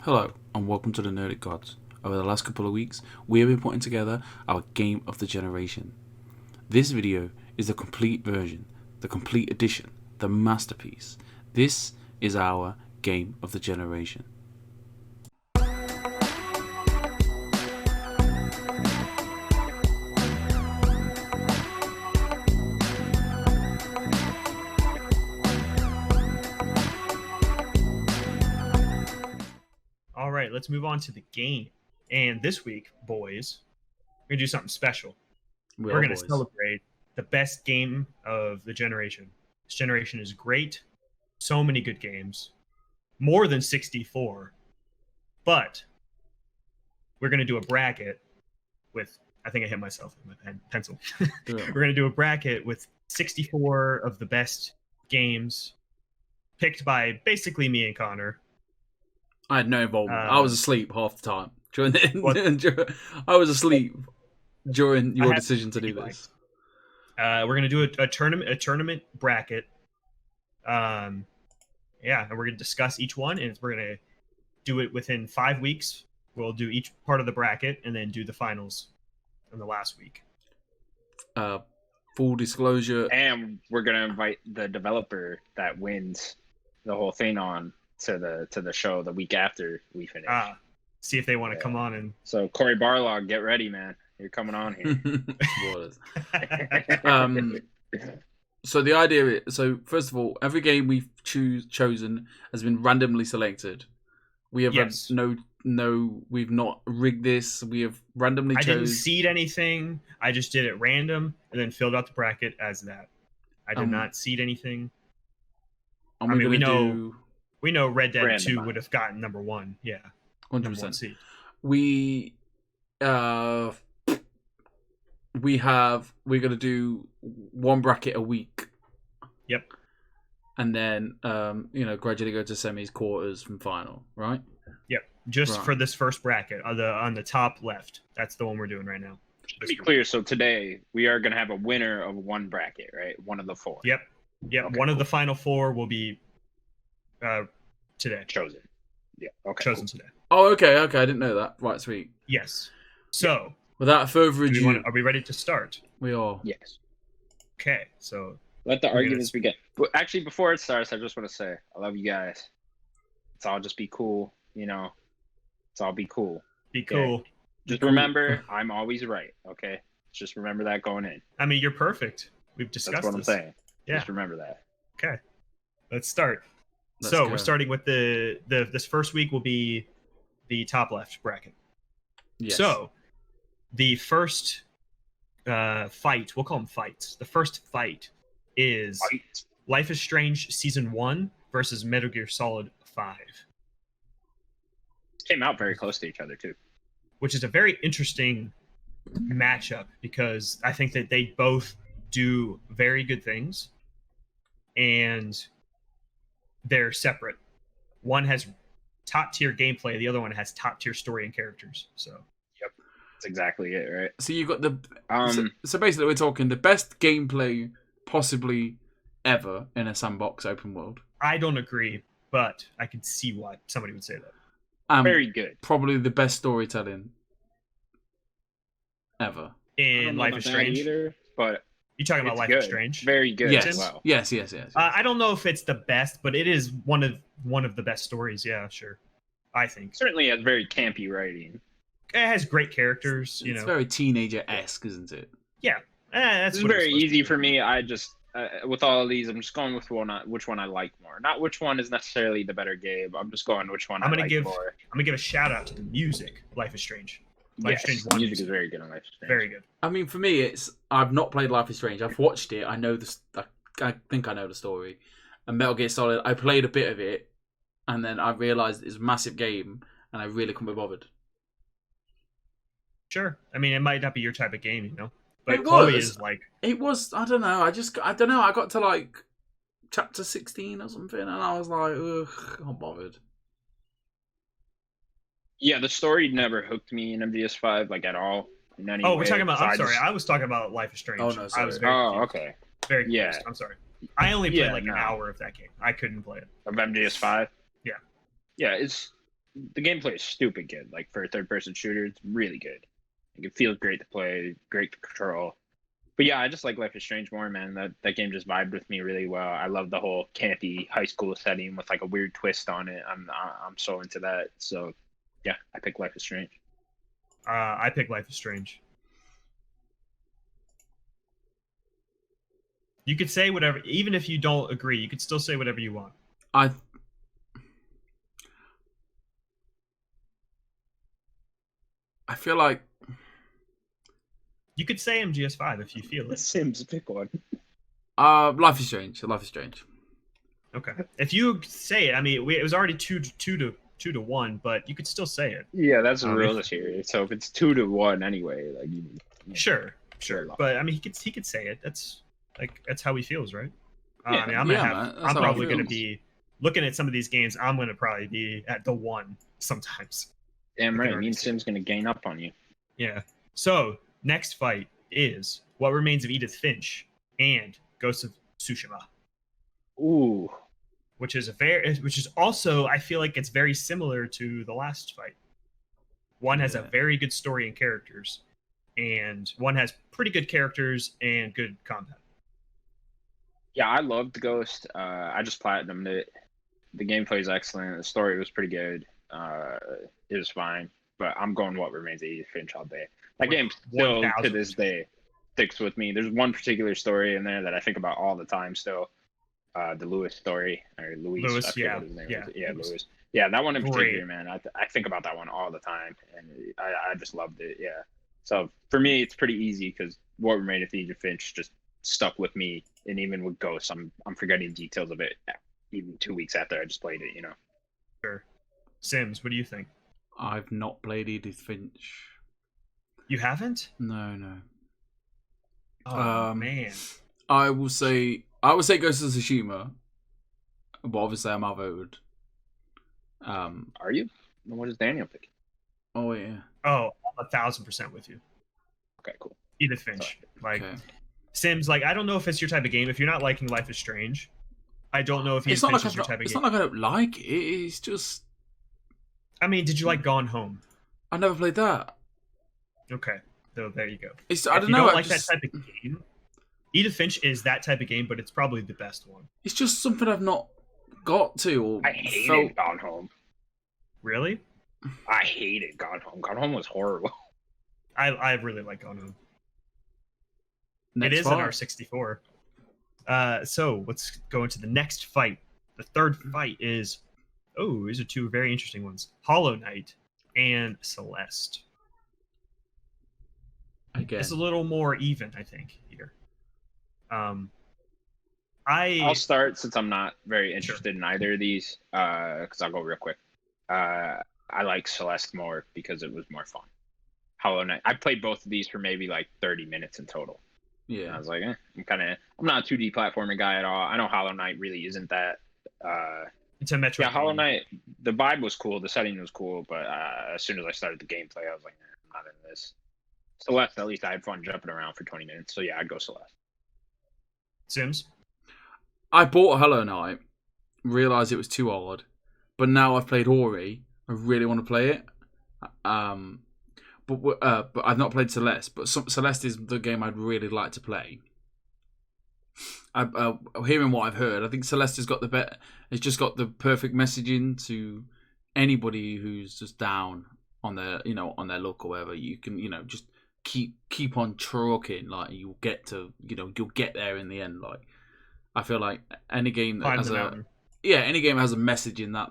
Hello, and welcome to the Nerdic Gods. Over the last couple of weeks, we have been putting together our Game of the Generation. This video is the complete version, the complete edition, the masterpiece. This is our Game of the Generation. All right, let's move on to the game. And this week, boys, we're going to do something special. We're going to celebrate the best game of the generation. This generation is great. So many good games. More than 64. But we're going to do a bracket with, I think I hit myself with my pencil. We're going to do a bracket with 64 of the best games picked by basically me and Connor. I had no involvement. I was asleep half the time. I was asleep during your decision to do this. We're gonna do a tournament bracket. And we're gonna discuss each one, and we're gonna do it within 5 weeks. We'll do each part of the bracket, and then do the finals in the last week. Full disclosure, and we're gonna invite the developer that wins the whole thing on to the show the week after we finish. See if they want to come on. And so Corey Barlog, get ready, man. You're coming on here. So the idea is, first of all, every game we've chosen has been randomly selected. We have we've not rigged this. We have randomly chosen. I didn't seed anything. I just did it random and then filled out the bracket as that. I did not seed anything. We know Red Dead 2 would have gotten number 1. Yeah. 100%. We're going to do one bracket a week. Yep. And then, gradually go to semis, quarters, and final, right? Yep. For this first bracket on the top left. That's the one we're doing right now. To be clear, so today we are going to have a winner of one bracket, right? One of the 4. Yep. Okay, one of the final 4 will be today. Chosen. Yeah. Okay. Chosen today. Oh, okay. I didn't know that. Right, sweet. Yes. So, without further ado, are we ready to start? We are. Yes. Okay. So let the arguments begin. But actually, before it starts, I just want to say I love you guys. Let's all just be cool. Let's all be cool. Be cool. Okay? Just remember, I'm always right. Okay. Just remember that going in. I mean, you're perfect. We've discussed. That's what I'm saying. Yeah. Just remember that. Okay. Let's start. We're starting with this first week will be the top left bracket. Yes. So the first fight, we'll call them fights. The first fight is Life is Strange Season 1 versus Metal Gear Solid 5. Came out very close to each other too. Which is a very interesting matchup because I think that they both do very good things. And they're separate. One has top tier gameplay, the other one has top tier story and characters. So, yep, that's exactly it, right? So you got the so basically we're talking the best gameplay possibly ever in a sandbox open world. I don't agree, but I could see why somebody would say that. Very good. Probably the best storytelling ever in Life is Strange. Either, but you talking about Life is Strange? Very good. Yes. As well. Yes. I don't know if it's the best, but it is one of the best stories. Yeah, sure. I think certainly has very campy writing. It has great characters. It's very teenager-esque, isn't it? Yeah, that's very easy for me. I just with all of these, I'm just going with which one I like more. Not which one is necessarily the better game. I'm just going which one I like more. I'm gonna give a shout out to the music. Life is Strange. Life is Strange 1 music is very good on Life is Strange. Very good. I mean, for me, I've not played Life is Strange. I've watched it. I know I think I know the story. And Metal Gear Solid, I played a bit of it, and then I realised it's a massive game, and I really couldn't be bothered. Sure. I mean, it might not be your type of game, But it Chloe is like... It was, I don't know. I don't know. I got to like chapter 16 or something, and I was like, ugh, I'm bothered. Yeah, the story never hooked me in MGS5 like at all. In any way. We're talking about. I'm sorry, I was talking about Life is Strange. Oh no, sorry. I was very confused. Okay. Very confused. I'm sorry. I only played an hour of that game. I couldn't play it. Of MGS5? Yeah. Yeah, it's the gameplay is stupid good. Like for a third-person shooter, it's really good. Like, it feels great to play, great to control. But yeah, I just like Life is Strange more, man. That game just vibed with me really well. I love the whole campy high school setting with like a weird twist on it. I'm so into that. So yeah, I pick Life is Strange. I pick Life is Strange. You could say whatever, even if you don't agree. You could still say whatever you want. I feel like you could say MGS5 if you feel it. Sims, pick one. Life is Strange. Life is Strange. Okay. If you say it, I mean, it was already 2 to 1, but you could still say it. Yeah, that's real serious. So if it's 2 to 1 anyway, like sure. But I mean, he could say it. That's how he feels, right? I mean, I'm probably going to be looking at some of these games. I'm going to probably be at the 1 sometimes. Damn right. Me and Sim's going to gain up on you. Yeah. So next fight is What Remains of Edith Finch and Ghost of Tsushima. Ooh. Which is also, I feel like it's very similar to the last fight. One has a very good story and characters, and one has pretty good characters and good combat. Yeah, I loved Ghost. I just platinumed it. The gameplay is excellent. The story was pretty good. It was fine, but I'm going What Remains of Edith Finch all day. That game still, to this day, sticks with me. There's one particular story in there that I think about all the time still. The Lewis story, or Louis, I forget what his name is. Yeah, Lewis. Yeah, that one in particular, man. I think about that one all the time, and I just loved it. Yeah. So for me, it's pretty easy because What Remains of Edith Finch just stuck with me, and even with Ghost, I'm forgetting details of it even 2 weeks after I just played it. You know. Sure. Sims, what do you think? I've not played Edith Finch. You haven't? No. Oh man. I would say Ghost of Tsushima, but obviously I'm outvoted. Are you? What is Daniel picking? Oh yeah. Oh, I'm 1,000% with you. Okay, cool. Edith Finch. Sims, I don't know if it's your type of game. If you're not liking Life is Strange, I don't know if Edith Finch is your type of game. It's not like I don't like it. It's just. I mean, did you like Gone Home? I never played that. Okay, so there you go. I don't know. That type of game. Edith Finch is that type of game, but it's probably the best one. It's just something I've not got to. Or I hated Gone Home. Really? I hated Gone Home. Gone Home was horrible. I really like Gone Home. It is an R64. So let's go into the next fight. The third fight is, these are two very interesting ones: Hollow Knight and Celeste. Again, it's a little more even, I think, here. I'll start since I'm not very interested in either of these, because I'll go real quick. I like Celeste more because it was more fun. Hollow Knight, I played both of these for maybe 30 minutes in total. Yeah, and I was like, I'm not a 2D platformer guy at all. I know Hollow Knight really isn't that. It's a Metro. Yeah, Hollow Knight, the vibe was cool, the setting was cool, but as soon as I started the gameplay, I was like, I'm not in this. Celeste, at least I had fun jumping around for 20 minutes, so yeah, I'd go Celeste. Sims? I bought Hollow Knight, realised it was too hard, but now I've played Ori, I really want to play it. But I've not played Celeste, but Celeste is the game I'd really like to play. Hearing what I've heard, I think Celeste has got the better. It's just got the perfect messaging to anybody who's just down on their, on their luck or whatever. You can, just keep on trucking. You'll get to, you'll get there in the end. I feel like any game that has any game has a message in that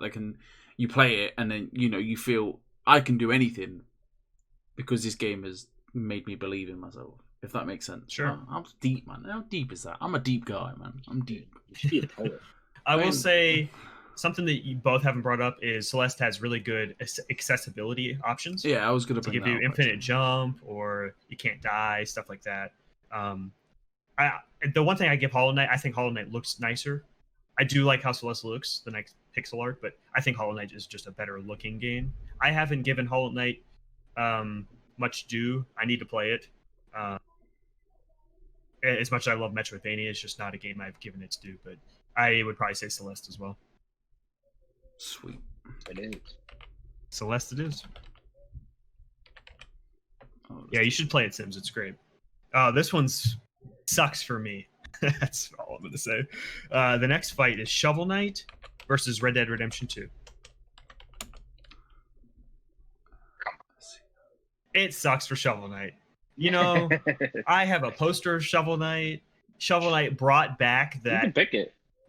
you play it and then you feel I can do anything because this game has made me believe in myself. If that makes sense. Sure. I'm deep, man. How deep is that? I'm a deep guy, man. I'm deep. I will say something that you both haven't brought up is Celeste has really good accessibility options. Yeah, I was going to give you infinite jump, or you can't die, stuff like that. The one thing I give Hollow Knight, I think Hollow Knight looks nicer. I do like how Celeste looks, the next pixel art, but I think Hollow Knight is just a better looking game. I haven't given Hollow Knight much due. I need to play it. As much as I love Metroidvania, it's just not a game I've given its due, but I would probably say Celeste as well. Sweet. It is. Celeste it is. Yeah, you should play it, Sims. It's great. This one's sucks for me. That's all I'm gonna say. The next fight is Shovel Knight versus Red Dead Redemption 2. It sucks for Shovel Knight. You know, I have a poster of Shovel Knight. Shovel Knight brought back that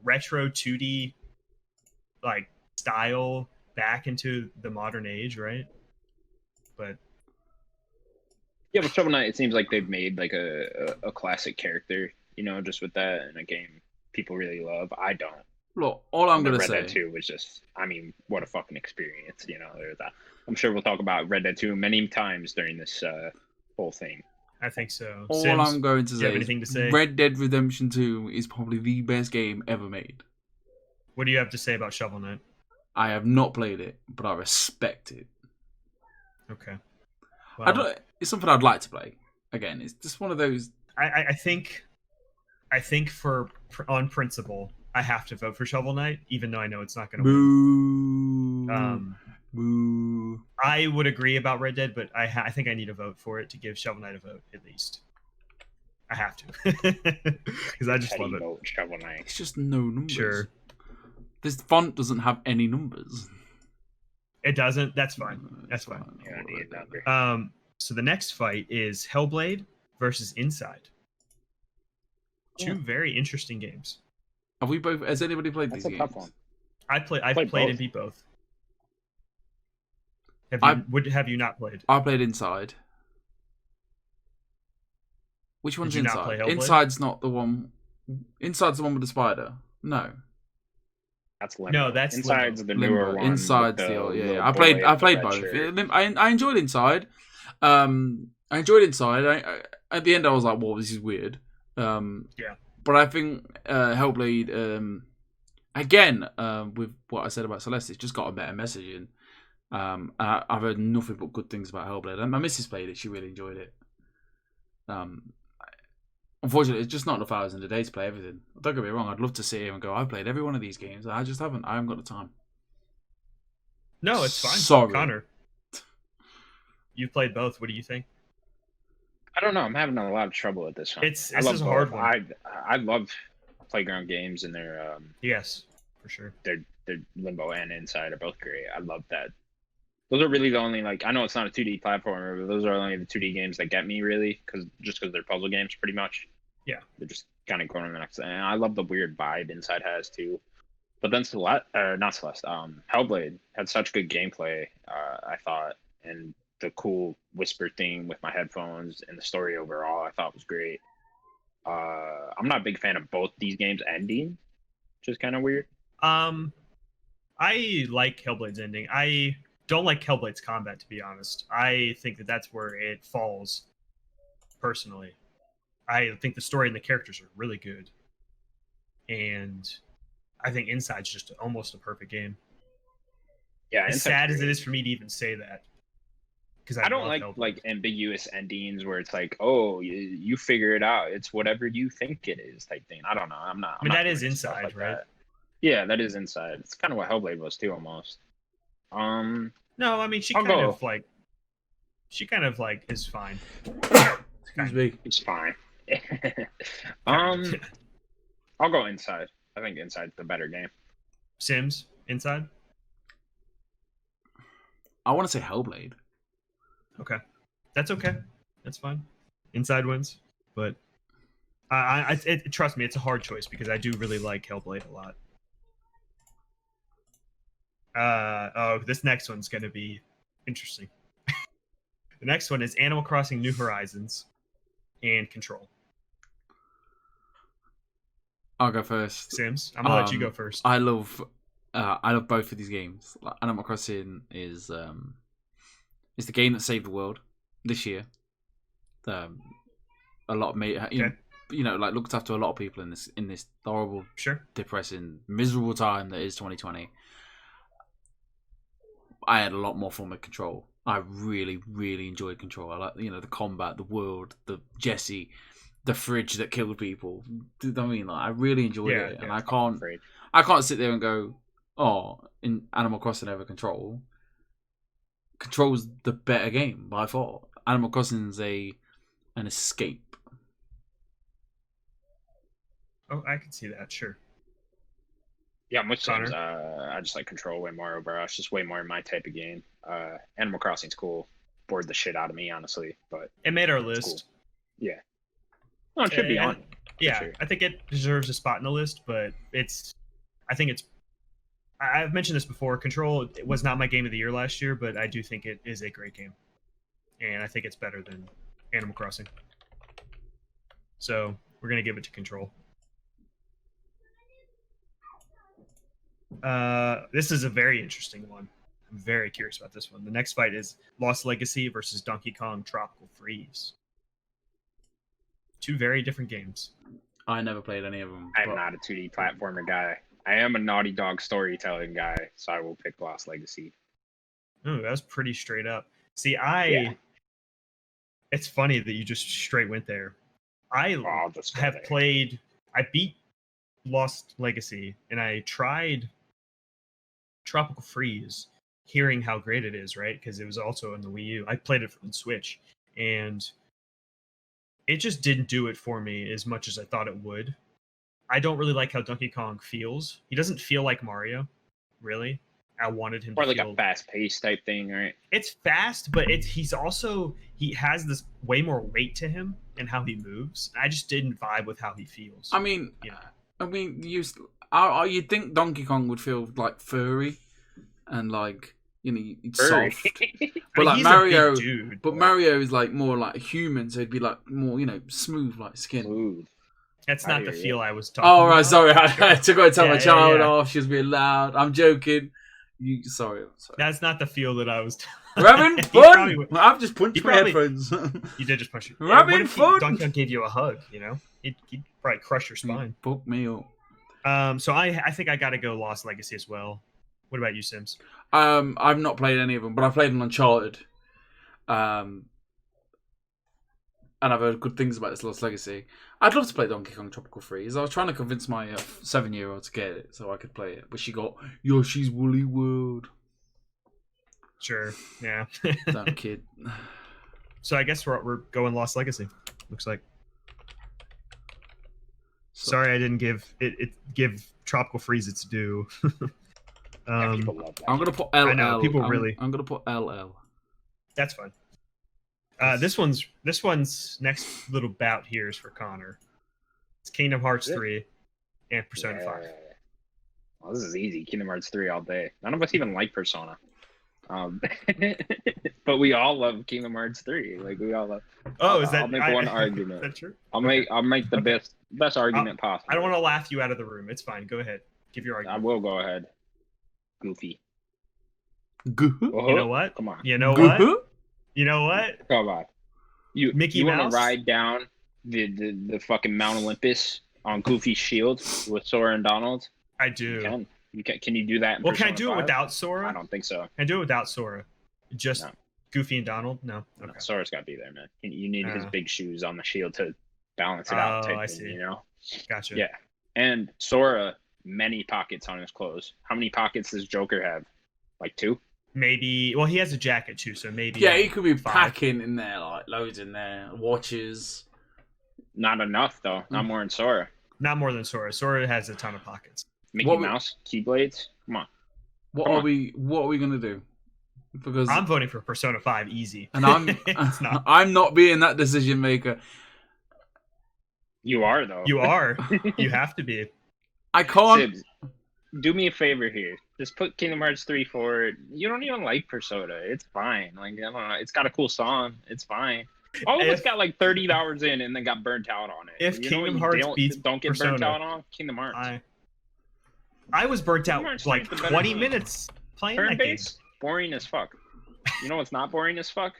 retro 2D like style back into the modern age, right? But yeah, with Shovel Knight, it seems like they've made like a classic character, you know, just with that in a game people really love. I don't. Look, all I'm gonna Red say. Dead 2 was just, I mean, what a fucking experience, you know. There's that. I'm sure we'll talk about Red Dead 2 many times during this whole thing. I think so. All Sims, I'm going to do you say have anything to say? Red Dead Redemption 2 is probably the best game ever made. What do you have to say about Shovel Knight? I have not played it, but I respect it. Okay. Well, It's something I'd like to play. Again, it's just one of those. I think for on principle, I have to vote for Shovel Knight, even though I know it's not going to win. Boo. I would agree about Red Dead, but I think I need a vote for it to give Shovel Knight a vote at least. I have to because I just love it. Shovel Knight. It's just no numbers. Sure. This font doesn't have any numbers. It doesn't. That's fine. That's fine. So the next fight is Hellblade versus Inside. Two very interesting games. Have we both? Has anybody played these games? That's a tough one. I've played and beat both. Have you not played? I played Inside. Which one's Did you Inside? not play Hellblade? Inside's not the one. Inside's the one with the spider. No. That's Limbo. No, that's Inside's Limbo. the newer one. Inside's the old, yeah. I played both. I enjoyed Inside. I enjoyed Inside. At the end, I was like, "Whoa, this is weird." Yeah. But I think Hellblade, again, with what I said about Celeste, it's just got a better message in. I've heard nothing but good things about Hellblade. And my missus played it; she really enjoyed it. Unfortunately, it's just not enough hours in the day to play everything. Don't get me wrong; I'd love to sit here and go, "I've played every one of these games." I just haven't. I haven't got the time. No, it's fine. Sorry, Connor. You've played both. What do you think? I don't know. I'm having a lot of trouble with this one. This is a hard one. I love Playground games, and they're yes, for sure. They're Limbo and Inside are both great. I love that. Those are really the only, like, I know it's not a 2D platformer, but those are only the 2D games that get me, really, because they're puzzle games, pretty much. Yeah. They're just kind of going to the next thing. And I love the weird vibe Inside has, too. But then Hellblade had such good gameplay, I thought, and the cool whisper thing with my headphones and the story overall, I thought was great. I'm not a big fan of both these games ending, which is kind of weird. I like Hellblade's ending. I don't like Hellblade's combat, to be honest. I think that's where it falls, personally. I think the story and the characters are really good. And I think Inside's just almost a perfect game. Yeah, as sad as it is for me to even say that. Because I don't like ambiguous endings where it's like, oh, you figure it out. It's whatever you think it is type thing. I don't know. I'm not that is Inside, like right? That. Yeah, that is Inside. It's kind of what Hellblade was too, almost. No, I mean she kind of is fine. Excuse me. It's fine. I'll go Inside. I think Inside's the better game. Sims, Inside? I want to say Hellblade. Okay. That's okay. That's fine. Inside wins. But trust me, it's a hard choice because I do really like Hellblade a lot. This next one's going to be interesting. The next one is Animal Crossing New Horizons and Control. I'll go first. Sims, I'm gonna let you go first. I love both of these games. Animal Crossing is the game that saved the world this year. A lot of looked after a lot of people in this horrible, depressing, miserable time that is 2020. I had a lot more fun with Control. I really, really enjoyed Control. I like the combat, the world, the Jesse, the fridge that killed people. I mean, I really enjoyed it, and I can't sit there and go, "Oh, in Animal Crossing over Control." Control's the better game by far. Animal Crossing's an escape. Oh, I can see that. Sure. Yeah, most times I just like Control way more over us. Just way more my type of game. Animal Crossing's cool. Bored the shit out of me, honestly, but it made our list. Cool. Yeah. No, it should be on. Yeah, sure. I think it deserves a spot in the list, but I've mentioned this before. Control was not my game of the year last year, but I do think it is a great game, and I think it's better than Animal Crossing. So we're gonna give it to Control. This is a very interesting one. I'm very curious about this one. The next fight is Lost Legacy versus Donkey Kong Tropical Freeze. Two very different games. I never played any of them. I'm not a 2D platformer guy. I am a Naughty Dog storytelling guy, so I will pick Lost Legacy. Oh, that was pretty straight up. See, It's funny that you just straight went there. I beat Lost Legacy, and I tried Tropical Freeze, hearing how great it is, right? Because it was also on the Wii U. I played it on the Switch, and it just didn't do it for me as much as I thought it would. I don't really like how Donkey Kong feels. He doesn't feel like Mario, really. I wanted him more to like feel... a fast-paced type thing, right? It's fast, but he has this way more weight to him and how he moves. I just didn't vibe with how he feels. I mean, you'd think Donkey Kong would feel like furry and like soft, but like Mario, Mario is like more like human, so it'd be like more smooth like skin. Smooth. That's not the feel I was talking about. Oh right, sorry, I had to go tell my child off. She was being loud. I'm joking. Sorry. That's not the feel that I was. We're having fun. I've just punched my headphones. You did just punch it. We're having fun. Donkey Kong gave you a hug. He'd probably crush your spine. Poke me up. So I think I got to go Lost Legacy as well. What about you, Sims? I've not played any of them, but I played an Uncharted. And I've heard good things about this Lost Legacy. I'd love to play Donkey Kong Tropical Freeze. I was trying to convince my 7-year-old to get it so I could play it, but she got Yoshi's Woolly World. Sure, yeah. That kid. So I guess we're going Lost Legacy. Looks like. Sorry, I didn't give Tropical Freeze its due. People love that. I'm gonna put LL. I know people I'm gonna put LL. That's fine. This one's next little bout here is for Connor. It's Kingdom Hearts 3 and Persona 5. Well, this is easy. Kingdom Hearts 3 all day. None of us even like Persona. But we all love Kingdom Hearts 3. Like we all love. Oh, is that? I'll make one argument. Is that true? I'll make the best argument possible. I don't want to laugh you out of the room. It's fine. Go ahead. Give your argument. I will go ahead. Goofy. You know what? Come on. You know what? You know what? Come on. Mickey you Mouse? want to ride down the fucking Mount Olympus on Goofy's shield with Sora and Donald? I do. Can you do that in can I do 5? it without Sora? I don't think so. Can I do it without Sora? Just Goofy and Donald? No. Okay. No, Sora's got to be there, man. You need his big shoes on the shield to balance it out. Oh, I see. Gotcha. Yeah. And Sora, many pockets on his clothes. How many pockets does Joker have? Like 2? Maybe. Well, he has a jacket too, so maybe. Yeah, he could be 5. Packing in there, like loads in there, watches. Not enough though. Not more than Sora. Not more than Sora. Sora has a ton of pockets. Mickey Mouse, Keyblades. Come on. What are we gonna do? Because I'm voting for Persona 5 easy. And I'm not being that decision maker. You are though. You are. You have to be. I can't. Sibs, do me a favor here. Just put Kingdom Hearts 3 forward. You don't even like Persona. It's fine. Like I don't know. It's got a cool song. It's fine. All of us got like 30 hours in and then got burnt out on it. If Kingdom Hearts beats don't get Persona, burnt out on Kingdom Hearts. I was burnt out like 20 minutes playing that game. Boring as fuck. You know what's not boring as fuck?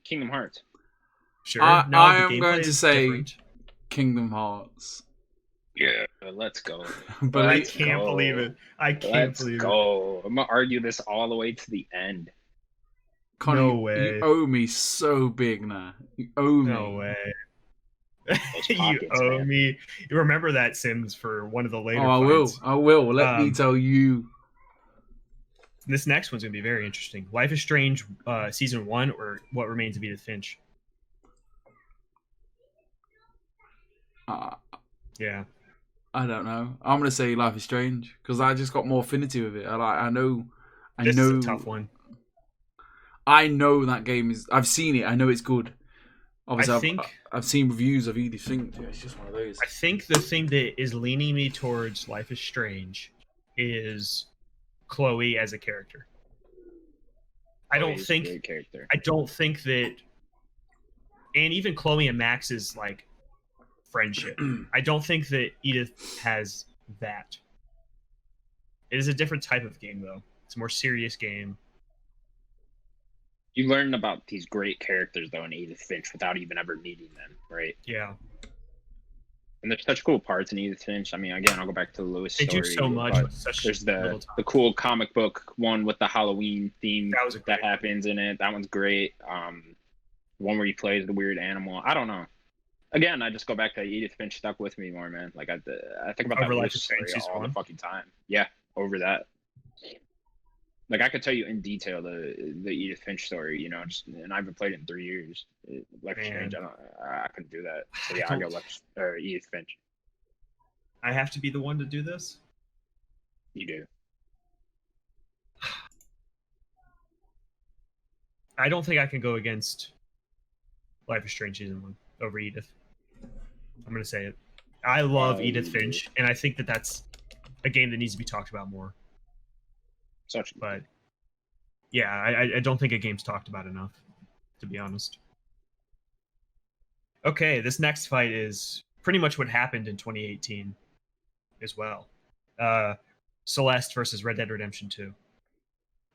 Kingdom Hearts. Sure. I am going to say Kingdom Hearts. Yeah, let's go. But I can't believe it. I can't believe it. Let's go. I'm going to argue this all the way to the end. Connor, no way. You owe me so big now. You owe me. No way. You owe me. You remember that, Sims, for one of the later fights. I will. Let me tell you. This next one's gonna be very interesting. Life is Strange, season 1, or What Remains of Edith Finch. Yeah, I don't know. I'm gonna say Life is Strange because I just got more affinity with it. I know. This is a tough one. I know that game is. I've seen it. I know it's good. Obviously, I've seen reviews of Edith Finch. Yeah, it's just one of those. I think the thing that is leaning me towards Life is Strange is Chloe as a character. I don't think that, and even Chloe and Max's like friendship. I don't think that Edith has that. It is a different type of game, though. It's a more serious game. You learn about these great characters, though, in Edith Finch without even ever meeting them, right? Yeah. And there's such cool parts in Edith Finch. I mean, again, I'll go back to the Lewis story. They do so much. There's the cool comic book one with the Halloween theme that happens in it. That one's great. One where he plays the weird animal. I don't know. Again, I just go back to Edith Finch stuck with me more, man. Like I think about that Lewis story all the fucking time. Yeah, over that. Like I could tell you in detail the Edith Finch story, you know, and I haven't played it in 3 years. Life is Strange, I couldn't do that. So yeah, I go Edith Finch. I have to be the one to do this? You do. I don't think I can go against Life is Strange season 1 over Edith. I'm gonna say it. I love Edith Finch, and I think that that's a game that needs to be talked about more. But yeah, I don't think a game's talked about enough, to be honest. Okay, this next fight is pretty much what happened in 2018 as well. Celeste versus Red Dead Redemption 2.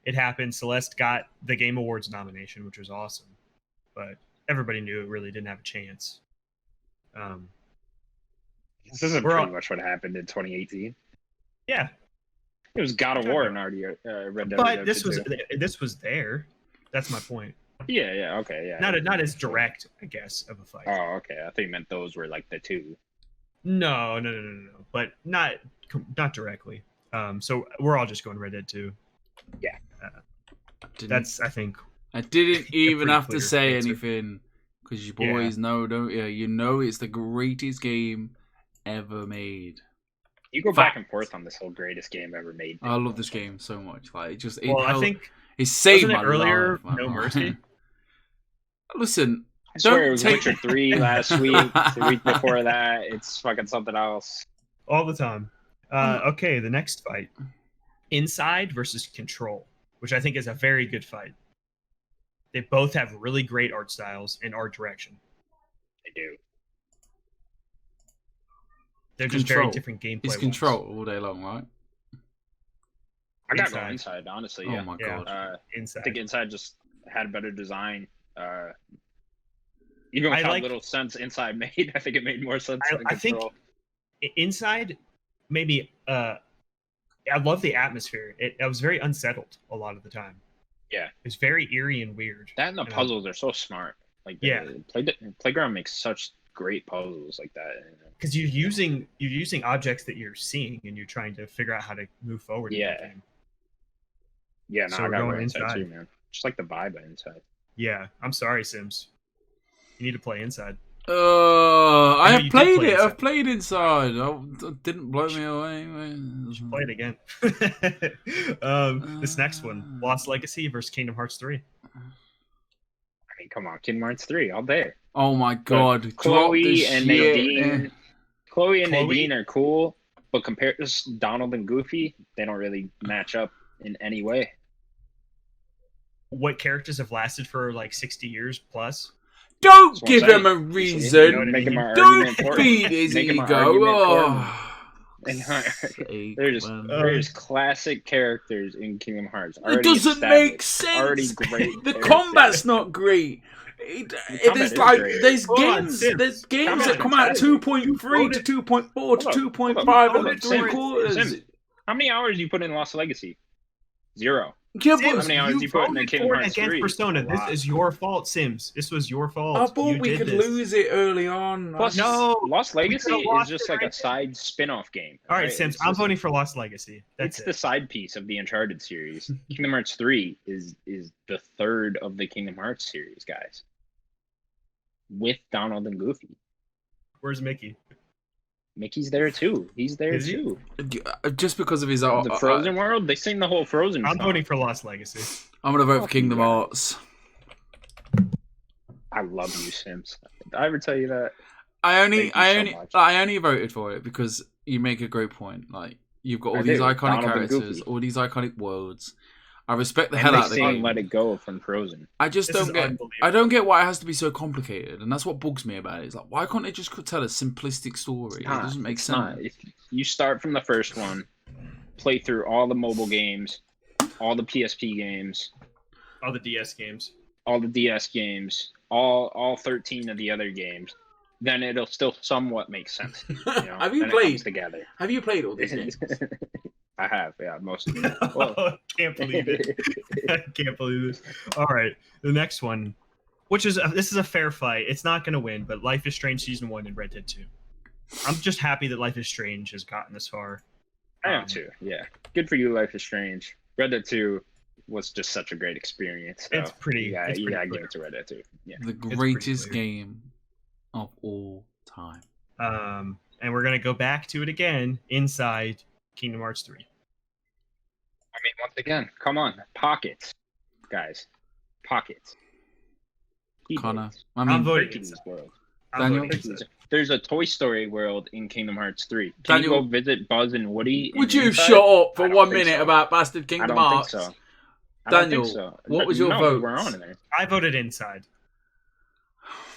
It happened. Celeste got the Game Awards nomination, which was awesome, but everybody knew it really didn't have a chance. This isn't pretty much what happened in 2018. Yeah. It was God of War and already Red Dead. But this was there. That's my point. Yeah, okay, yeah. Not as direct, I guess, of a fight. Oh, okay. I think you meant those were like the two. No. But not directly. So we're all just going Red Dead 2. Yeah. That's, I think. I didn't even have to say anything because you boys know, don't you? You know it's the greatest game ever made. You go back and forth on this whole greatest game ever made. I love this game so much. Like, I think it saved my earlier, life. No Mercy. Listen, I swear it was Witcher 3 last week. The week before that, it's fucking something else. All the time. Okay, the next fight. Inside versus Control, which I think is a very good fight. They both have really great art styles and art direction. They do. They're just very different gameplay. It's Control all day long, right? I got to go Inside, honestly. Oh yeah. my god. Inside. I think Inside just had a better design. Even with how little sense Inside made, I think it made more sense than Control. I think Inside, maybe. I love the atmosphere. It was very unsettled a lot of the time. Yeah, it's very eerie and weird. That and the puzzles are so smart. Like Playground makes such great puzzles like that. Because you're using objects that you're seeing and you're trying to figure out how to move forward. Yeah. In the game. Yeah, no, I got to go Inside too, man. Just like the vibe of Inside. Yeah, I'm sorry, Sims. You need to play Inside. I have played it. I've played Inside. It didn't blow me away. You should play it again. This next one, Lost Legacy versus Kingdom Hearts 3. I mean, come on, Kingdom Hearts 3 all day. Oh my god, Chloe and Nadine. Chloe and Nadine are cool, but compared to Donald and Goofy, they don't really match up in any way. What characters have lasted for like 60 years plus? Don't give him a reason. Don't feed his ego. They're just classic characters in Kingdom Hearts. It doesn't make sense. Already great. The combat's not great. There's games that come out 2.3 to 2.4 to 2.5 and 3/4. How many hours do you put in Lost Legacy? 0. Yeah, Sims, but How many hours you put in voted Kingdom for it Hearts against 3? Persona. This is your fault, Sims. This was your fault. I thought You we did could this. lose it early on. Plus, No, Lost Legacy could've is lost just it like right a side spin-off game. All right, Sims. It's I'm just- voting for Lost Legacy. That's It's the side piece of the Uncharted series. Kingdom Hearts 3 is the third of the Kingdom Hearts series, guys. With Donald and Goofy. Where's Mickey? Mickey's there too. He's there Is he? too. Just because of his The Frozen world, they sing the whole Frozen I'm song. voting for Lost Legacy. I'm gonna vote for Fuck Kingdom you, guys. Hearts. I love you, Sims. Did I ever tell you that? I only much. voted for it because you make a great point. Like you've got all I these do. iconic Donald and characters, Goofy. all these iconic worlds. I respect the And hell they out of the sing game. Let It Go from Frozen. I just This don't is get. unbelievable. I don't get why it has to be so complicated, and that's what bugs me about it. It's like, why can't they just tell a simplistic story? It doesn't make It's sense. not. If you start from the first one, play through all the mobile games, all the PSP games, All the DS games. all the DS games, all 13 of the other games, then it'll still somewhat make sense. You know? Have you Then it played? comes together? Have you played all these games? I have, yeah, most of them. Well, Can't believe it. I can't believe this. All right, the next one, which is this is a fair fight. It's not going to win, but Life is Strange Season 1 and Red Dead 2. I'm just happy that Life is Strange has gotten this far. I am too. Yeah, good for you. Life is Strange. Red Dead 2 was just such a great experience. So It's pretty. Yeah, it's you pretty gotta clear. give it to Red Dead 2. Yeah. The pretty greatest clear. game of all time. And we're gonna go back to it again inside Kingdom Hearts 3. I mean, once again, come on, pockets, guys, pockets. Connor, Keyboards. I I'm mean, voting Hercules inside. world. I'm Daniel? voting inside. There's a Toy Story world in Kingdom Hearts 3. Can Daniel, you go visit Buzz and Woody? would in you Inside? shut up I for don't 1 think minute so. about Bastard I Kingdom don't Hearts? think so. I don't Daniel, think so. what was your no, vote? We're on in there. I voted inside.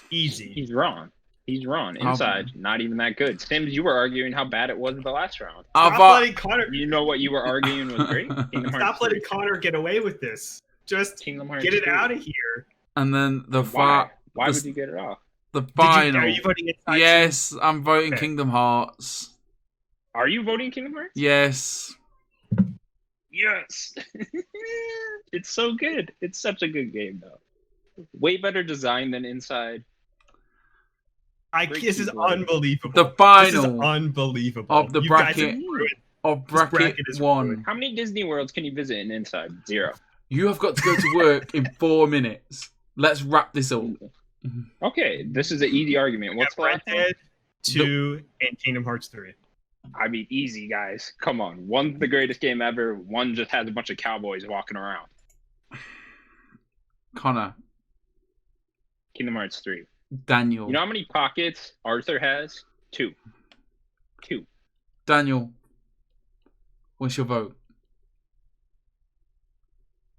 Easy. He's wrong. He's wrong. Inside, not even that good. Sims, you were arguing how bad it was in the last round. I've Stop letting Connor. You know what you were arguing was great? Kingdom Hearts Stop letting 3. Connor get away with this. Just Kingdom Hearts get it 3. out of here. and then the Why? Why the, would you get it off? the Are final. you voting inside? Yes, I'm voting Okay. Kingdom Hearts. Are you voting Kingdom Hearts? Yes. Yes. It's so good. It's such a good game, though. Way better design than Inside. Great This is keyboard. unbelievable. The This is final unbelievable. of the You guys bracket. are ruined. of This bracket bracket is 1. ruined. How many Disney worlds can you visit in Inside? 0. You have got to go to work in 4 minutes. Let's wrap this up. Okay, this is an easy argument. What's the Red last one? Dead 2 and Kingdom Hearts 3. I mean, easy, guys. Come on. One's the greatest game ever. One just has a bunch of cowboys walking around. Connor, Kingdom Hearts 3. Daniel, You know how many pockets Arthur has? 2. 2. Daniel, what's your vote?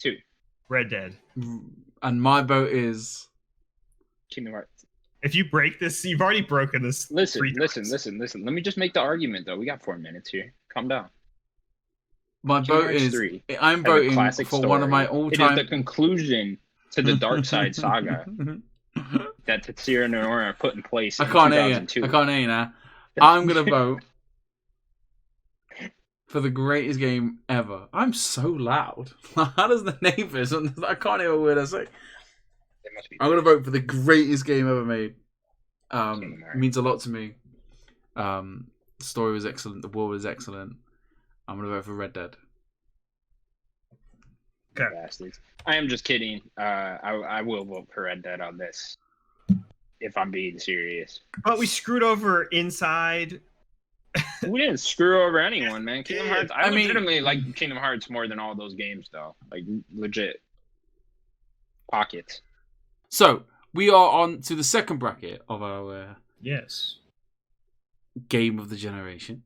2. Red Dead. And my vote is Kingdom Hearts. If you break this, you've already broken this. Listen. 3 times. Let me just make the argument, though. We got 4 minutes here. Calm down. my Kingdom vote Hearts is 3 I'm has a voting classic for one of my story. all-time. It is the conclusion to the Dark Side saga that Tetsuya Nomura put in place I in can't hear you. 2002. I can't hear you now. I'm gonna vote for the greatest game ever. I'm so loud. How does the neighbours? I can't hear a word I say. It must be I'm gonna vote for the greatest game ever made. Kingdom It Hearts. means a lot to me. The story was excellent. The world was excellent. I'm gonna vote for Red Dead. Okay. Bastards. I am just kidding. I will vote for Red Dead on this. If I'm being serious. But we screwed over inside. We didn't screw over anyone, man. Kingdom Hearts. I mean- legitimately like Kingdom Hearts more than all those games, though. Like, legit. Pockets. So we are on to the second bracket of our Yes. game of the generation.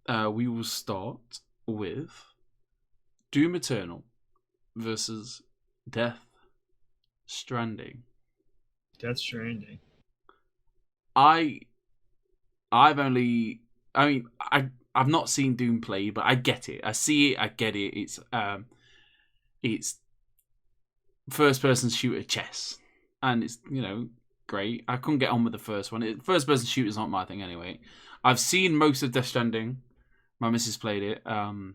We will start with Doom Eternal versus Death Stranding. Death Stranding. I've not seen Doom play, but I get it. I see it. I get it. It's first person shooter chess, and it's great. I couldn't get on with the first one. First person shooter's not my thing anyway. I've seen most of Death Stranding. My missus played it, and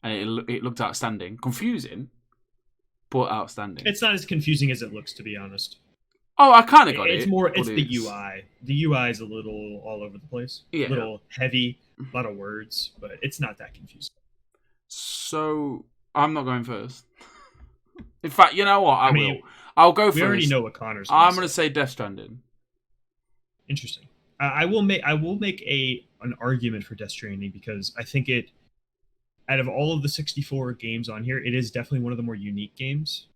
and it looked outstanding. Confusing, but outstanding. It's not as confusing as it looks, to be honest. Oh, I kind of got it. It's the UI. The UI is a little all over the place. Yeah. A little heavy, a lot of words, but it's not that confusing. So I'm not going first. In fact, you know what? I will. I'll go first. We already know what Connor's. I'm going to say Death Stranding. Interesting. I will make an argument for Death Stranding because I think it, out of all of the 64 games on here, it is definitely one of the more unique games.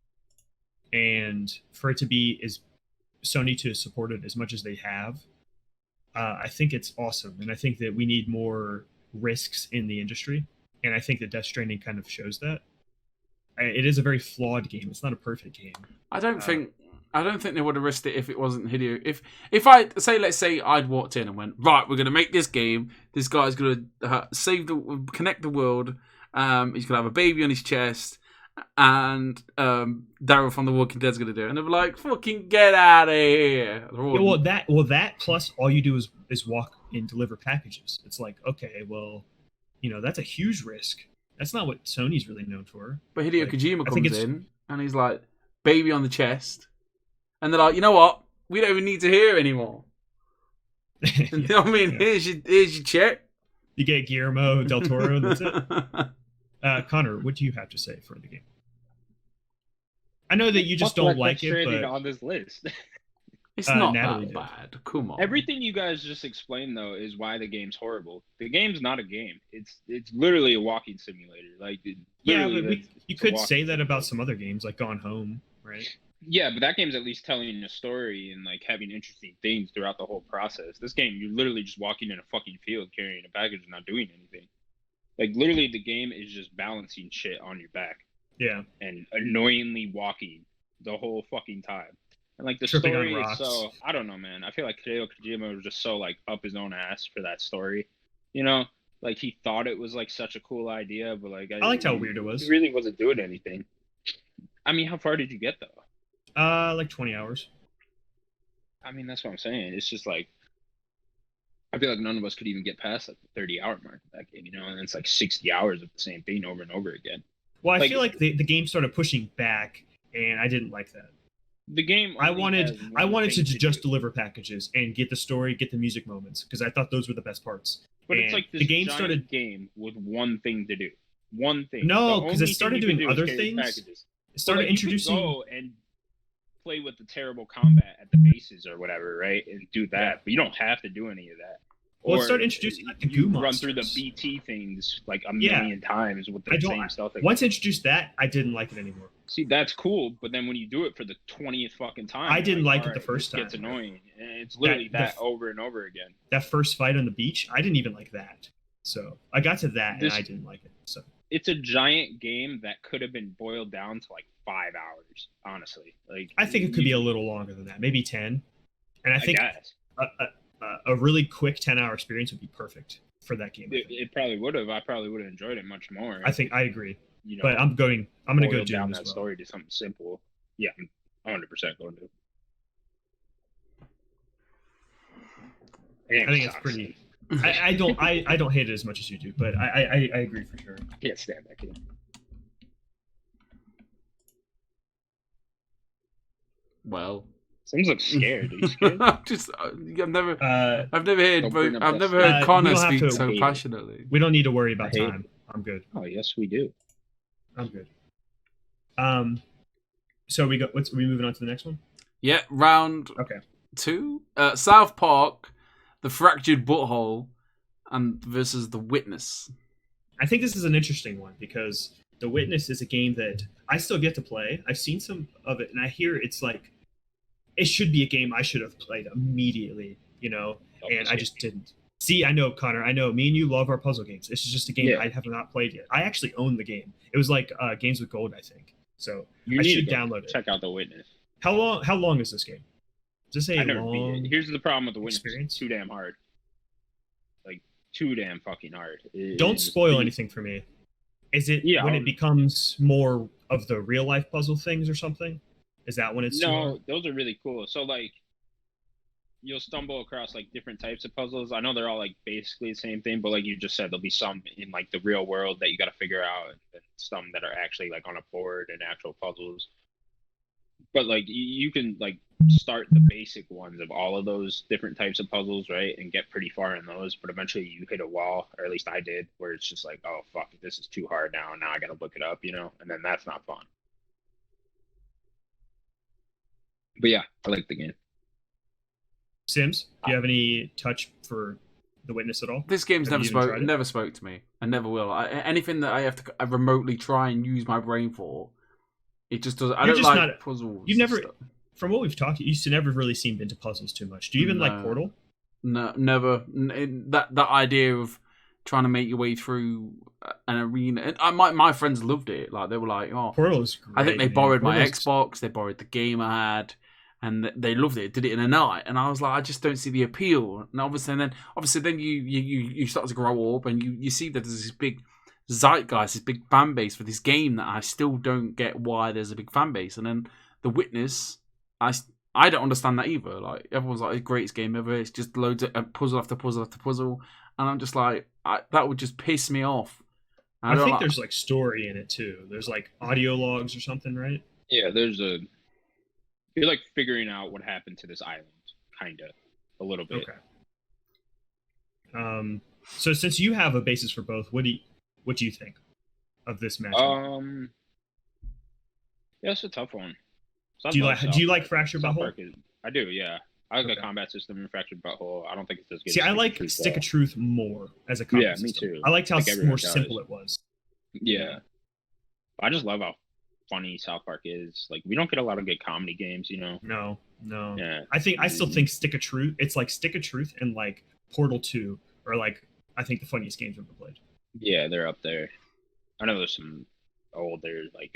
And for it to be Sony to support it as much as they have, I think it's awesome. And I think that we need more risks in the industry. And I think that Death Stranding kind of shows that. It is a very flawed game. It's not a perfect game. I don't think they would have risked it if it wasn't Hideo. If let's say I'd walked in and went, right, we're going to make this game. This guy's going to connect the world. He's going to have a baby on his chest. And Daryl from The Walking Dead's going to do it. And they're like, fucking get out of here. Yeah, that plus all you do is walk and deliver packages. It's like, okay, well, that's a huge risk. That's not what Sony's really known for. But Hideo Kojima comes in and he's like, baby on the chest. And they're like, you know what? We don't even need to hear anymore. You know what I mean? Yeah. Here's your check. You get Guillermo del Toro and that's it. Connor, what do you have to say for the game? I know that you just don't like it, but on this list. It's not that bad. Come on. Everything you guys just explained, though, is why the game's horrible. The game's not a game. It's literally a walking simulator. Like, yeah, but you could say that about some other games, like Gone Home, right? Yeah, but that game's at least telling a story and like having interesting things throughout the whole process. This game, you're literally just walking in a fucking field carrying a package and not doing anything. Like, literally, the game is just balancing shit on your back. Yeah. And annoyingly walking the whole fucking time. And, like, the Tripping story on is rocks. so... I don't know, man. I feel like Hideo Kojima was just so, like, up his own ass for that story. You know? Like, he thought it was, like, such a cool idea, but, like... I liked how weird it was. He really wasn't doing anything. I mean, how far did you get, though? Like 20 hours. I mean, that's what I'm saying. It's just, like... I feel like none of us could even get past, like, the 30-hour mark of that game, you know? And it's, like, 60 hours of the same thing over and over again. Well, I feel like the game started pushing back, and I didn't like that. The game. I wanted to just deliver packages and get the story, get the music moments, because I thought those were the best parts. But it's like this giant game with one thing to do. One thing. No, because it started doing other things. Packages. It started introducing. You could go and play with the terrible combat at the bases or whatever, right? And do that, but you don't have to do any of that. Well, it started introducing like the goo monsters. Run through the BT things like a million times with the same stuff. Once introduced that, I didn't like it anymore. See, that's cool, but then when you do it for the 20th fucking time, I didn't like it the first time. It's annoying, and it's literally that over and over again. That first fight on the beach, I didn't even like that. So I got to that, and I didn't like it. So it's a giant game that could have been boiled down to like 5 hours. Honestly, like I think it could be a little longer than that, maybe 10. And I think a really quick 10-hour experience would be perfect for that game. It probably would have. I probably would have enjoyed it much more. I agree. But I'm going to go down that story to something simple. Yeah, I'm 100% going to. I think it's pretty. I don't hate it as much as you do, but I agree for sure. I can't stand that game. Well, Sims looks scared. Are you scared? I've never heard Connor speak so passionately. We don't need to worry about time. I'm good. Oh yes, we do. I'm good. So we moving on to the next one? Yeah, round 2. South Park, The Fractured Butthole, and versus The Witness. I think this is an interesting one because The Witness is a game that I still get to play. I've seen some of it, and I hear it's like it should be a game I should have played immediately, you know, and I just didn't. See, I know, Connor. I know. Me and you love our puzzle games. This is just a game I have not played yet. I actually own the game. It was like Games with Gold, I think. So I should download it. Check out The Witness. How long is this game? Does this say long? Here's the problem with The Witness. Experience? It's too damn hard. Like too damn fucking hard. Don't spoil anything for me. Is it when it becomes more of the real life puzzle things or something? Is that when it's no? Those are really cool. So like, you'll stumble across like different types of puzzles. I know they're all like basically the same thing, but like you just said, there'll be some in like the real world that you got to figure out, and some that are actually like on a board and actual puzzles. But like you can like start the basic ones of all of those different types of puzzles, right, and get pretty far in those. But eventually you hit a wall, or at least I did, where it's just like, oh fuck, this is too hard now. Now I got to look it up, and then that's not fun. But yeah, I like the game. Sims, do you have any touch for The Witness at all? This game's never spoke to me. I never will. Anything that I have to remotely try and use my brain for, it just doesn't. I don't like puzzles. You've never, from what we've talked, you used to never really seem into puzzles too much. Do you even like Portal? No, never. That idea of trying to make your way through an arena. And my friends loved it. Like, they were like, "Oh, Portal's great." I think they borrowed my Xbox. They borrowed the game I had. And they loved it. Did it in a night, and I was like, I just don't see the appeal. And obviously, then you start to grow up, and you see that there's this big zeitgeist, this big fan base for this game that I still don't get why there's a big fan base. And then The Witness, I don't understand that either. Like, everyone's like, the greatest game ever. It's just loads of puzzle after puzzle after puzzle, and I'm just like, that would just piss me off. I think there's like story in it too. There's like audio logs or something, right? Yeah, you're like figuring out what happened to this island, kind of, a little bit. Okay. So since you have a basis for both, what do you think of this match? Yeah, it's a tough one. Do you like Fractured Butthole? I do, yeah. I like a combat system in Fractured Butthole. I don't think it's as good. See, I like Stick of Truth more as a combat system. Yeah, me too. I liked how more simple it was. Yeah. I just love how funny South Park is. Like, we don't get a lot of good comedy games, No. Yeah. I still think Stick of Truth. It's like Stick of Truth and like Portal 2 are like, I think, the funniest games I've ever played. Yeah, they're up there. I know there's some older like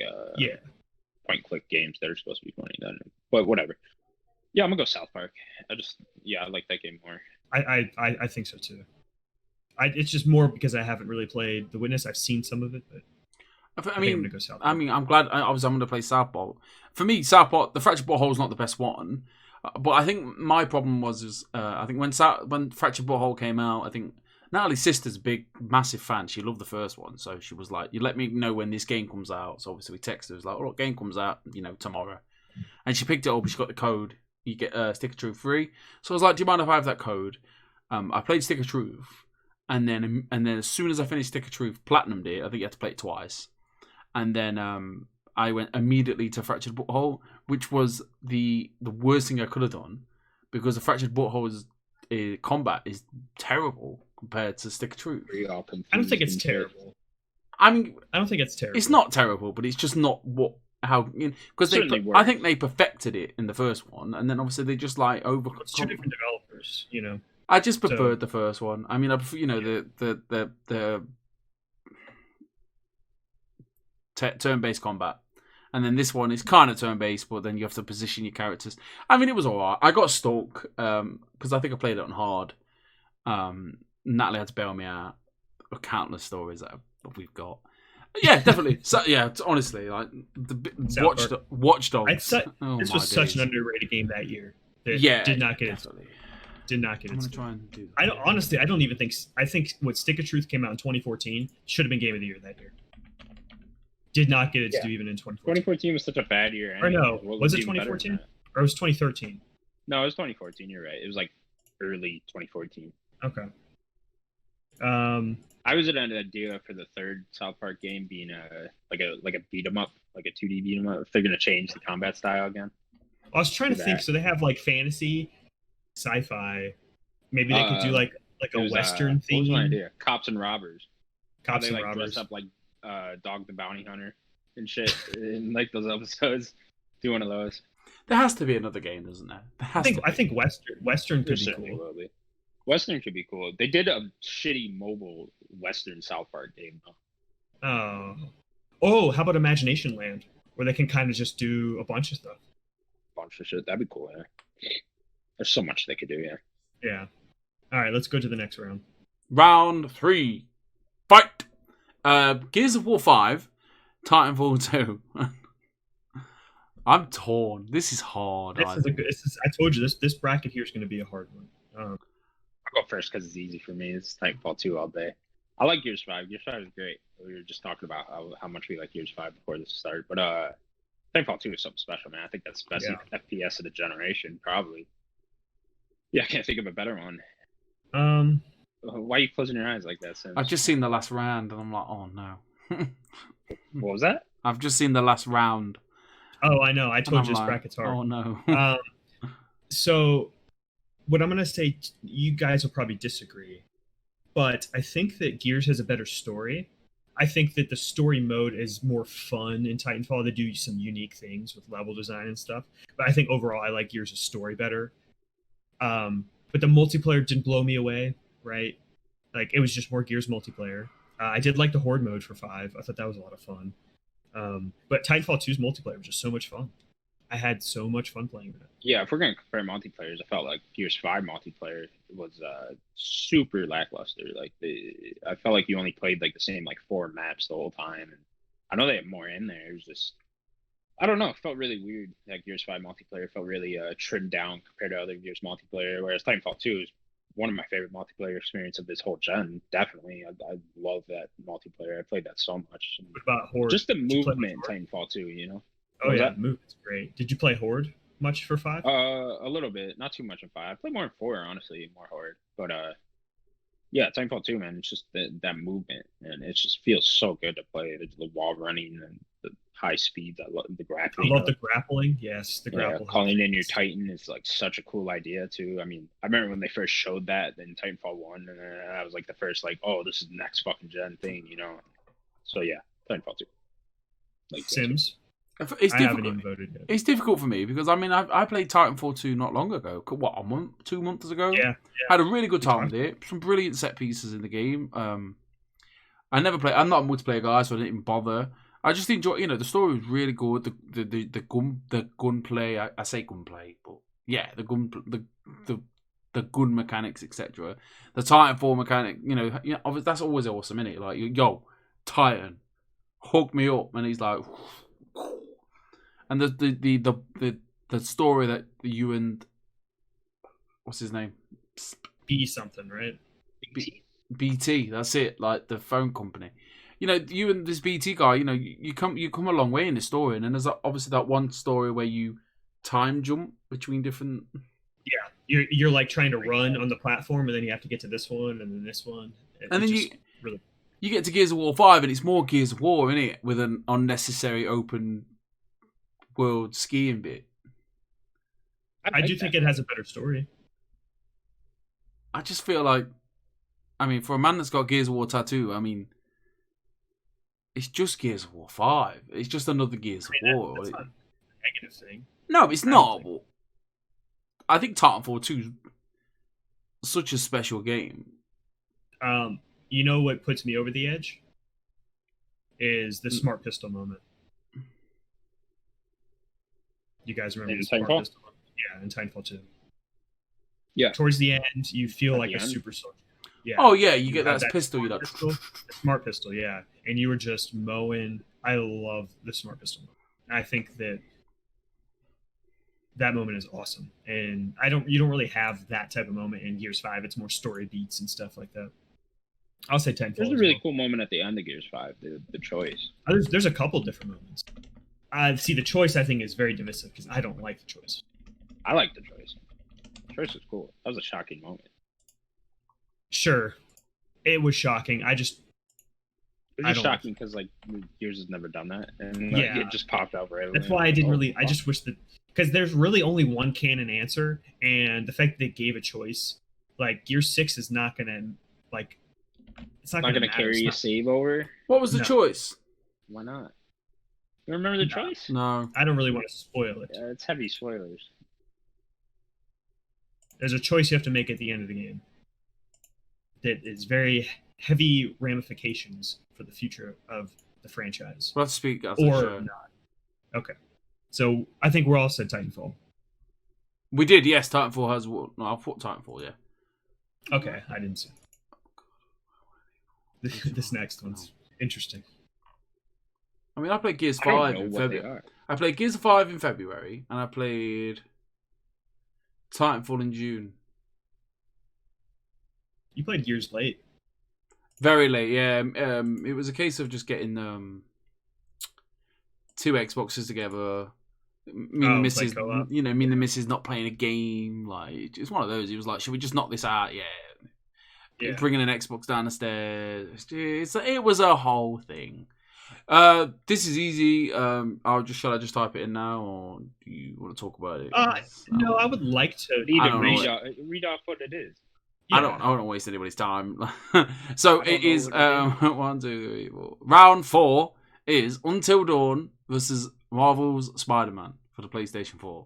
point click games that are supposed to be funny, but whatever. Yeah, I'm gonna go South Park. I like that game more. I think so too. It's just more because I haven't really played The Witness. I've seen some of it, but I'm gonna go South Park. I'm glad. I'm gonna play South Park. For me, South Park, the Fractured Butthole is not the best one, but I think my problem was I think when Fractured Butthole came out, I think Natalie's sister's a big, massive fan. She loved the first one, so she was like, "You let me know when this game comes out." So obviously we texted her, was like, "Oh, game comes out, tomorrow," and she picked it up. She got the code. You get Stick of Truth free. So I was like, "Do you mind if I have that code?" I played Stick of Truth, and then as soon as I finished Stick of Truth, platinumed it. I think you had to play it twice, and then I went immediately to Fractured Butthole, which was the worst thing I could have done, because the Fractured Butthole's combat is terrible compared to Stick of Truth. I don't think it's terrible. I mean, I don't think it's terrible. It's not terrible, but it's just not because I think they perfected it in the first one, and then obviously they just like over. It's two different developers, I just preferred the first one. I mean, I prefer, the turn-based combat, and then this one is kind of turn-based, but then you have to position your characters. I mean, it was alright. I got stuck because I think I played it on hard. Natalie had to bail me out. Countless stories that we've got. Yeah, definitely. So, yeah, honestly, like Watch Dogs. This was such an underrated game that year. Did not get it. Did not get it. I'm gonna try and do that. I don't even think. I think what Stick of Truth came out in 2014 should have been Game of the Year that year. Did not get its due even in 2014. 2014 was such a bad year. Or no, was it 2014? Or was it 2013? No, it was 2014. You're right. It was like early 2014. Okay. I was at an idea for the third South Park game being like a beat 'em up, like a 2D beat 'em up. If they're gonna change the combat style again. I was trying to think. So they have like fantasy, sci-fi. Maybe they could do like a Western theme. What was my idea? Cops and robbers. Cops and robbers. Dress up like Dog the Bounty Hunter and shit in like those episodes. Do one of those. There has to be another game, doesn't there? I think Western could be cool. Western could be cool. They did a shitty mobile Western South Park game though. Oh, how about Imagination Land, where they can kind of just do a bunch of stuff. Bunch of shit. That'd be cool. Yeah. There's so much they could do. Yeah. Yeah. All right, let's go to the next round. Round 3, fight. Gears of War 5, Titanfall 2. I'm torn. This is hard. I told you this bracket here is going to be a hard one. I'll go first because it's easy for me. It's Titanfall 2 all day. I like Gears 5. Gears 5 is great. We were just talking about how much we like Gears 5 before this started. But Titanfall 2 is something special, man. I think that's the best FPS of the generation, probably. Yeah, I can't think of a better one. Why are you closing your eyes like that, Sims? I've just seen the last round, and I'm like, oh no. What was that? I've just seen the last round. Oh, I know. I told you this bracket's hard. Oh no. So, what I'm gonna say, you guys will probably disagree, but I think that Gears has a better story. I think that the story mode is more fun in Titanfall. They do some unique things with level design and stuff. But I think overall, I like Gears' story better. But the multiplayer didn't blow me away, right? Like, it was just more Gears multiplayer. I did like the Horde mode for 5. I thought that was a lot of fun. But Titanfall 2's multiplayer was just so much fun. I had so much fun playing that. Yeah, if we're going to compare multiplayers, I felt like Gears 5 multiplayer was super lackluster. Like, I felt like you only played like the same 4 maps the whole time. And I know they have more in there. It was just, I don't know. It felt really weird. Like Gears 5 multiplayer felt really trimmed down compared to other Gears multiplayer. Whereas Titanfall 2 is one of my favorite multiplayer experience of this whole gen. Definitely, I love that multiplayer. I played that so much. What about Horde? Just the movement in Titanfall 2, you know. Oh yeah, the movement's great. Did you play Horde much for 5? A little bit, not too much in 5. I played more in 4, honestly, more Horde. But yeah, Titanfall 2, man, it's just that movement, and it just feels so good to play. The wall running and the high speeds. I love the grappling. I love the grappling. Yes, the grapple. Calling in your Titan is like such a cool idea too. I mean, I remember when they first showed that in Titanfall 1, and that was like the first oh, this is the next fucking gen thing, you know. So yeah, Titanfall 2. Like Sims. It's I haven't even voted yet. It's difficult for me because I mean I played Titanfall 2 not long ago. What, a month, 2 months ago? Yeah. Had a really good time with it. Some brilliant set pieces in the game. I never played. I'm not a multiplayer guy, so I didn't even bother. I just enjoy. You know, the story was really good. The gunplay. I say gunplay, but yeah, the gun mechanics, etc. The Titanfall mechanic. You know, that's always awesome, isn't it? Like, yo, Titan, hook me up, and he's like. And the story that you and what's his name? B something, right? BT. That's it. Like the phone company. You know, you and this BT guy. You know, you come a long way in the story, and then there's obviously that one story where you time jump between different. Yeah, you're like trying to run on the platform, and then you have to get to this one, and then this one, and then you get to Gears of War 5, and it's more Gears of War, isn't it? With an unnecessary open world skiing bit. I do think it has a better story. I just feel like, I mean, for a man that's got Gears of War tattoo, I mean, it's just Gears of War 5. It's just another Gears of War. That's not a negative thing. No, it's not. But I think Titanfall 2 is such a special game. You know what puts me over the edge? Is the smart pistol moment. You guys remember the smart pistol? Yeah, in Titanfall 2. Yeah. Towards the end, you feel like a super soldier. Yeah. Oh yeah, you get that pistol. The smart pistol, yeah, and you were just mowing. I love the smart pistol. I think that moment is awesome, and you don't really have that type of moment in Gears 5. It's more story beats and stuff like that. I'll say Titanfall. There's a really cool moment at the end of Gears 5. The choice. There's a couple different moments. See, the choice I think is very divisive because I don't like the choice. I like the choice. The choice was cool. That was a shocking moment. Sure, it was shocking. It was shocking because Gears has never done that, and it just popped out right away. That's why I didn't really. I just wish that because there's really only one canon answer, and the fact that they gave a choice, like Gear 6 is not gonna it's not gonna carry a save over. What was the choice? Why not? You remember the choice? No. I don't really want to spoil it. Yeah, it's heavy spoilers. There's a choice you have to make at the end of the game that is very heavy ramifications for the future of the franchise. Let's speak. Or not. Okay. So I think we're all said Titanfall. We did, yes. Titanfall has... No, I thought Titanfall, yeah. Okay, I didn't see it. This next one's interesting. I mean, I played Gears 5 in February. I played Gears of 5 in February, and I played Titanfall in June. You played Gears late. Very late, yeah. It was a case of just getting 2 Xboxes together. Me and the missus, me and the missus not playing a game. Like, it's one of those. He was like, "Should we just knock this out?" Yeah. Bringing an Xbox down the stairs. It was a whole thing. This is easy. Shall I just type it in now, or do you want to talk about it? No, I would like to. Read off what it is. Yeah. I don't want to waste anybody's time. So it is 1, 2, 3, 4. Round 4 is Until Dawn versus Marvel's Spider-Man for the PlayStation 4.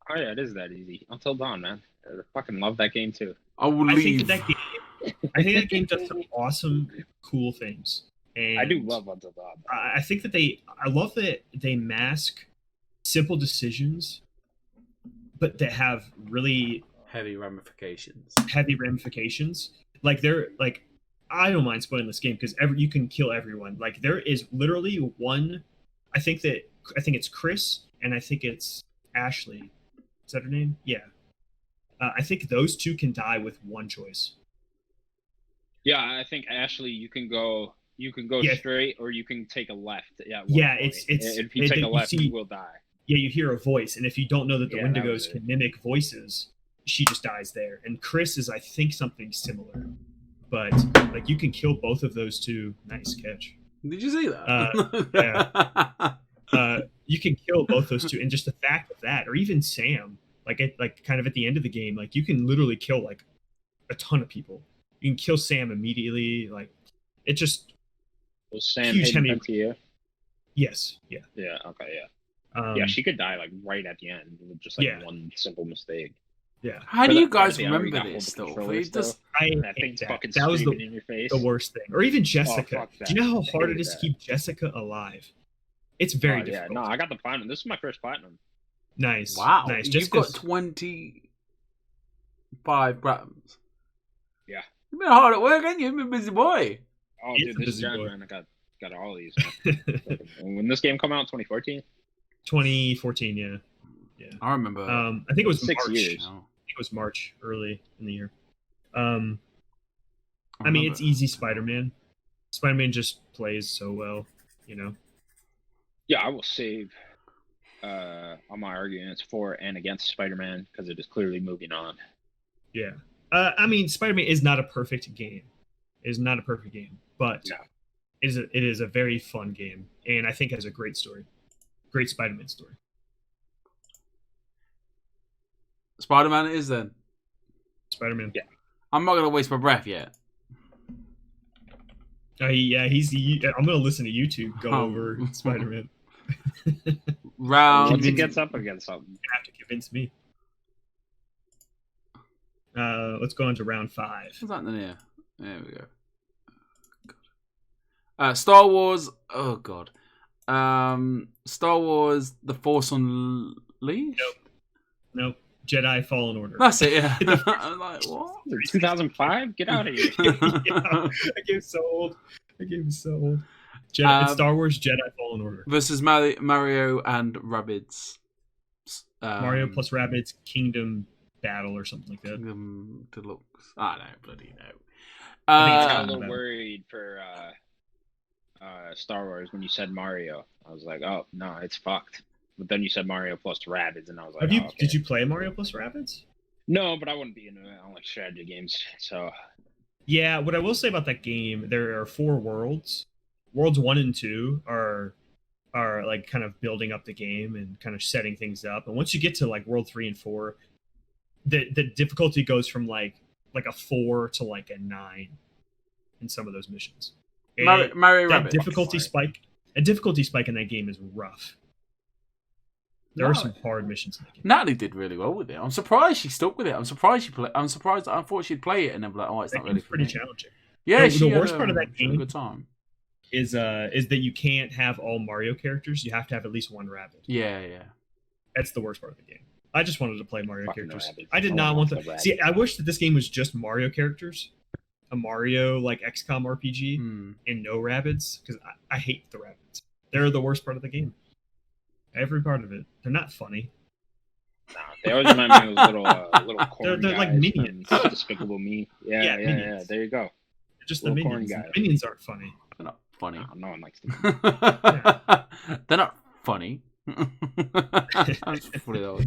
Oh yeah, it is that easy. Until Dawn, man. I fucking love that game too. I think that game does some awesome, cool things. And I do love Until Dawn. I think that I love that they mask simple decisions, but that have really heavy ramifications. Like I don't mind spoiling this game because you can kill everyone. Like there is literally one. I think it's Chris and I think it's Ashley. Is that her name? Yeah. I think those two can die with one choice. Yeah, I think Ashley, you can go straight or you can take a left. If you take a left, you will die. Yeah, you hear a voice, and if you don't know that the Wendigos can mimic voices, she just dies there. And Chris is, I think, something similar. But like you can kill both of those two. Nice catch. Did you see that? Yeah. You can kill both those two, and just the fact of that, or even Sam, kind of at the end of the game, like you can literally kill like a ton of people. You can kill Sam immediately. Like it just was Sam Hayden to you? Yes. Yeah. Yeah. Okay. Yeah. Yeah, she could die like right at the end with just one simple mistake. Yeah. How do you guys remember this though? I think that was the worst thing. Or even Jessica. Do you know how hard it is to keep Jessica alive? It's very difficult. Yeah, no, I got the platinum. This is my first platinum. Nice. Wow. Nice. You've got 25 grams. Yeah. You've been hard at work, haven't you? You've been a busy boy. Oh, dude, this is man. I got all these. When this game come out, 2014? 2014, yeah. I remember. I think it was 6 March. years. I think it was March, early in the year. I mean, it's easy Spider-Man. Spider-Man just plays so well, you know? Yeah, I will save all my arguments for and against Spider-Man because it is clearly moving on. Yeah. I mean, Spider-Man is not a perfect game. But it is a very fun game, and I think has a great story. Great Spider-Man story. Spider-Man it is then. Spider-Man. Yeah. I'm not going to waste my breath yet. I'm going to listen to YouTube go over Spider-Man. Once he gets up against something. You have to convince me. Let's go on to round 5. What's that in here? There we go. Star Wars. Oh God. Star Wars: The Force Unleashed. Nope. Jedi Fallen Order. That's it. Yeah. I'm like, what? 2005? Get out of here. Yeah, that game's so old. It's Star Wars Jedi Fallen Order versus Mario and Rabbids. Mario plus Rabbids Kingdom Battle or something like that. Kingdom Deluxe. I don't bloody know. I got a little worried for Star Wars when you said Mario. I was like, oh no, it's fucked. But then you said Mario plus Rabbids, and I was like, Did you play Mario plus Rabbids? No, but I wouldn't be into it. I don't like strategy games, so. Yeah, what I will say about that game, there are 4 worlds. Worlds 1 and 2 are like kind of building up the game and kind of setting things up. And once you get to like World 3 and 4, the difficulty goes from like a 4 to like a 9 in some of those missions. Mario Rabbids. Difficulty spike in that game is rough. There are some hard missions in the game. Natalie did really well with it. I'm surprised she stuck with it. I'm surprised I thought she'd play it and then be like, oh, it's not really pretty challenging. Yeah, the worst part of that game a good time. Is that you can't have all Mario characters. You have to have at least one Rabbid. Yeah. That's the worst part of the game. I just wanted to play Mario characters. I did not want to see. I wish that this game was just Mario characters, a Mario like XCOM RPG, and no Rabbids because I hate the Rabbids. They're the worst part of the game. Every part of it. They're not funny. Nah, they always remind me of those little corn They're guys like minions. from Despicable Me. Yeah. Minions. There you go. They're just Little the corn minions. guy. The minions aren't funny. They're not funny. No one likes them. They're not funny. That's funny though.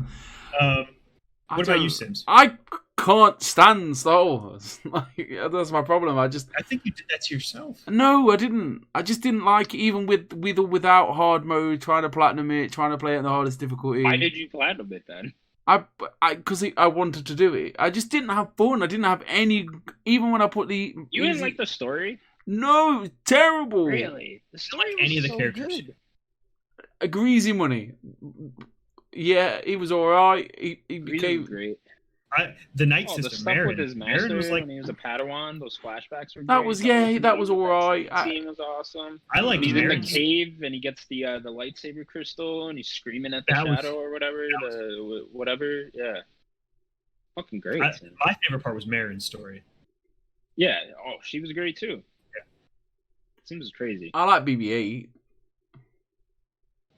What about you, Sims? I can't stand Star Wars. That's my problem. I think you did that to yourself. No, I didn't. I just didn't like it, even with or without hard mode, trying to platinum it, trying to play it in the hardest difficulty. Why did you platinum it then? Because I wanted to do it. I just didn't have fun. I didn't have any. Even when I put the. You didn't like the story? No, it was terrible. Really? The story was any of the so characters. good. A greasy money. Yeah, he was alright. He became great. The night The system. stuff Marin. with his master Marin was like when he was a Padawan, those flashbacks were great. that was alright. That scene was awesome. I like He's in the Marin's. cave and he gets the lightsaber crystal and he's screaming at the shadow or whatever. Whatever. Yeah. Fucking great. My favorite part was Marin's story. Yeah. Oh, she was great too. Yeah. Seems crazy. I like BB-8.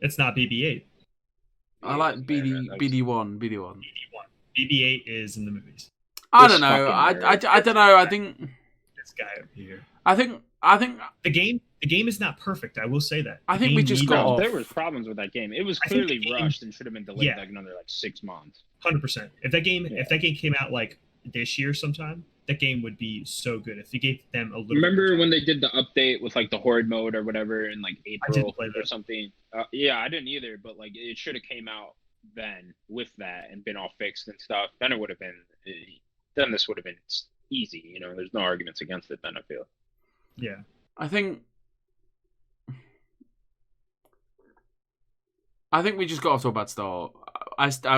It's not BB-8. I like BD1. BB-8 is in the movies. I don't know. I don't know. I think this guy over here. I think the game is not perfect. I will say that. I think we just got off. There was problems with that game. It was clearly rushed and should have been delayed like another 6 months. 100%. If that game came out like this year sometime, that game would be so good. If you gave them a little. Remember when they did the update with like the horde mode or whatever in like April or something? Yeah, I didn't either, but like it should have came out then with that and been all fixed and stuff. Then it would have been. Then this would have been easy. You know, there's no arguments against it. Then I feel. Yeah. I think we just got off to a bad start.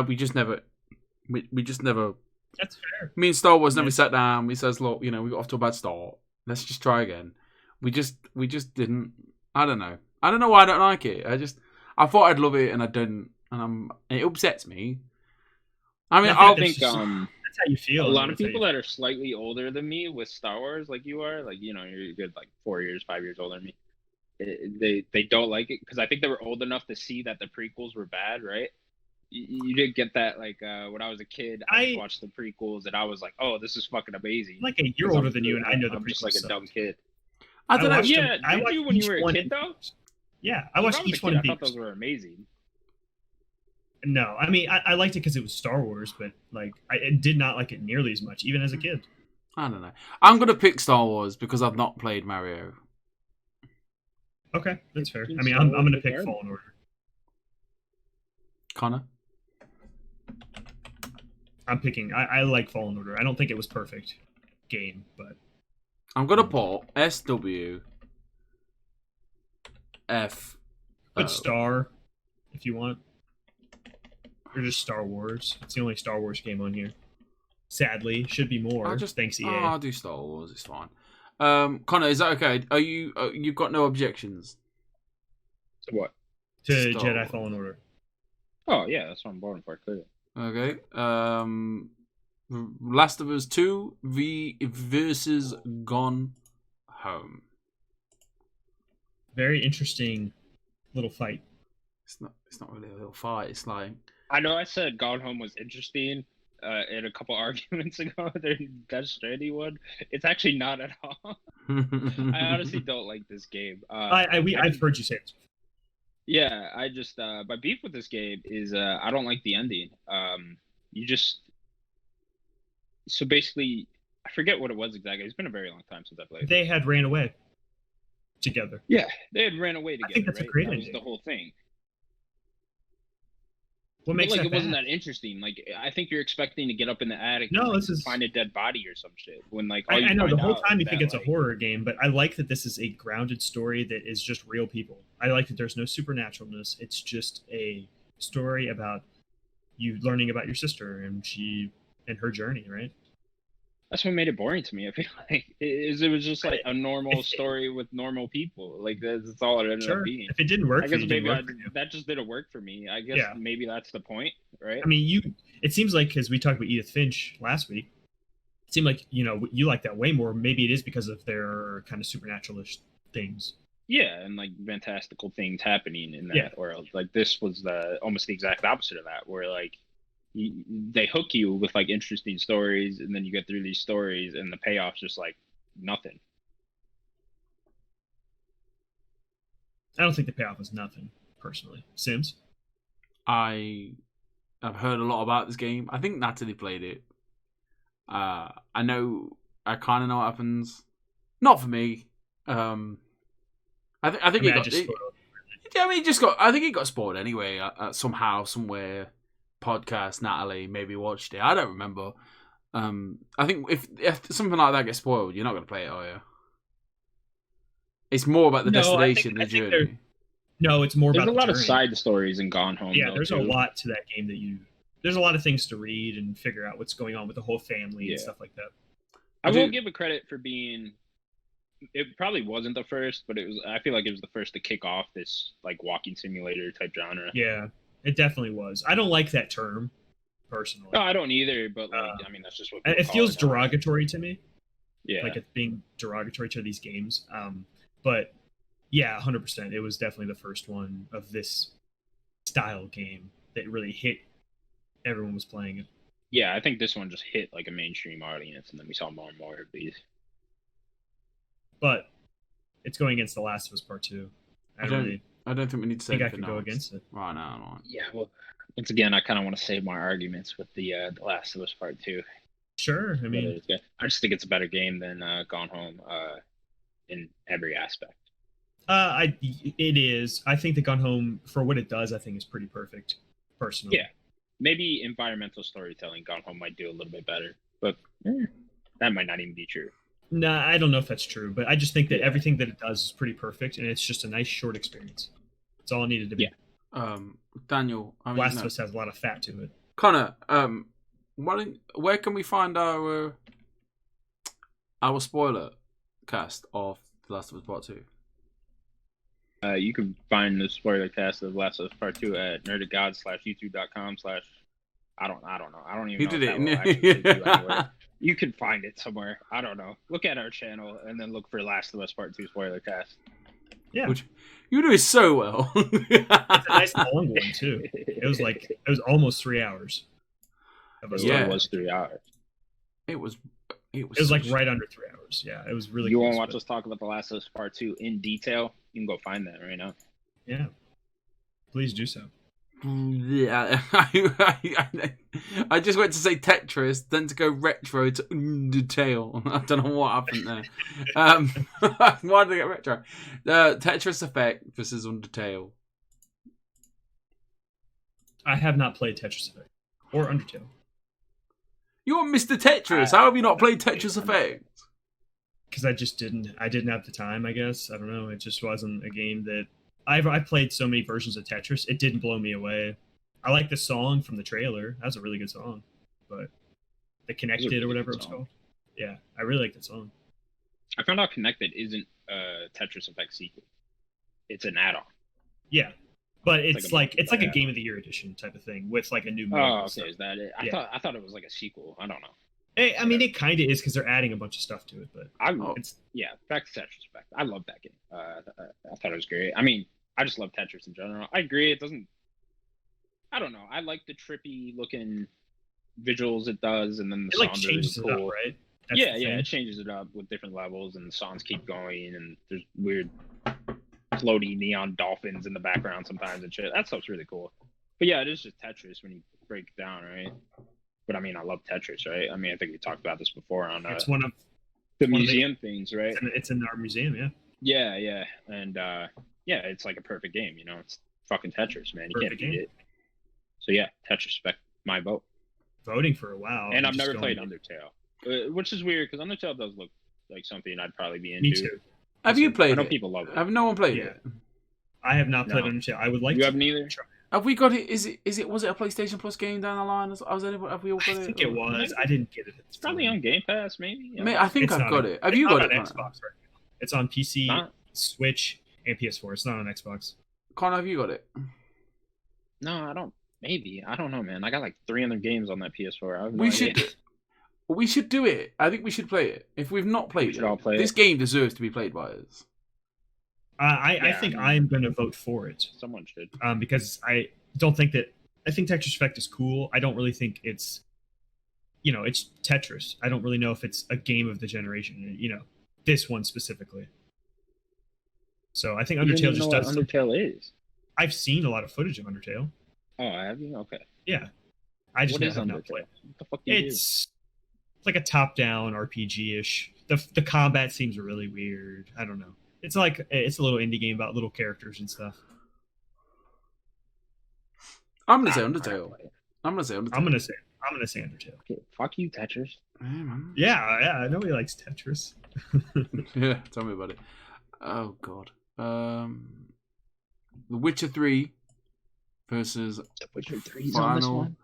We just never. That's fair. Me and Star Wars never sat down. We says, look, we got off to a bad start. Let's just try again. We just didn't. I don't know. I don't know why I don't like it. I thought I'd love it and I didn't, and it upsets me. I mean, I think that's how you feel. A lot of people that are slightly older than me with Star Wars, like you are, like you're a good 4 years, 5 years older than me. They don't like it because I think they were old enough to see that the prequels were bad, right? You didn't get that when I was a kid. I watched the prequels and I was like, "Oh, this is fucking amazing." I'm like a year older than you, and I know the prequels. I'm just like a dumb kid. I don't know. Yeah, did you when you were a kid though? Yeah, I watched each one. I thought those were amazing. No, I mean I liked it because it was Star Wars, but I did not like it nearly as much, even as a kid. I don't know. I'm gonna pick Star Wars because I've not played Mario. Okay, that's fair. I mean, I'm gonna pick Fallen Order. Connor. I'm picking. I like Fallen Order. I don't think it was perfect game, but I'm gonna put SW F. Put Star if you want, or just Star Wars. It's the only Star Wars game on here. Sadly, should be more. Thanks EA. I'll do Star Wars. It's fine. Connor, is that okay? Are you? You've got no objections to what? To Jedi Wars. Fallen Order. Oh yeah, that's what I'm voting for. Clearly. Okay. Last of Us 2 versus Gone Home. Very interesting little fight. It's not really a little fight. It's like I know I said Gone Home was interesting in a couple arguments ago. The Death Stranding one. It's actually not at all. I honestly don't like this game. I've heard you say it. Yeah, I just my beef with this game is I don't like the ending. So basically, I forget what it was exactly. It's been a very long time since I played. They had ran away together. Yeah, they had ran away together. I think that's a great ending. That was the whole thing. What makes it bad? wasn't that interesting. Like I think you're expecting to get up in the attic and find a dead body or some shit. When I know the whole time you think it's a horror game, but I like that this is a grounded story that is just real people. I like that there's no supernaturalness. It's just a story about you learning about your sister and her journey, right? That's what made it boring to me. I feel like it was just like a normal story with normal people. Like that's all it ended up being. If it didn't work, I guess maybe that just didn't work for me. I guess maybe that's the point, right? I mean, it seems like because we talked about Edith Finch last week, it seemed like you like that way more. Maybe it is because of their kind of supernatural-ish things. Yeah, and like fantastical things happening in that world. Like this was almost the exact opposite of that, where like they hook you with like interesting stories, and then you get through these stories, and the payoff's just like nothing. I don't think the payoff was nothing, personally. Sims? I've heard a lot about this game. I think Natalie played it. I kind of know what happens. Not for me. I think it got. I think it got spoiled anyway. Somehow, somewhere, podcast. Natalie maybe watched it. I don't remember. I think if something like that gets spoiled, you're not going to play it, are you? It's more about the destination, the journey. No, it's more about the journey. There's a lot of side stories in Gone Home. Yeah, there's a lot to that game there's a lot of things to read and figure out what's going on with the whole family and stuff like that. I will give it credit for being. It probably wasn't the first, but I feel like it was the first to kick off this like walking simulator type genre. Yeah, it definitely was. I don't like that term, personally. No, I don't either. But like, I mean, that's just what it feels derogatory to me. Yeah, like it's being derogatory to these games. But yeah, 100%. It was definitely the first one of this style game that really hit. Everyone was playing it. Yeah, I think this one just hit like a mainstream audience, and then we saw more and more of these. But it's going against The Last of Us Part 2. I don't think we need to say I could go against it. Right now. Right. Yeah, well, once again, I kind of want to save my arguments with the Last of Us Part 2. Sure, I mean, I just think it's a better game than Gone Home in every aspect. It is. I think that Gone Home, for what it does, I think is pretty perfect, personally. Yeah, maybe environmental storytelling, Gone Home might do a little bit better, but that might not even be true. Nah, I don't know if that's true, but I just think that everything that it does is pretty perfect, and it's just a nice short experience. That's all it needed to be. Yeah. Daniel, Last of Us has a lot of fat to it. Connor, where can we find our spoiler cast of The Last of Us Part 2? You can find the spoiler cast of Last of Us Part 2 at nerdicgods.youtube.com/ I don't know. I don't even know if that will actually You can find it somewhere. I don't know. Look at our channel and then look for Last of Us Part 2 spoiler cast. Yeah. Which you do so well. It's a nice long one too. It was almost 3 hours. It was 3 hours. It was like right under 3 hours. Yeah, it was really. You want to watch us talk about The Last of Us Part 2 in detail? You can go find that right now. Yeah, please do so. Yeah, I just went to say Tetris, then to go retro to Undertale. I don't know what happened there. Why did I get retro? Tetris Effect versus Undertale. I have not played Tetris Effect or Undertale. You're Mr. Tetris. How have you not played Tetris Effect? Because I just didn't. I didn't have the time, I guess. I don't know. It just wasn't a game that I played so many versions of Tetris. It didn't blow me away. I like the song from the trailer. That was a really good song. But the Connected or whatever it was called. Yeah, I really like that song. I found out Connected isn't a Tetris Effect sequel. It's an add-on. Yeah. But it's like a Game of the Year edition type of thing with like a new mode. Oh, okay. Is that it? I thought it was like a sequel. I don't know. Hey, I mean, it kind of is because they're adding a bunch of stuff to it. But back to Tetris Effect. I love that game. I thought it was great. I mean, I just love Tetris in general. I agree. It doesn't. I don't know. I like the trippy looking visuals it does, and then the songs changes are really cool. It up, right? Yeah. It changes it up with different levels, and the songs keep going, and there's weird floaty neon dolphins in the background sometimes and shit. That stuff's really cool. But yeah, it is just Tetris when you break it down, right? But I mean, I love Tetris, right? I mean, I think we talked about this before on it's one of the museum things, right? It's in our museum, yeah. Yeah, and it's like a perfect game, you know. It's fucking Tetris, man. You can't beat it. So yeah, Tetris Effect, my vote. Voting for a while. And I've never played Undertale, which is weird because Undertale does look like something I'd probably be into. Me too. Have you played it? I know people love it. Have no one played it? I have not played Undertale. I would like to. You have neither? Have we got it? Was it a PlayStation Plus game down the line? Have we all got it? I think it was. I didn't get it. It's probably on Game Pass, maybe. I think I've got it. Have you got it? It's not on Xbox right now. It's on PC, Switch, and PS4. It's not on Xbox. Connor, have you got it? No, I don't. Maybe. I don't know, man. I got like 300 games on that PS4. We should do it. I think we should play it. If we've not played it, all play this game deserves to be played by us. I think I'm going to vote for it. Someone should. Because I don't think that. I think Tetris Effect is cool. I don't really think it's. It's Tetris. I don't really know if it's a game of the generation. This one specifically. So I think Undertale just does. Undertale is. I've seen a lot of footage of Undertale. Oh, have you? Okay. Yeah, I just have not played. What the fuck do you do? It's like a top-down RPG-ish. The combat seems really weird. I don't know. It's like it's a little indie game about little characters and stuff. I'm gonna say Undertale. I'm gonna say Undertale. Okay, fuck you, Tetris. Yeah, I know he likes Tetris. Yeah, tell me about it. Oh god. The Witcher 3 versus The Witcher 3's on this one?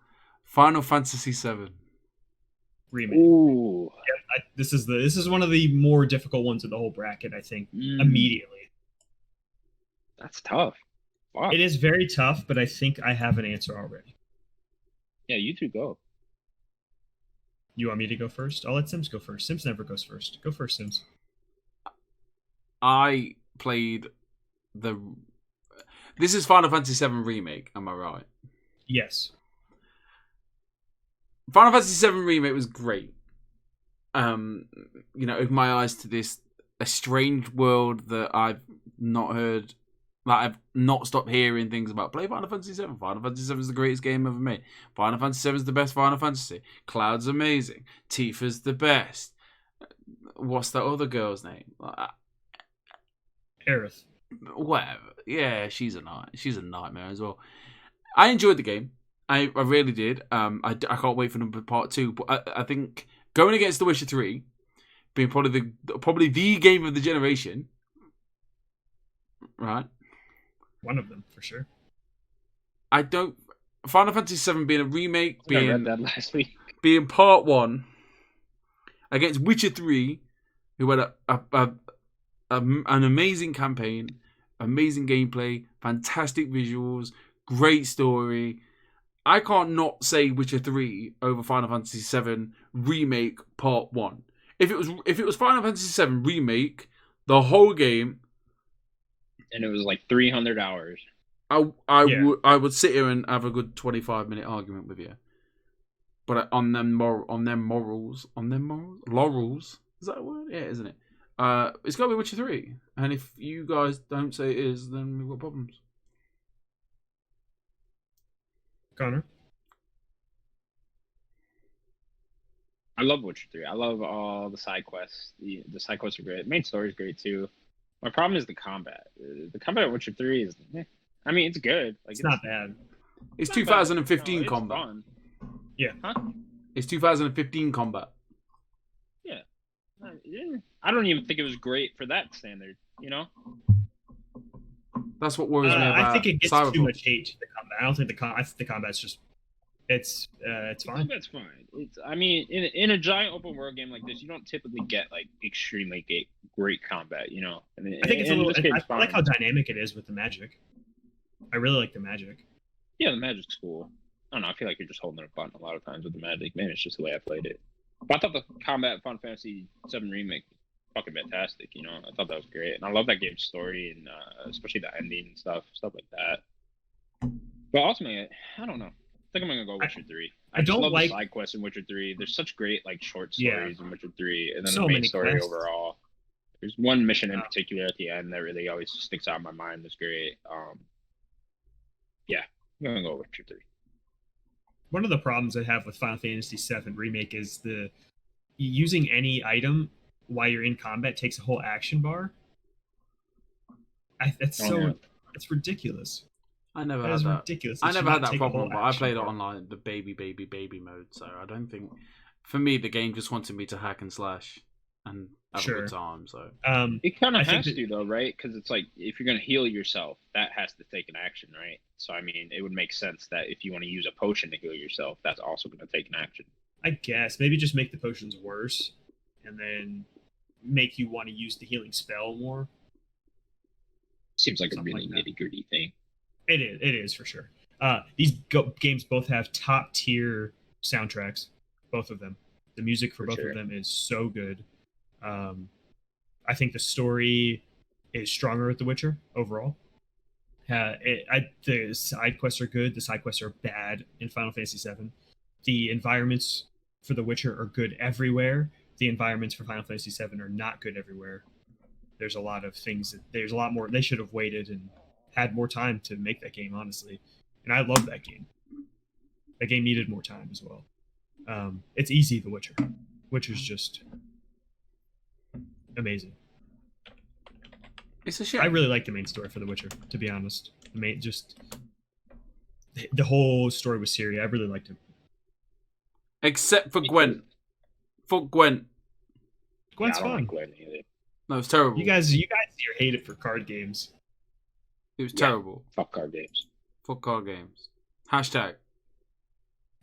Final Fantasy 7 remake. Ooh. Yep, this is one of the more difficult ones of the whole bracket, I think. Immediately. That's tough. Fuck. It is very tough, but I think I have an answer already. Yeah, you two go. You want me to go first? I'll let Sims go first. Sims never goes first. Go first, Sims. I played This is Final Fantasy VII Remake, am I right? Yes. Final Fantasy VII Remake was great. Opened my eyes to this estranged world that I've not heard, that I've not stopped hearing things about. Play Final Fantasy VII. Final Fantasy VII is the greatest game ever made. Final Fantasy VII is the best Final Fantasy. Cloud's amazing. Tifa's the best. What's that other girl's name? Aerith. Whatever. Yeah, she's a nightmare as well. I enjoyed the game. I really did. I can't wait for number part 2. But I think going against The Witcher 3, being probably the game of the generation, right? One of them for sure. Final Fantasy VII being a remake, I read that last week. Being part 1 against Witcher 3, who had an amazing campaign, amazing gameplay, fantastic visuals, great story. I can't not say Witcher 3 over Final Fantasy VII Remake Part 1. If it was Final Fantasy VII Remake, the whole game, and it was like 300 hours. I would sit here and have a good 25-minute argument with you. But on them laurels, is that a word? Yeah, isn't it? It's got to be Witcher 3. And if you guys don't say it is, then we've got problems. Connor? I love Witcher 3. I love all the side quests. The side quests are great. The main story is great too. My problem is the combat. The combat in Witcher 3 is... I mean, it's good. Like, it's not bad. It's 2015 combat. Fun. Yeah. Huh? It's 2015 combat. Yeah. I don't even think it was great for that standard, That's what worries me about I think it gets Cyberpunk. too much hate to the combat. I don't think I think the combat's just... It's fine. The combat's fine. In a giant open world game like this, you don't typically get like extremely great combat, I think it's a little... I like how dynamic it is with the magic. I really like the magic. Yeah, the magic's cool. I don't know. I feel like you're just holding a button a lot of times with the magic. Maybe it's just the way I played it. But I thought the combat in Final Fantasy VII Remake was fucking fantastic. I thought that was great, and I love that game's story and especially the ending and stuff like that. But ultimately, I don't know. I think I'm gonna go Witcher 3. I just love the side quests in Witcher 3. There's such great like short stories in Witcher 3, and then the main story quests overall. There's one mission in particular at the end that really always sticks out in my mind. That's great. Yeah, I'm gonna go Witcher 3. One of the problems I have with Final Fantasy VII Remake is using any item while you're in combat takes a whole action bar. It's ridiculous. I never had that. Ridiculous. I never had that problem, but I played it on like the baby mode, so I don't think. For me, the game just wanted me to hack and slash and have a good time. So it kind of has to, though, right? Because it's like if you're gonna heal yourself, that has to take an action, right? So I mean, it would make sense that if you want to use a potion to heal yourself, that's also going to take an action. I guess maybe just make the potions worse, and then make you want to use the healing spell more. Seems like a really nitty-gritty thing. It is for sure. These games both have top tier soundtracks, both of them. The music for both of them is so good. I think the story is stronger at The Witcher overall. The side quests are good. The side quests are bad in Final Fantasy VII. The environments for The Witcher are good everywhere. The environments for Final Fantasy VII are not good everywhere. There's a lot of things. There's a lot more. They should have waited and had more time to make that game, honestly. And I love that game. That game needed more time as well. It's easy, The Witcher. Witcher's just amazing. It's a shame. I really like the main story for The Witcher, to be honest. The whole story with Ciri, I really liked it. Except for Gwent. Fuck Gwent. Gwent's fun. Like Gwent either. No, it's terrible. You guys hate it for card games. It was terrible. Fuck card games. Fuck card games. Hashtag.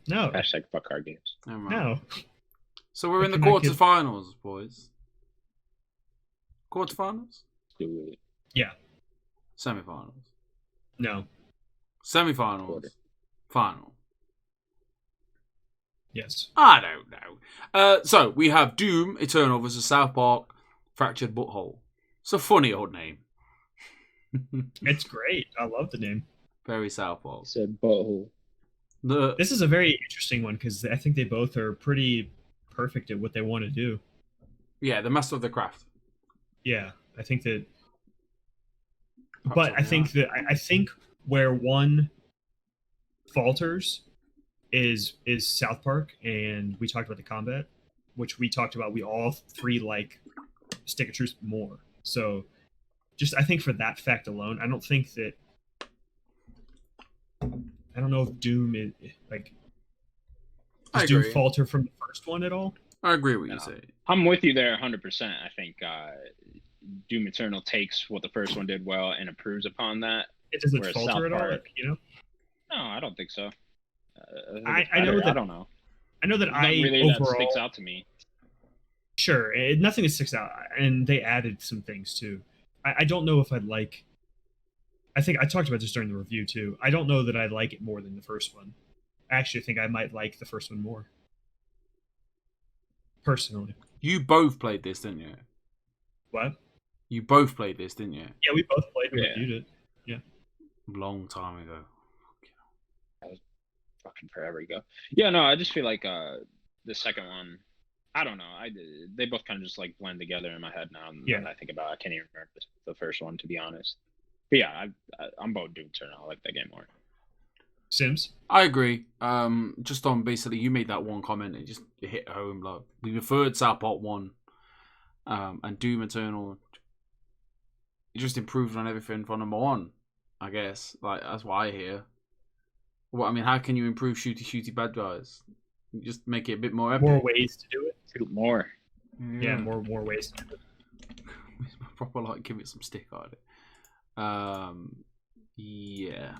No. Hashtag fuck card games. No. So we're in the quarterfinals, boys. Quarterfinals? Do it. Yeah. Semifinals. No. Semifinals. Quarter. Final. Yes. I don't know. So we have Doom Eternal versus South Park Fractured Butthole. It's a funny old name. It's great. I love the name. Very South Park. Said butthole. This is a very interesting one because I think they both are pretty perfect at what they want to do. Yeah, the master of the craft. Yeah, I think that. But I think where one falters is South Park, and we talked about the combat, which we talked about. We all three like Stick of Truth more. So, just I think for that fact alone, I don't think that. I don't know if Doom is like. Does Doom falter from the first one at all? I agree with what you say. I'm with you there 100%. I think Doom Eternal takes what the first one did well and improves upon that. It doesn't falter at all, you know? No, I don't think so. I know that. I don't know. I know that really overall that sticks out to me. Sure, nothing that sticks out, and they added some things too. I don't know if I'd like. I think I talked about this during the review too. I don't know that I'd like it more than the first one. I actually think I might like the first one more. Personally. You both played this, didn't you? What? You both played this, didn't you? Yeah, we both played and reviewed it. Yeah. Long time ago. That was fucking forever ago. Yeah, no, I just feel like the second one, I don't know. They both kind of just like blend together in my head now. And I think about it, I can't even remember the first one, to be honest. But yeah, I'm both Doom Eternal. I like that game more. Sims? I agree. Just on basically, you made that one comment. It hit home. Like, we preferred South Park 1 and Doom Eternal. It just improved on everything from number 1, I guess. Like, that's what I hear. Well, I mean, how can you improve shooty bad guys? You just make it a bit more epic. More ways to do it. Shoot more. Yeah, more ways to do it. Proper, like, give it some stick on it. Yeah.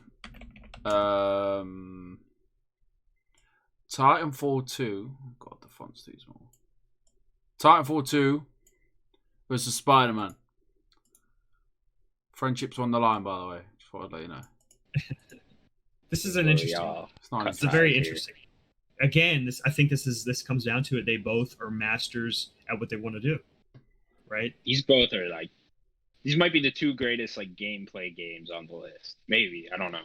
Titanfall 2. God, the font's too small. Titanfall 2 versus Spider-Man. Friendship's on the line, by the way. Just thought I'd let you know. This is an interesting. It's a very interesting. Again, I think this comes down to it. They both are masters at what they want to do, right? These both are like. These might be the two greatest like gameplay games on the list. Maybe, I don't know.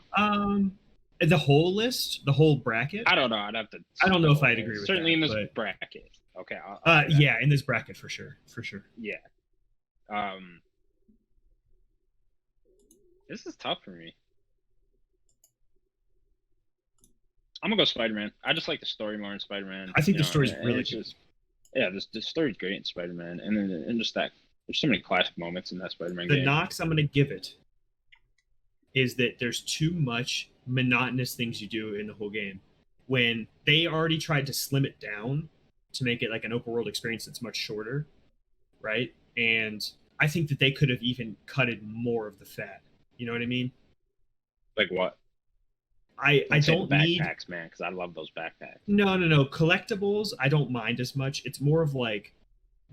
The whole list, the whole bracket. I don't know. I'd have to. I don't know if I'd agree with certainly that. Certainly in this bracket. Okay. Yeah, in this bracket for sure. Yeah. This is tough for me. I'm gonna go Spider-Man. I just like the story more in Spider-Man. I think the story's really good. Yeah, the story's great in Spider-Man, and just that. There's so many classic moments in that Spider-Man game. The knocks I'm going to give it is that there's too much monotonous things you do in the whole game. When they already tried to slim it down to make it like an open world experience that's much shorter, right? And I think that they could have even cutted more of the fat. You know what I mean? Like what? I don't need backpacks, man, because I love those backpacks. No. Collectibles, I don't mind as much. It's more of like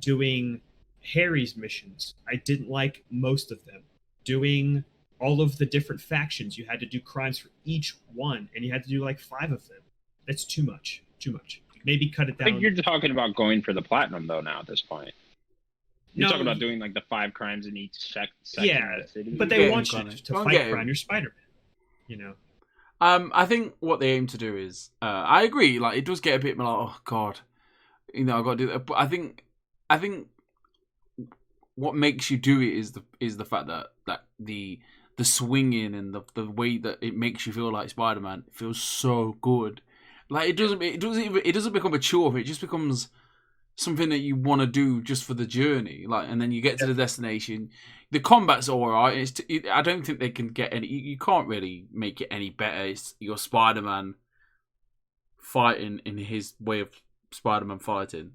doing Harry's missions. I didn't like most of them. Doing all of the different factions, you had to do crimes for each one, and you had to do like 5 of them. That's too much. Maybe cut it down. I think you're talking about going for the platinum though now at this point. You're talking about doing like the 5 crimes in each section of the city. But they want you to fight crime. You're Spider-Man, you know. I think what they aim to do is, I agree. Like, it does get a bit like, oh god, you know, I got to do that. But I think what makes you do it is the fact that the swinging and the way that it makes you feel like Spider-Man feels so good. Like, it doesn't become a chore. It just becomes something that you want to do just for the journey. Like, and then you get to the destination. The combat's all right. I don't think they can get any. You can't really make it any better. It's your Spider-Man fighting in his way of Spider-Man fighting.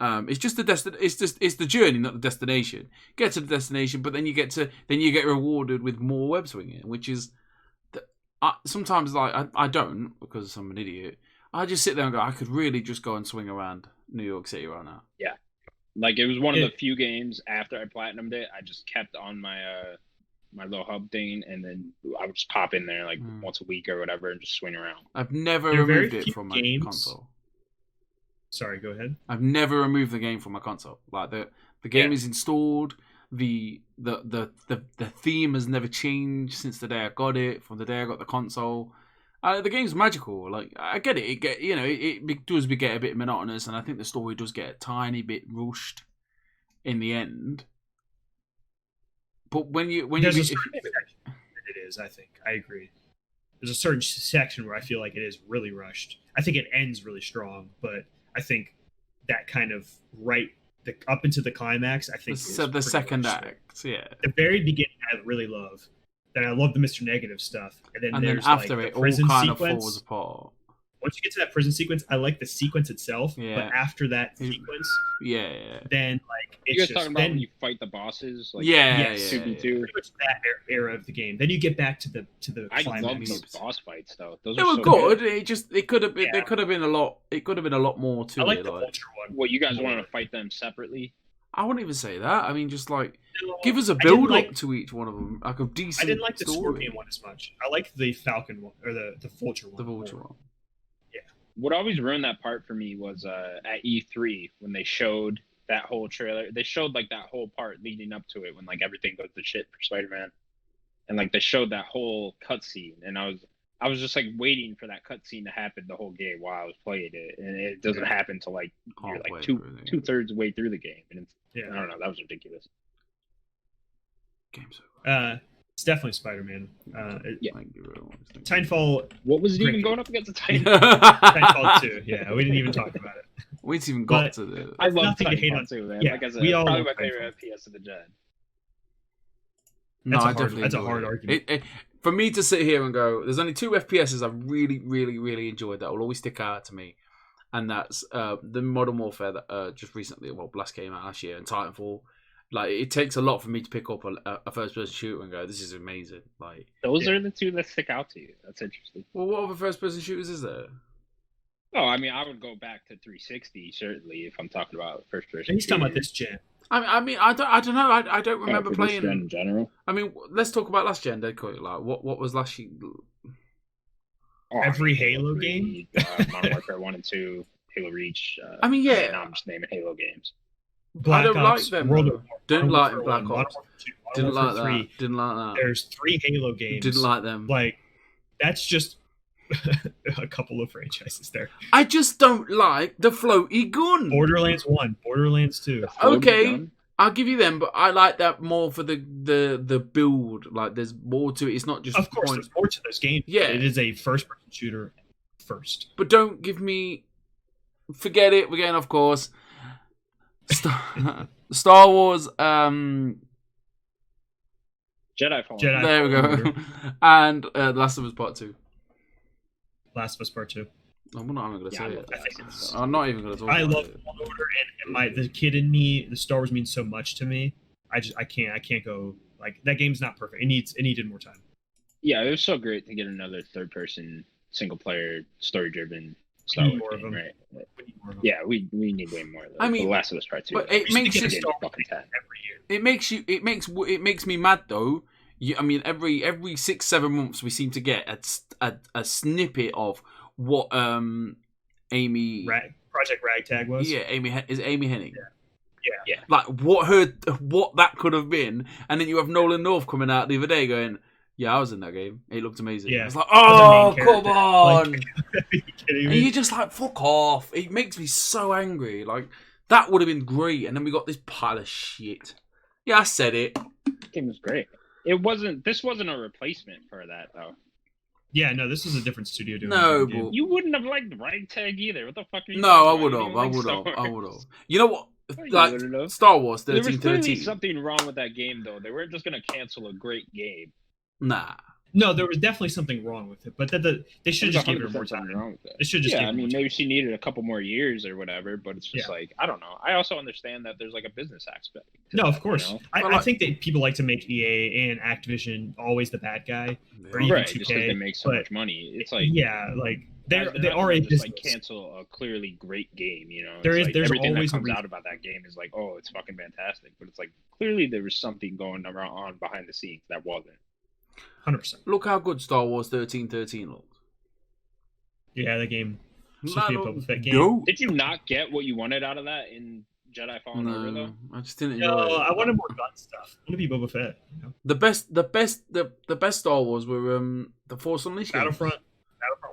It's just it's the journey, not the destination. Get to the destination, but then you get rewarded with more web swinging, which is sometimes like I don't, because I'm an idiot. I just sit there and go, I could really just go and swing around New York City right now. Yeah. Like, it was one of the few games after I platinumed it, I just kept on my my little hub thing, and then I would just pop in there like once a week or whatever and just swing around. I've never removed it from my console. Sorry, go ahead. I've never removed the game from my console. Like, the game is installed. The theme has never changed since the day I got it. From the day I got the console. The game's magical. Like, I get it. It does get a bit monotonous, and I think the story does get a tiny bit rushed in the end. But when you it is, I think I agree. There's a certain section where I feel like it is really rushed. I think it ends really strong, but I think that kind of up into the climax, I think the second act, yeah. The very beginning, I really love. Then I love the Mr. Negative stuff, and then there's after like it the prison all kind sequence. of falls apart. Once you get to that prison sequence, I like the sequence itself, but after that sequence, then like it's you guys just talking about when you fight the bosses, like 2v2, pretty much that era of the game. Then you get back to the I climax. love those boss fights though. Those they were were so good. It could have been a lot. It could have been a lot more to I like it. the Vulture one. What, you guys wanted to fight them separately? I wouldn't even say that. I mean, just like give us a build up to each one of them, like a decent. I didn't like the story. Scorpion one as much. I like the Falcon one or the Vulture one. The Vulture one. Yeah. What always ruined that part for me was at E3 when they showed that whole trailer. They showed like that whole part leading up to it when like everything goes to shit for Spider-Man, and like they showed that whole cutscene, and I was just like waiting for that cutscene to happen the whole game while I was playing it, and it doesn't happen until like you're like two-thirds way through the game, and I don't know, that was ridiculous. Game's over. It's definitely Spider-Man. Yeah. Titanfall. What was it even going up against the Titanfall 2. Yeah, we didn't even talk about it. We ain't even got to the. I love Titanfall 2, man. Yeah, like I said, we all probably my favorite FPS of the gen. That's a hard argument. For me to sit here and go, there's only 2 FPSs I've really, really, really enjoyed that will always stick out to me, and that's the Modern Warfare that just recently, Blast came out last year, and Titanfall. Like, it takes a lot for me to pick up a first-person shooter and go, this is amazing. Like, those are the 2 that stick out to you. That's interesting. Well, what other first-person shooters is there? Oh, I mean, I would go back to 360 certainly if I'm talking about first-person. He's talking about this gen. I mean, I don't know. I don't remember playing. This gen in general. I mean, let's talk about last gen, Dead Quick. Like, what was last year? Every Halo game. Modern Warfare 1 and 2, Halo Reach. I mean, yeah. Now I'm just naming Halo games. I don't Ops, like them. Didn't like Black Ops. Didn't like that. Didn't like that. There's 3 Halo games. Didn't like them. Like, that's just a couple of franchises there. I just don't like the floaty gun. Borderlands 1, Borderlands 2. Okay, I'll give you them, but I like that more for the build. Like, there's more to it. It's not just. Of course, there's more to those games. Yeah, it is a first-person shooter first. But don't give me. Forget it. We're getting off course. Star Wars. Jedi Fallen. There we go. And The Last of Us Part 2. Last of Us Part 2. I'm not even going to say it. I think it's, I'm not even going to talk about it. I love Fallen Order, and the kid in me, the Star Wars means so much to me. I can't go, like, that game's not perfect. It needed more time. Yeah, it was so great to get another third-person, single-player, story-driven Star Wars game, right? Yeah, we need way more of those. I mean, The Last of Us Part 2. But it makes you every year. It makes me mad though. I mean, every 6-7 months we seem to get a snippet of what Amy Project Ragtag was. Yeah, Amy Hennig. Yeah. Yeah. Like what that could have been, and then you have Nolan North coming out the other day going, "Yeah, I was in that game. It looked amazing." Yeah. I was like, "Oh, come Like, on!" are you kidding And me? you're just like, "Fuck off!" It makes me so angry. Like that would have been great, and then we got this pile of shit. Yeah, I said it. The game was great. This wasn't a replacement for that though. Yeah, no, this is a different studio doing No, the game. but You wouldn't have liked Ragtag either. What the fuck are you? no, I talking would about? have. You I didn't would like have. Star I Wars. would have. You know what? You Like wouldn't have. Star Wars There was 1313. clearly something wrong with that game, though. They weren't just gonna cancel a great game. Nah. No, there was definitely something wrong with it, but they should just give her more time. Wrong with it. They should just give her more time. maybe she needed a couple more years or whatever, but it's just like, I don't know. I also understand that there's like a business aspect. No, of course. You know? I think that people like to make EA and Activision always the bad guy, or even 2K, just because they make so much money. It's like like they not are a just business. like cancel a clearly great game. You know, there's everything always that comes a out about that game is like, oh, it's fucking fantastic, but it's like clearly there was something going on behind the scenes that wasn't. 100%. Look how good Star Wars 1313 looked. Yeah, the game. Boba Fett game. No. Did you not get what you wanted out of that in Jedi Fallen Order though? I just didn't enjoy No, it. I wanted more gun stuff. I want to be Boba Fett. You know? The best Star Wars were the Force Unleashed games. Battlefront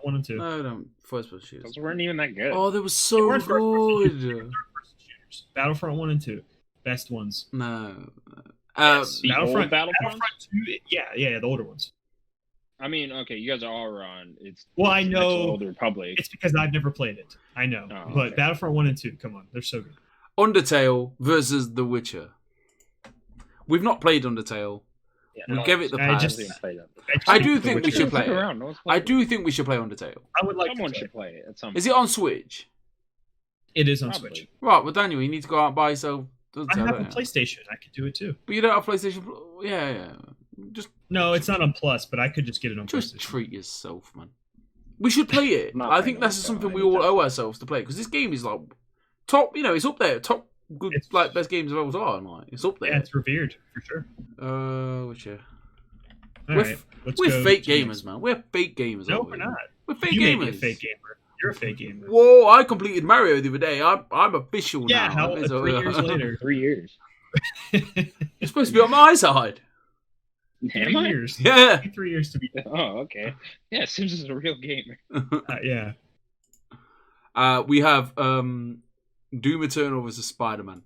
1 and 2. No, first person shooters. Those weren't even that good. Oh, they were so weren't first-person good. Battlefront 1 and 2, best ones. No. Yes. The old Battlefront 2, the older ones. I mean, okay, you guys are all wrong. I know Old Republic. it's because I've never played it. I know, but okay. Battlefront 1 and 2, come on, they're so good. Undertale versus The Witcher. We've not played Undertale. We gave it the pass. I do think we should play it. I do think we should play Undertale. I would like Someone should play it at some point. Is it on Switch? It is on Probably. Switch. Right, well, Daniel, you need to go out and buy yourself. I have a PlayStation. I could do it too. But you don't have PlayStation. Yeah. No, it's not on Plus, but I could just get it on Just PlayStation. treat yourself, man. We should play it. I think that's something we all owe ourselves to play because this game is like top. You know, it's up there. Top good, like best games of all time. Like it's up there. Yeah, it's revered for sure. Witcher. We're fake gamers, man. We're fake gamers. No, we're not. We're fake You gamers. may be a fake gamer. You're a fake gamer. Whoa! I completed Mario the other day. I'm official now. Yeah, how 3 years later? 3 years. You're supposed to be on my side. 3 years. Yeah. 3 years to be. Oh, okay. Yeah, Sims is a real gamer. Yeah. We have Doom Eternal versus Spider-Man.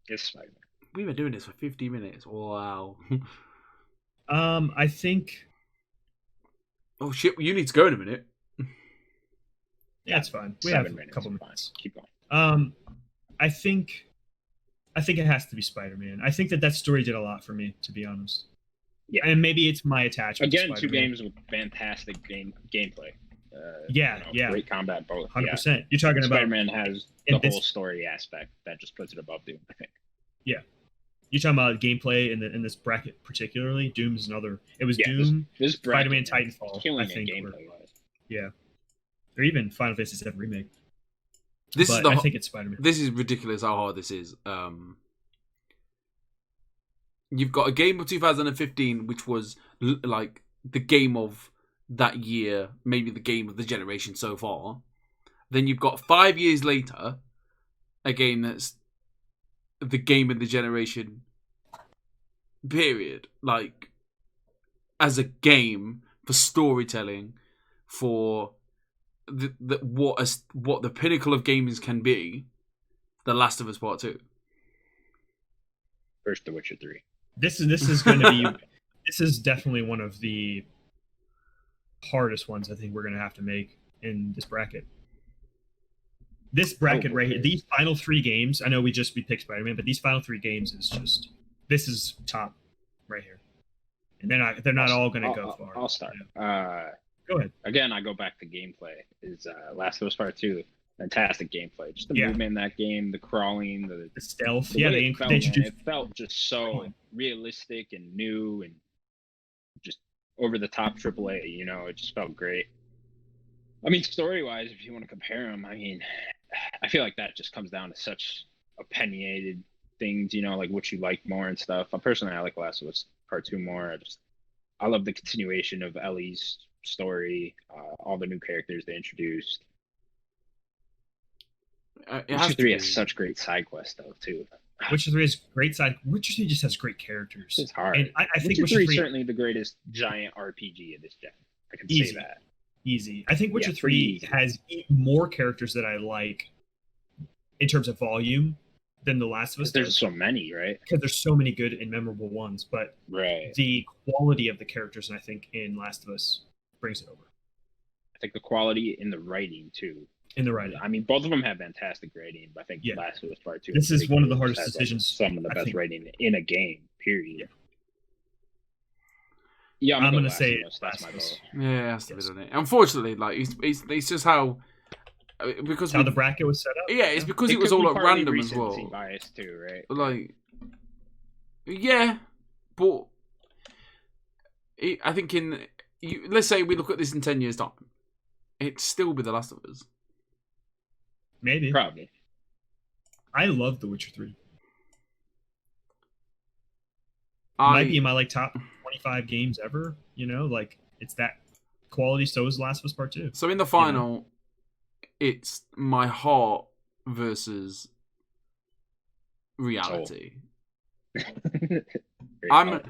It's Spider-Man. We've been doing this for 50 minutes. Wow. I think. Oh shit! You need to go in a minute. Yeah, it's fine. We 7 have minutes. a couple minutes. Keep going. I think it has to be Spider-Man. I think that story did a lot for me, to be honest. Yeah, and maybe it's my attachment. Again, to 2 Spider-Man. games with fantastic gameplay. Yeah. Great combat, both. 100%. You're talking about Spider-Man has the whole story aspect that just puts it above Doom, I think. Yeah. You're talking about gameplay in this bracket particularly. Doom's another. It was Doom, this Spider-Man, Titanfall. Killing I think. gameplay-wise. Yeah. Or even Final Fantasy VII Remake. I think it's Spider-Man. This is ridiculous how hard this is. You've got a game of 2015, which was like the game of that year, maybe the game of the generation so far. Then you've got 5 years later, a game that's the game of the generation, period. Like, as a game for storytelling, for what the pinnacle of gaming can be, The Last of Us Part 2. First, The Witcher 3. This is going to be. This is definitely one of the hardest ones I think we're going to have to make in this bracket. This bracket right here, these final 3 games. I know we picked Spider-Man, but these final 3 games this is top right here, and they're not all going to go far. I'll start. Go ahead. Again, I go back to gameplay. Is Last of Us Part 2 fantastic gameplay? Just the movement in that game, the crawling, the stealth. The way it felt just so realistic and new and just over the top AAA. You know, it just felt great. I mean, story-wise, if you want to compare them, I mean, I feel like that just comes down to such opinionated things, you know, like what you like more and stuff. Personally, I like Last of Us Part 2 more. I love the continuation of Ellie's story, all the new characters they introduced. Witcher 3 has such great side quests though too. Witcher 3 is great side. Witcher 3 just has great characters. It's hard. And I think Witcher 3 is certainly the greatest giant RPG of this gen. I can say that. Easy. I think Witcher 3 has more characters that I like in terms of volume than The Last of Us. There's so many, right? Because there's so many good and memorable ones, but the quality of the characters, I think, in Last of Us brings it over. I think the quality in the writing too. In the writing, I mean, both of them have fantastic writing, but I think Last of Us Part 2. This is one of the hardest decisions. Some of the best writing in a game. Period. Yeah, I'm gonna say that's my vote. Yeah, it has to be, doesn't it? Unfortunately, like it's just how. Because how the bracket was set up. Yeah, it's because it was all at random as well. Bias too, right? Like, yeah, but I think let's say we look at this in 10 years' time, it'd still be The Last of Us. Maybe, probably. I love The Witcher 3. Might be in my top 25 games ever. You know, like it's that quality. So is Last of Us Part 2. So in the final. It's my heart versus reality. I'm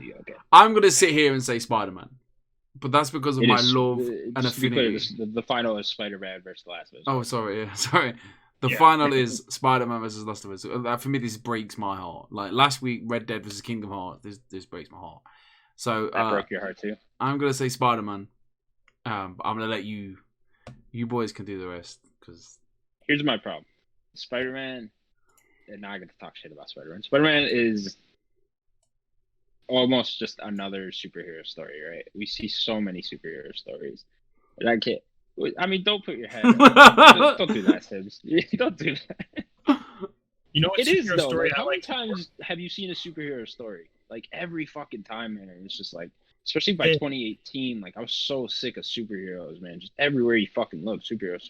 going to sit here and say Spider-Man, but that's because of my love and affinity. The final is Spider-Man versus Last of Us. Oh, sorry. The final is Spider-Man versus Last of Us. For me, this breaks my heart. Like last week, Red Dead versus Kingdom Hearts. This breaks my heart. So that broke your heart too. I'm going to say Spider-Man. I'm going to let you boys can do the rest. Because here's my problem. Spider-Man, and now I get to talk shit about Spider-Man. Spider-Man is almost just another superhero story, right? We see so many superhero stories. And I can't. I mean, don't put your head. Don't do that, Sims. Don't do that. You know what? It is though. Like, how many times have you seen a superhero story? Like every fucking time, man. It's just like. Especially by 2018, like I was so sick of superheroes, man. Just everywhere you fucking look, superhero.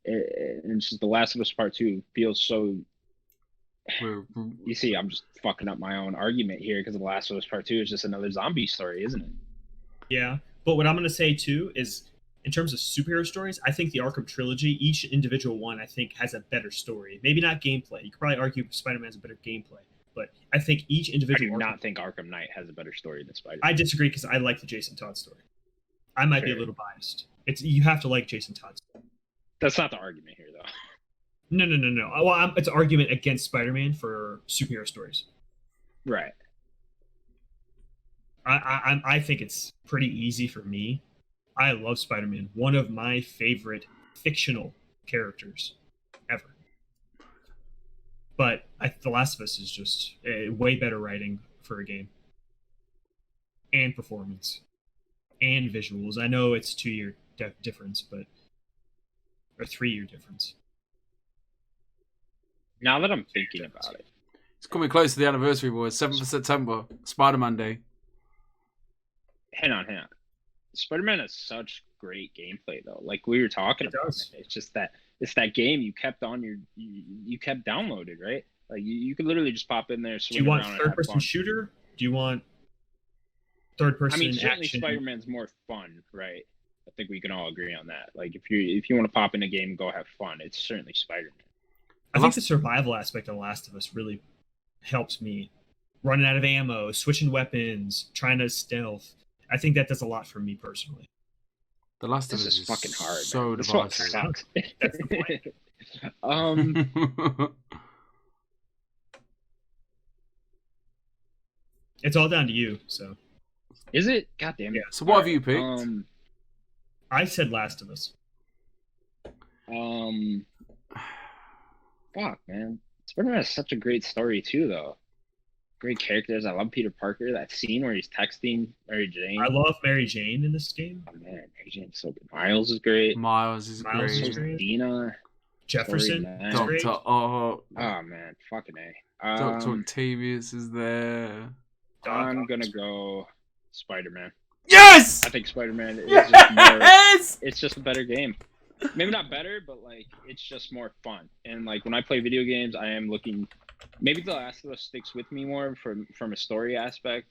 And it's just The Last of Us Part 2 feels so. You see, I'm just fucking up my own argument here because The Last of Us Part 2 is just another zombie story, isn't it? Yeah, but what I'm gonna say too is, in terms of superhero stories, I think the Arkham trilogy, each individual one, I think has a better story. Maybe not gameplay. You could probably argue Spider-Man's a better gameplay. But I think each individual. I do not think Arkham Knight has a better story than Spider-Man. I disagree because I like the Jason Todd story. I might be a little biased. You have to like Jason Todd's story. That's not the argument here, though. No. Well, it's an argument against Spider-Man for superhero stories. Right. I think it's pretty easy for me. I love Spider-Man. One of my favorite fictional characters ever. But The Last of Us is just way better writing for a game. And performance. And visuals. I know it's 2-year difference, but... Or 3-year difference. Now that I'm thinking about it. It's coming close to the anniversary, boys. 7th of September. Spider-Man Day. Hang on. Spider-Man has such great gameplay, though. Like we were talking about. It's just that... It's that game you kept on you kept downloaded, right? Like you could literally just pop in there. Do you want third-person shooter? Do you want third-person? I mean, certainly action? Spider-Man's more fun, right? I think we can all agree on that. Like if you want to pop in a game and go have fun, it's certainly Spider-Man. I think the survival aspect of The Last of Us really helps me. Running out of ammo, switching weapons, trying to stealth. I think that does a lot for me personally. The Last of Us is fucking hard. So divisive. That's the point. It's all down to you. So, is it? God damn it! Yeah. So, what have you picked? I said Last of Us. Fuck, man. Spider-Man has such a great story too, though. Great characters. I love Peter Parker. That scene where he's texting Mary Jane. I love Mary Jane in this game. Oh man, Mary Jane's so good. Miles is great. Miles is great. Dina. Jefferson. Doctor. Oh man, fucking A. Doctor Octavius is there. I'm gonna go Spider-Man. Yes. I think Spider-Man is just more. It's just a better game. Maybe not better, but like it's just more fun. And like when I play video games, I am looking. Maybe The Last of Us sticks with me more from a story aspect,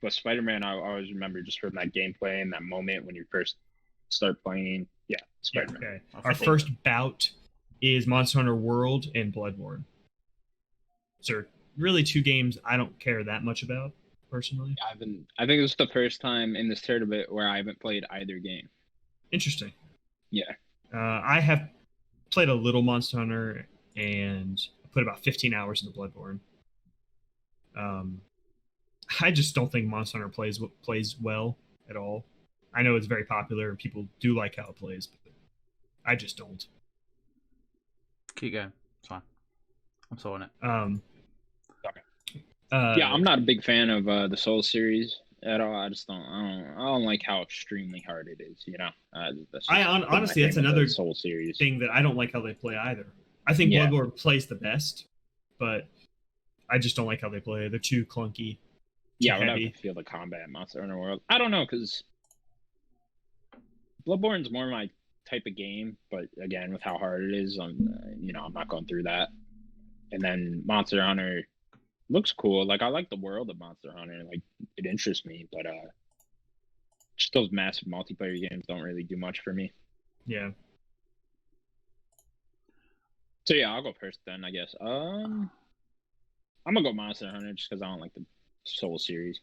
but Spider-Man I always remember just from that gameplay and that moment when you first start playing. Yeah, Spider-Man. Okay. Our first bout is Monster Hunter World and Bloodborne. So really 2 games I don't care that much about personally. I think this is the first time in this tournament where I haven't played either game. Interesting. Yeah. I have played a little Monster Hunter and put about 15 hours into Bloodborne. I just don't think Monster Hunter plays well at all. I know it's very popular and people do like how it plays, but I just don't. Keep going. It's fine. I'm sorry on it. Yeah, I'm not a big fan of the Soul series at all. I don't like how extremely hard it is. You know, honestly, that's another Soul series thing that I don't like how they play either. I think Bloodborne plays the best, but I just don't like how they play. They're too clunky. Yeah, I would have to feel the combat in Monster Hunter World. I don't know, because Bloodborne's more my type of game, but again, with how hard it is, I'm not going through that. And then Monster Hunter looks cool. Like, I like the world of Monster Hunter. Like, it interests me, but just those massive multiplayer games don't really do much for me. Yeah. So yeah, I'll go first then, I guess. I'm gonna go Monster Hunter just because I don't like the Soul series.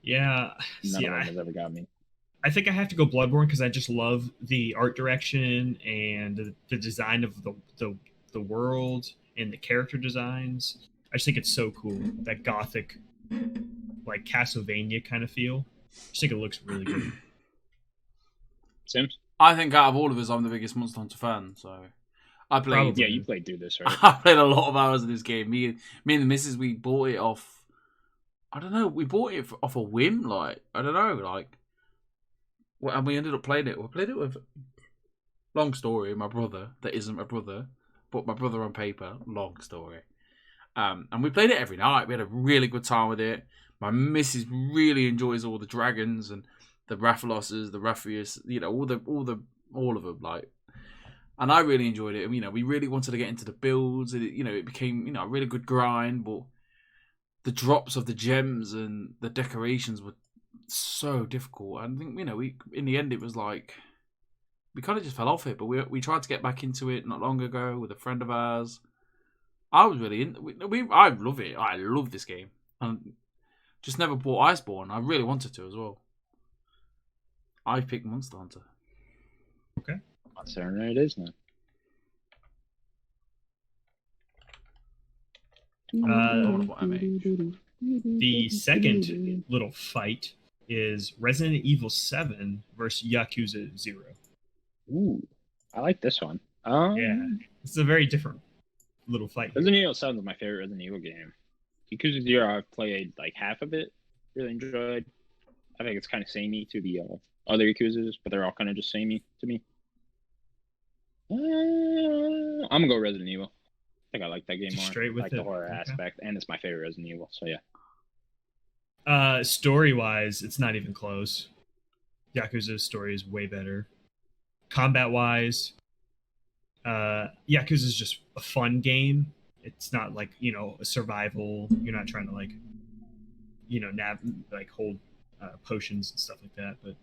Yeah. None of them has ever got me. I think I have to go Bloodborne because I just love the art direction and the design of the world and the character designs. I just think it's so cool. That gothic, like Castlevania kind of feel. I just think it looks really good. Sims? I think out of all of us, I'm the biggest Monster Hunter fan, so I played. Probably. Yeah, you played through this, right? I played a lot of hours of this game. Me and the missus, we bought it off. I don't know. We bought it off a whim, and we ended up playing it. We played it with. Long story. My brother, that isn't my brother, but my brother on paper. Long story. And we played it every night. We had a really good time with it. My missus really enjoys all the dragons and the Rathaloses, the Raphius, all of them. And I really enjoyed it. We really wanted to get into the builds. It became, a really good grind. But the drops of the gems and the decorations were so difficult. And I think, we in the end it was like we kind of just fell off it. But we tried to get back into it not long ago with a friend of ours. I was really I love it. I love this game. And just never bought Iceborne. I really wanted to as well. I picked Monster Hunter. Okay. Monster Hunter it is now. The second little fight is Resident Evil 7 versus Yakuza 0. Ooh, I like this one. Yeah, it's a very different little fight. Resident Evil 7 is my favorite Resident Evil game. Yakuza 0, I've played like half of it. Really enjoyed. I think it's kind of samey to the other Yakuzas, but they're all kind of just samey to me. I'm gonna go Resident Evil. I think I like that game more. Straight with I like the horror aspect, and it's my favorite Resident Evil. So yeah. Story-wise, it's not even close. Yakuza's story is way better. Combat-wise, Yakuza is just a fun game. It's not like a survival. You're not trying to hold potions and stuff like that. But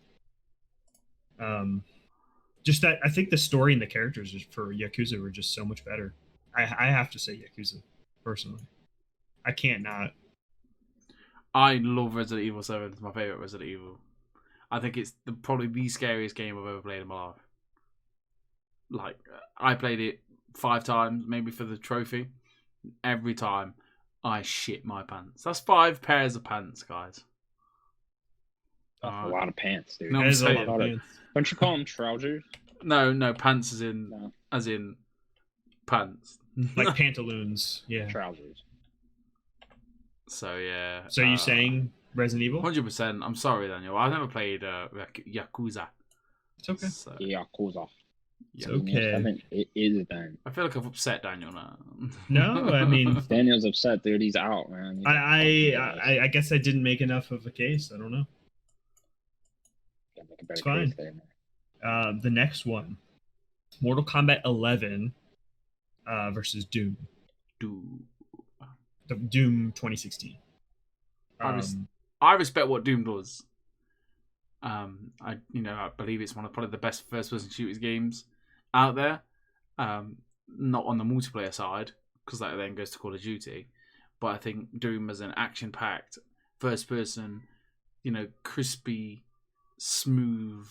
just that I think the story and the characters for Yakuza were just so much better. I have to say Yakuza personally. I can't not. I love Resident Evil 7. It's my favorite Resident Evil. I think it's probably the scariest game I've ever played in my life. Like, I played it 5 times, maybe for the trophy. Every time, I shit my pants. That's 5 pairs of pants, guys. That's a lot of pants, dude. No, That is a lot of pants. Don't you call them trousers? No, pants as in pants. Like pantaloons, yeah. Trousers. So yeah. So you saying Resident Evil? 100%. I'm sorry, Daniel. I've never played Yakuza. It's okay. So, Yakuza. It's okay. It is then. I feel like I've upset Daniel now. No, I mean Daniel's upset, dude. He's out, man. I guess I didn't make enough of a case. I don't know. It's fine. The next one, Mortal Kombat 11 versus Doom. The Doom 2016. I respect what Doom does. I believe it's one of probably the best first-person shooters games out there, Not on the multiplayer side, because that then goes to Call of Duty. But I think Doom as an action-packed, first-person, crispy, smooth...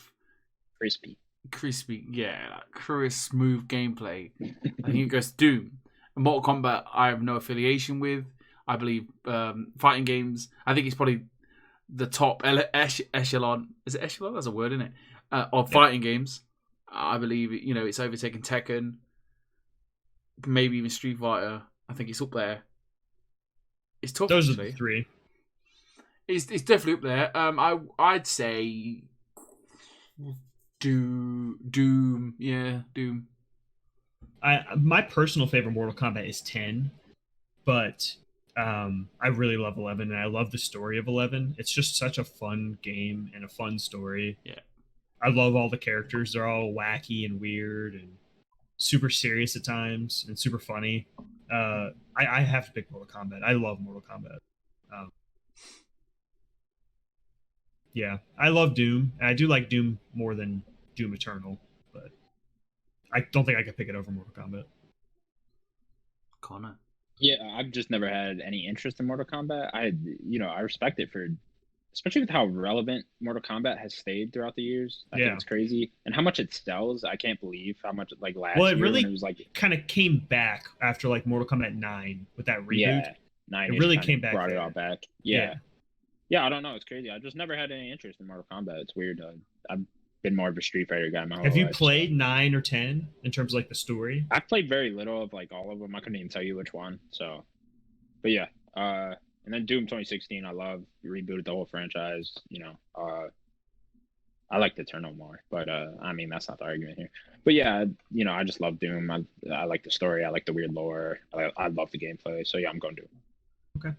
Crispy, yeah, like crisp, smooth gameplay. I think it goes to Doom. Mortal Kombat, I have no affiliation with. I believe fighting games, I think it's probably the top echelon. Is it echelon? That's a word, isn't it? Of fighting games. I believe it's overtaken Tekken, maybe even Street Fighter. I think it's up there. It's tough. Those actually. Are the three. It's definitely up there. I'd say Doom. Yeah, Doom. My personal favorite Mortal Kombat is 10, but I really love 11, and I love the story of 11. It's just such a fun game and a fun story. Yeah. I love all the characters. They're all wacky and weird and super serious at times and super funny. I have to pick Mortal Kombat. I love Mortal Kombat. Yeah, I love Doom. I do like Doom more than Doom Eternal, but I don't think I could pick it over Mortal Kombat. Connor. Yeah, I've just never had any interest in Mortal Kombat. I respect it for, especially with how relevant Mortal Kombat has stayed throughout the years. I think it's crazy, and how much it sells. I can't believe how much last year. It really when it was like kind of came back after like Mortal Kombat 9 with that reboot. Yeah, 9. It really came back. Brought it all back. Yeah. I don't know. It's crazy. I just never had any interest in Mortal Kombat. It's weird. I've been more of a Street Fighter guy my whole life. Have you played 9 or 10 in terms of like the story? I've played very little of like all of them. I couldn't even tell you which one. So, but yeah. And then Doom 2016, I love. Rebooted the whole franchise. I like the Eternal more, but I mean that's not the argument here. But yeah, I just love Doom. I like the story. I like the weird lore. I love the gameplay. So yeah, I'm going Doom. Okay.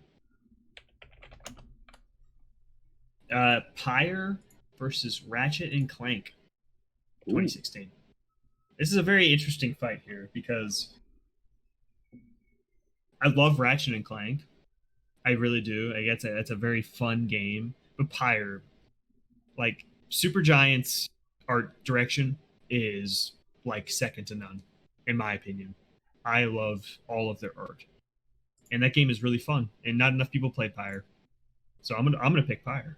Pyre versus Ratchet and Clank 2016. Ooh. This is a very interesting fight here because I love Ratchet and Clank. I really do. I guess it's a very fun game. But Pyre, like Supergiant's art direction is like second to none, in my opinion. I love all of their art. And that game is really fun. And not enough people play Pyre. So I'm gonna pick Pyre.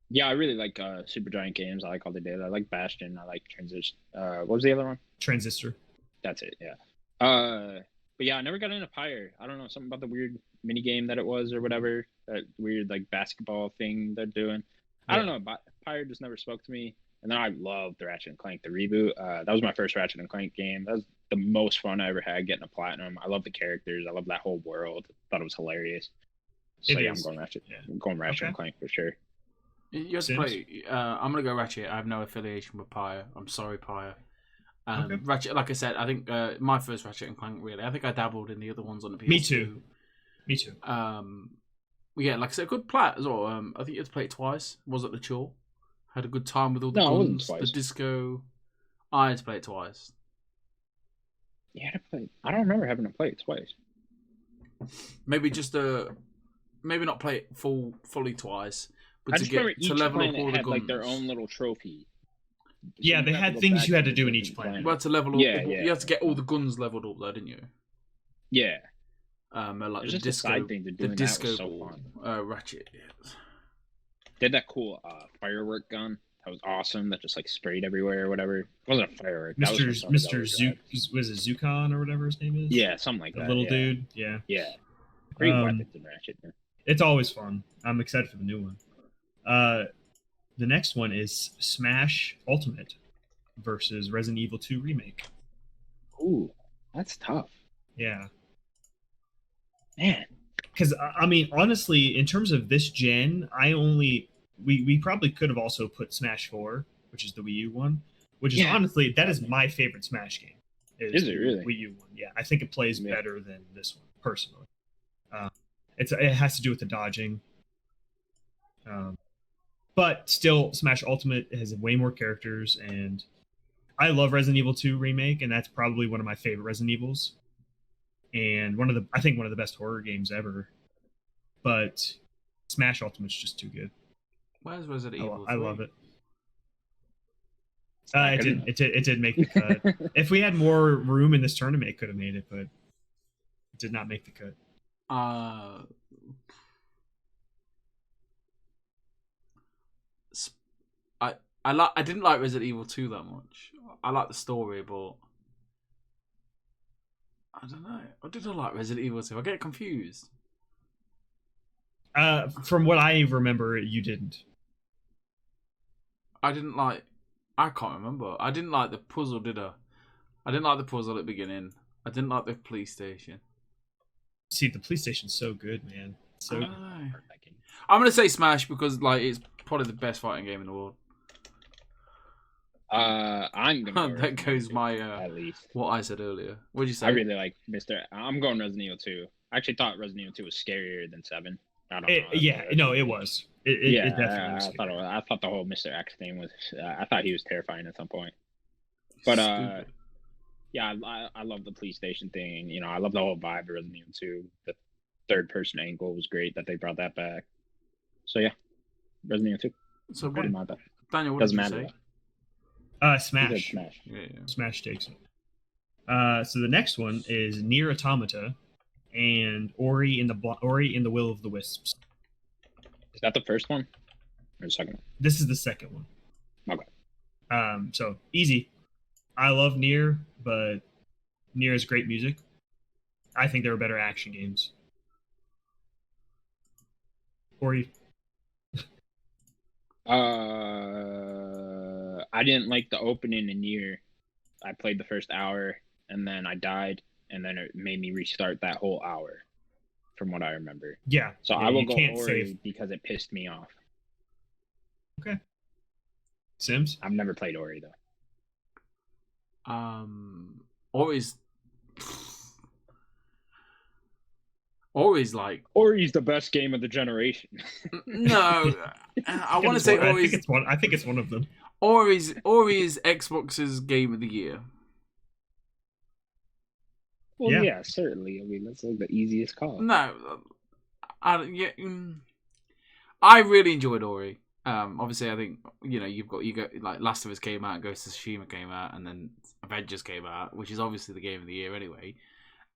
Yeah, I really like Supergiant games. I like all they did. I like Bastion. I like Transistor. What was the other one? Transistor. That's it. Yeah. But yeah, I never got into Pyre. I don't know, something about the weird mini game that it was or whatever. That weird like basketball thing they're doing. Yeah. I don't know. But Pyre just never spoke to me. And then I loved the Ratchet and Clank, the reboot. That was my first Ratchet and Clank game. That was the most fun I ever had getting a platinum. I love the characters. I love that whole world. Thought it was hilarious. So yeah, I'm going Ratchet. Yeah. I'm going Ratchet and Clank for sure. You have to play. I'm gonna go Ratchet. I have no affiliation with Pyre. I'm sorry, Pyre. Ratchet, like I said, I think my first Ratchet and Clank. Really, I think I dabbled in the other ones on the PS2. Me too. Yeah, like I said, a good plat as well. I think you had to play it twice. Was it the chore? Had a good time with all the guns, the disco. I had to play it twice. You had to play. I don't remember having to play it twice. Maybe just maybe not play it fully twice. But I just remember each planet had like their own little trophy. Yeah, they had things you had to do in each planet. Well, to level up, you had to get all the guns leveled up, though, didn't you? Yeah. Like the just disco, a side thing to do. The disco was so fun. Ratchet. Yeah. They had that cool firework gun. That was awesome. That just like sprayed everywhere or whatever. It wasn't a firework. Mr. Zook, was it Zukon or whatever his name is? Yeah, something like that. The little dude. Yeah. Yeah. Great weapons in Ratchet. Man. It's always fun. I'm excited for the new one. The next one is Smash Ultimate versus Resident Evil 2 Remake. Ooh, that's tough. Yeah. Man. Because, I mean, honestly, in terms of this gen, we probably could have also put Smash 4, which is the Wii U one, which is honestly, that is my favorite Smash game. Is it really? Wii U one. Yeah, I think it plays better than this one, personally. It has to do with the dodging. But still, Smash Ultimate has way more characters, and I love Resident Evil 2 Remake, and that's probably one of my favorite Resident Evils. And I think one of the best horror games ever. But Smash Ultimate's just too good. Where's Resident Evil 3? I love it. It did. It did make the cut. If we had more room in this tournament, it could have made it, but it did not make the cut. I didn't like Resident Evil 2 that much. I like the story, but I don't know. I didn't like Resident Evil 2. I get confused. From what I remember, you didn't. I didn't like. I can't remember. I didn't like the puzzle, did I? I didn't like the puzzle at the beginning. I didn't like the police station. See, the police station's so good, man. So I don't know. I'm gonna say Smash because like it's probably the best fighting game in the world. I'm gonna. That goes my at least what I said earlier. What did you say? I really like Mr. I'm going Resident Evil 2. I actually thought Resident Evil 2 was scarier than 7. I don't know. Yeah, no, it was. It definitely was. I thought the whole Mr. X thing was. I thought he was terrifying at some point. But yeah, I love the police station thing. You know, I love the whole vibe of Resident Evil 2. The third person angle was great that they brought that back. So yeah, Resident Evil 2. So what Daniel, what doesn't did you matter. say? Smash. Smash. Yeah. Smash takes it. So the next one is Nier Automata and Ori in the Will of the Wisps. Is that the first one or the second one? This is the second one. Okay. So easy. I love Nier, but Nier is great music. I think there are better action games. Ori. I didn't like the opening in Nier. I played the first hour and then I died, and then it made me restart that whole hour, from what I remember. Yeah. So yeah, I will go Ori save. because it pissed me off. Okay. Sims? I've never played Ori though. Ori's like Ori's the best game of the generation. No, I want to say Ori's. I think it's one of them. Ori is Xbox's game of the year. Well, yeah, certainly. I mean, that's like the easiest call. No, I really enjoyed Ori. Obviously, I think you got like Last of Us came out, Ghost of Tsushima came out, and then Avengers came out, which is obviously the game of the year anyway.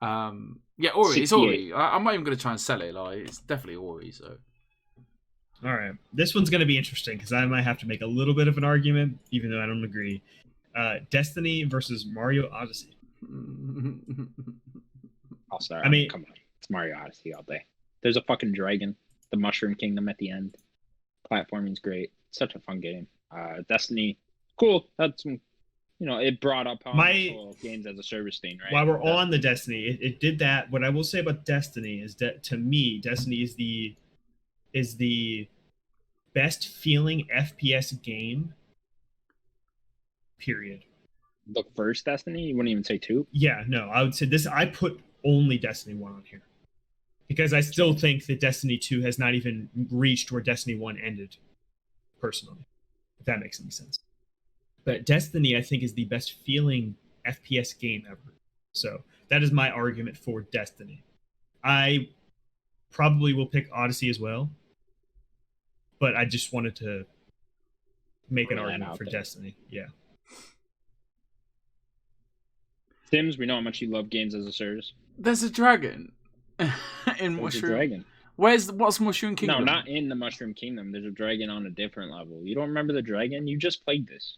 Yeah, Ori. 68. It's Ori. I'm not even going to try and sell it. Like, it's definitely Ori. So, all right, this one's going to be interesting because I might have to make a little bit of an argument, even though I don't agree. Destiny versus Mario Odyssey. I'll start. I mean, come on, it's Mario Odyssey all day. There's a fucking dragon, the Mushroom Kingdom at the end. Platforming's great. It's such a fun game. Destiny, cool. That's it brought up this whole games as a service thing, right? While we're on the Destiny, it did that. What I will say about Destiny is that to me, Destiny is the best feeling FPS game. Period. The first Destiny? You wouldn't even say 2? Yeah, no, I would say this. I put only Destiny 1 on here because I still think that Destiny 2 has not even reached where Destiny 1 ended, personally, if that makes any sense. But Destiny, I think, is the best feeling FPS game ever. So that is my argument for Destiny. I probably will pick Odyssey as well, but I just wanted to make an argument for Destiny. Yeah. Sims, we know how much you love games as a service. There's a dragon in Mushroom. Dragon. What's Mushroom Kingdom? No, not in the Mushroom Kingdom. There's a dragon on a different level. You don't remember the dragon? You just played this.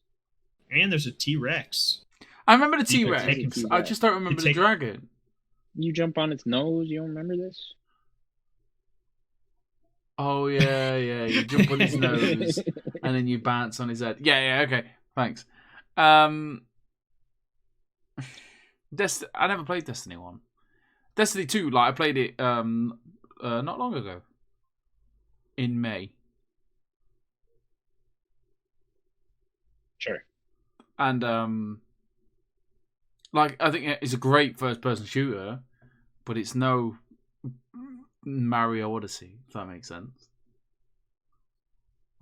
And there's a T-Rex. I remember the T-Rex. I just don't remember the dragon. You jump on its nose. You don't remember this? Oh yeah. You jump on his nose and then you bounce on his head. Yeah. Okay. Thanks. I never played Destiny 1. Destiny 2, like I played it not long ago. In May. Sure. And like I think it's a great first person shooter, but it's no Mario Odyssey, if that makes sense.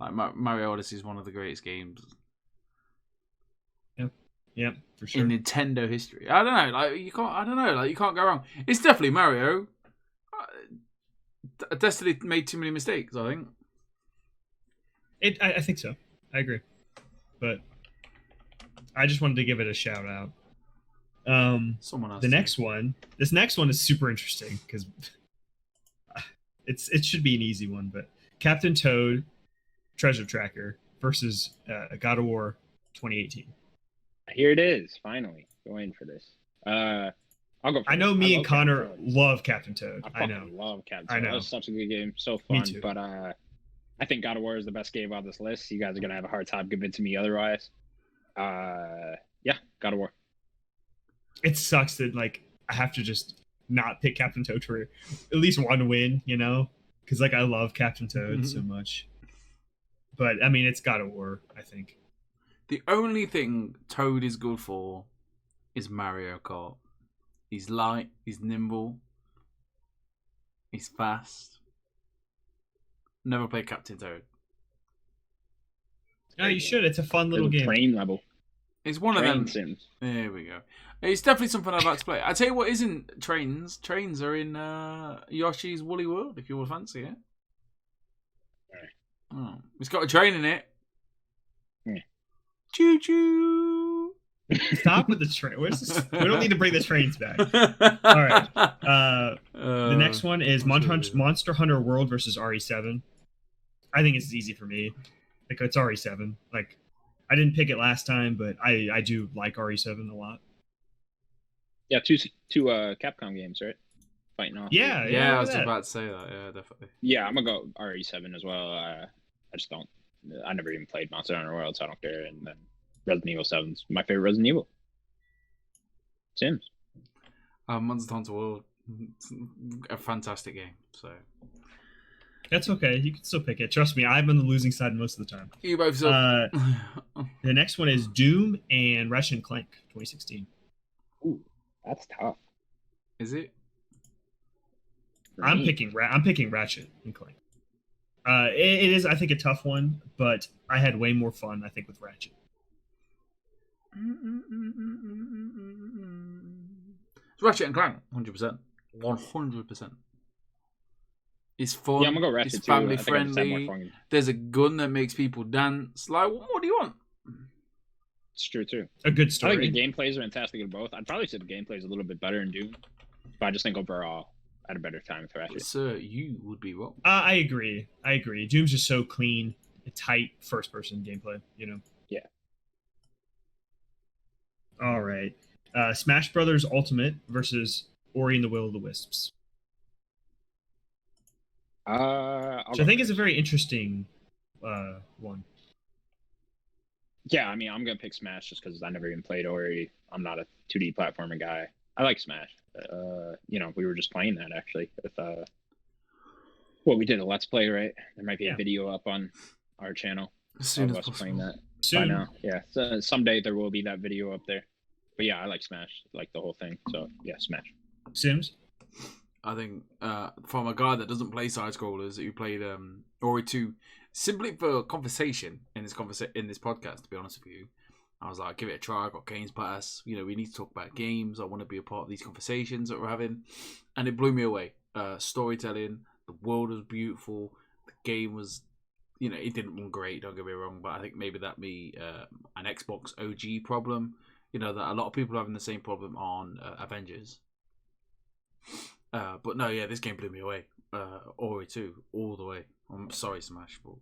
Like Mario Odyssey is one of the greatest games. Yeah, for sure. In Nintendo history, I don't know. Like you can't go wrong. It's definitely Mario. Destiny made too many mistakes, I think. I think so. I agree, but I just wanted to give it a shout out. Someone else. This next one is super interesting because it should be an easy one, but Captain Toad Treasure Tracker versus God of War 2018. Here it is, finally. Going for this. I'll go first. I know me and Connor love Captain Toad. I know. Love Captain Toad. That was such a good game. So fun. Me too. But I think God of War is the best game on this list. You guys are going to have a hard time convincing me otherwise. Yeah, God of War. It sucks that like I have to just not pick Captain Toad for at least one win, you know? Because like I love Captain Toad so much. But I mean, it's God of War, I think. The only thing Toad is good for is Mario Kart. He's light, he's nimble, he's fast. Never played Captain Toad. No, you should. It's a fun little game. Train level. It's one of them. Sims. There we go. It's definitely something I'd like to play. I tell you what isn't trains. Trains are in Yoshi's Woolly World, if you would fancy it. Oh, it's got a train in it. Yeah. Choo choo. Stop with the train. We don't need to bring the trains back. All right. The next one is Monster Hunter World versus RE7. I think it's easy for me. Like it's RE7. Like I didn't pick it last time, but I do like RE7 a lot. Yeah, two Capcom games, right? Fighting off. Yeah, I was about to say that. Yeah, definitely. Yeah, I'm gonna go RE7 as well. I just don't. I never even played Monster Hunter World, so I don't care. And then Resident Evil 7's my favorite Resident Evil. Sims. Monster Hunter World, a fantastic game. So that's okay. You can still pick it. Trust me, I'm on the losing side most of the time. You both. The next one is Doom and Ratchet and Clank 2016. Ooh, that's tough. Is it? I'm picking Ratchet and Clank. It is, I think, a tough one, but I had way more fun, I think, with Ratchet. It's Ratchet and Clank, 100%. 100%. It's fun. Yeah, I'm gonna go Ratchet it's too. family friendly. There's a gun that makes people dance. Like, what do you want? It's true too. A good story. I think the gameplay is fantastic in both. I'd probably say the gameplay is a little bit better in Doom, but I just think overall I had a better time with Ratchet. Sir, you would be wrong. I agree. Doom's just so clean, tight first-person gameplay. You know. Yeah. All right. Smash Brothers Ultimate versus Ori and the Will of the Wisps. Which I think is a very interesting one. Yeah, I mean, I'm gonna pick Smash just because I never even played Ori. I'm not a 2D platformer guy. I like Smash. We were just playing that actually with we did a Let's Play, right? There might be a video up on our channel as soon of as us playing that. Soon. By now, yeah. So someday there will be that video up there. But yeah, I like Smash, like the whole thing. So yeah, Smash. Sims. I think from a guy that doesn't play side scrollers who played Ori 2 simply for conversation in this podcast, to be honest with you, I was like, give it a try. I got Games Pass. You know, we need to talk about games. I want to be a part of these conversations that we're having, and it blew me away. Storytelling, the world was beautiful. The game was, it didn't run great. Don't get me wrong, but I think maybe that be an Xbox OG problem. That a lot of people are having the same problem on Avengers. But no, yeah, this game blew me away. Ori 2, all the way. I'm sorry, Smash, but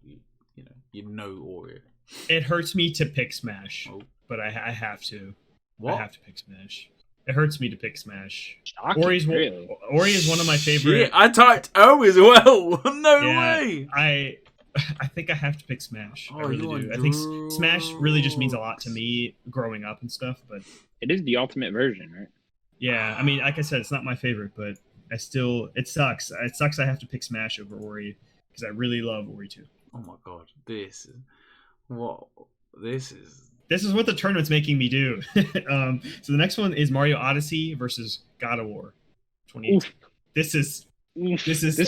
you know Ori. It hurts me to pick Smash, but I have to. What? I have to pick Smash. It hurts me to pick Smash. Shocking, Ori is one of my favorite. Shit, I typed O as well. No way. I think I have to pick Smash. I Oh, really do. I think Smash really just means a lot to me growing up and stuff. But it is the ultimate version, right? Yeah, I mean, like I said, it's not my favorite, but it sucks. It sucks I have to pick Smash over Ori because I really love Ori 2. Oh my god, this is what the tournament's making me do. So the next one is Mario Odyssey versus God of War 2018. This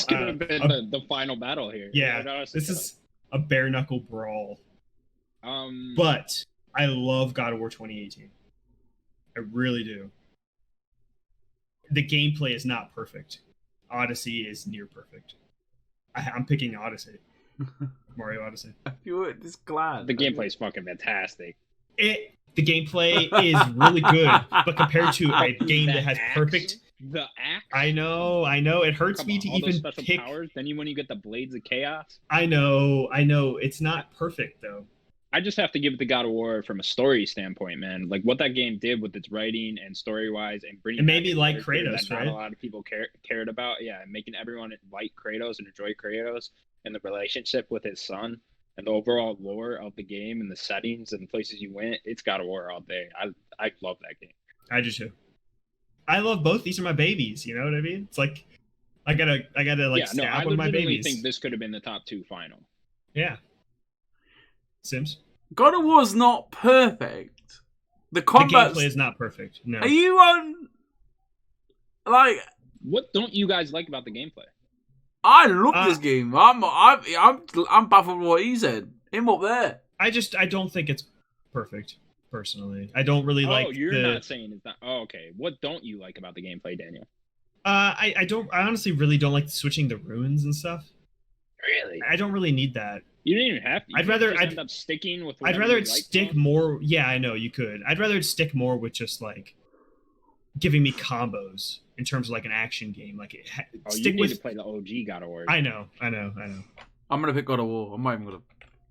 could have been the final battle here. Yeah, this is a bare knuckle brawl. But I love God of War 2018. I really do. The gameplay is not perfect. Odyssey is near perfect. I'm picking Odyssey. Mario Odyssey. You were this glad. The gameplay is fucking fantastic. The gameplay is really good, but compared to a game that has perfect. The axe. I know. It hurts me to all even those special pick. powers. Then when you get the blades of chaos. I know. It's not perfect though. I just have to give it to God of War from a story standpoint, man. Like what that game did with its writing and story wise, and bringing. It made me like Kratos, that right? Not a lot of people cared about. Yeah, making everyone like Kratos and enjoy Kratos and the relationship with his son. And the overall lore of the game and the settings and the places you went, it's God of War all day. I love that game. I do too. I love both. These are my babies. You know what I mean? It's like I gotta like stab one of my babies. I think this could have been the top 2 final. Yeah. Sims. God of War's not perfect. The gameplay is not perfect. No. Are you on? Like, what don't you guys like about the gameplay? I love this game. I'm baffled with what he said. Him up there. I don't think it's perfect. Personally, I don't really like. Oh, you're not saying it's not. Oh, okay. What don't you like about the gameplay, Daniel? I honestly really don't like switching the runes and stuff. Really? I don't really need that. You didn't even have to. I'd end up sticking with. I'd rather it stick more. Yeah, I know you could. I'd rather it stick more with just like giving me combos in terms of like an action game. Like you need to play the OG God of War. I know. I'm gonna pick God of War. I'm not even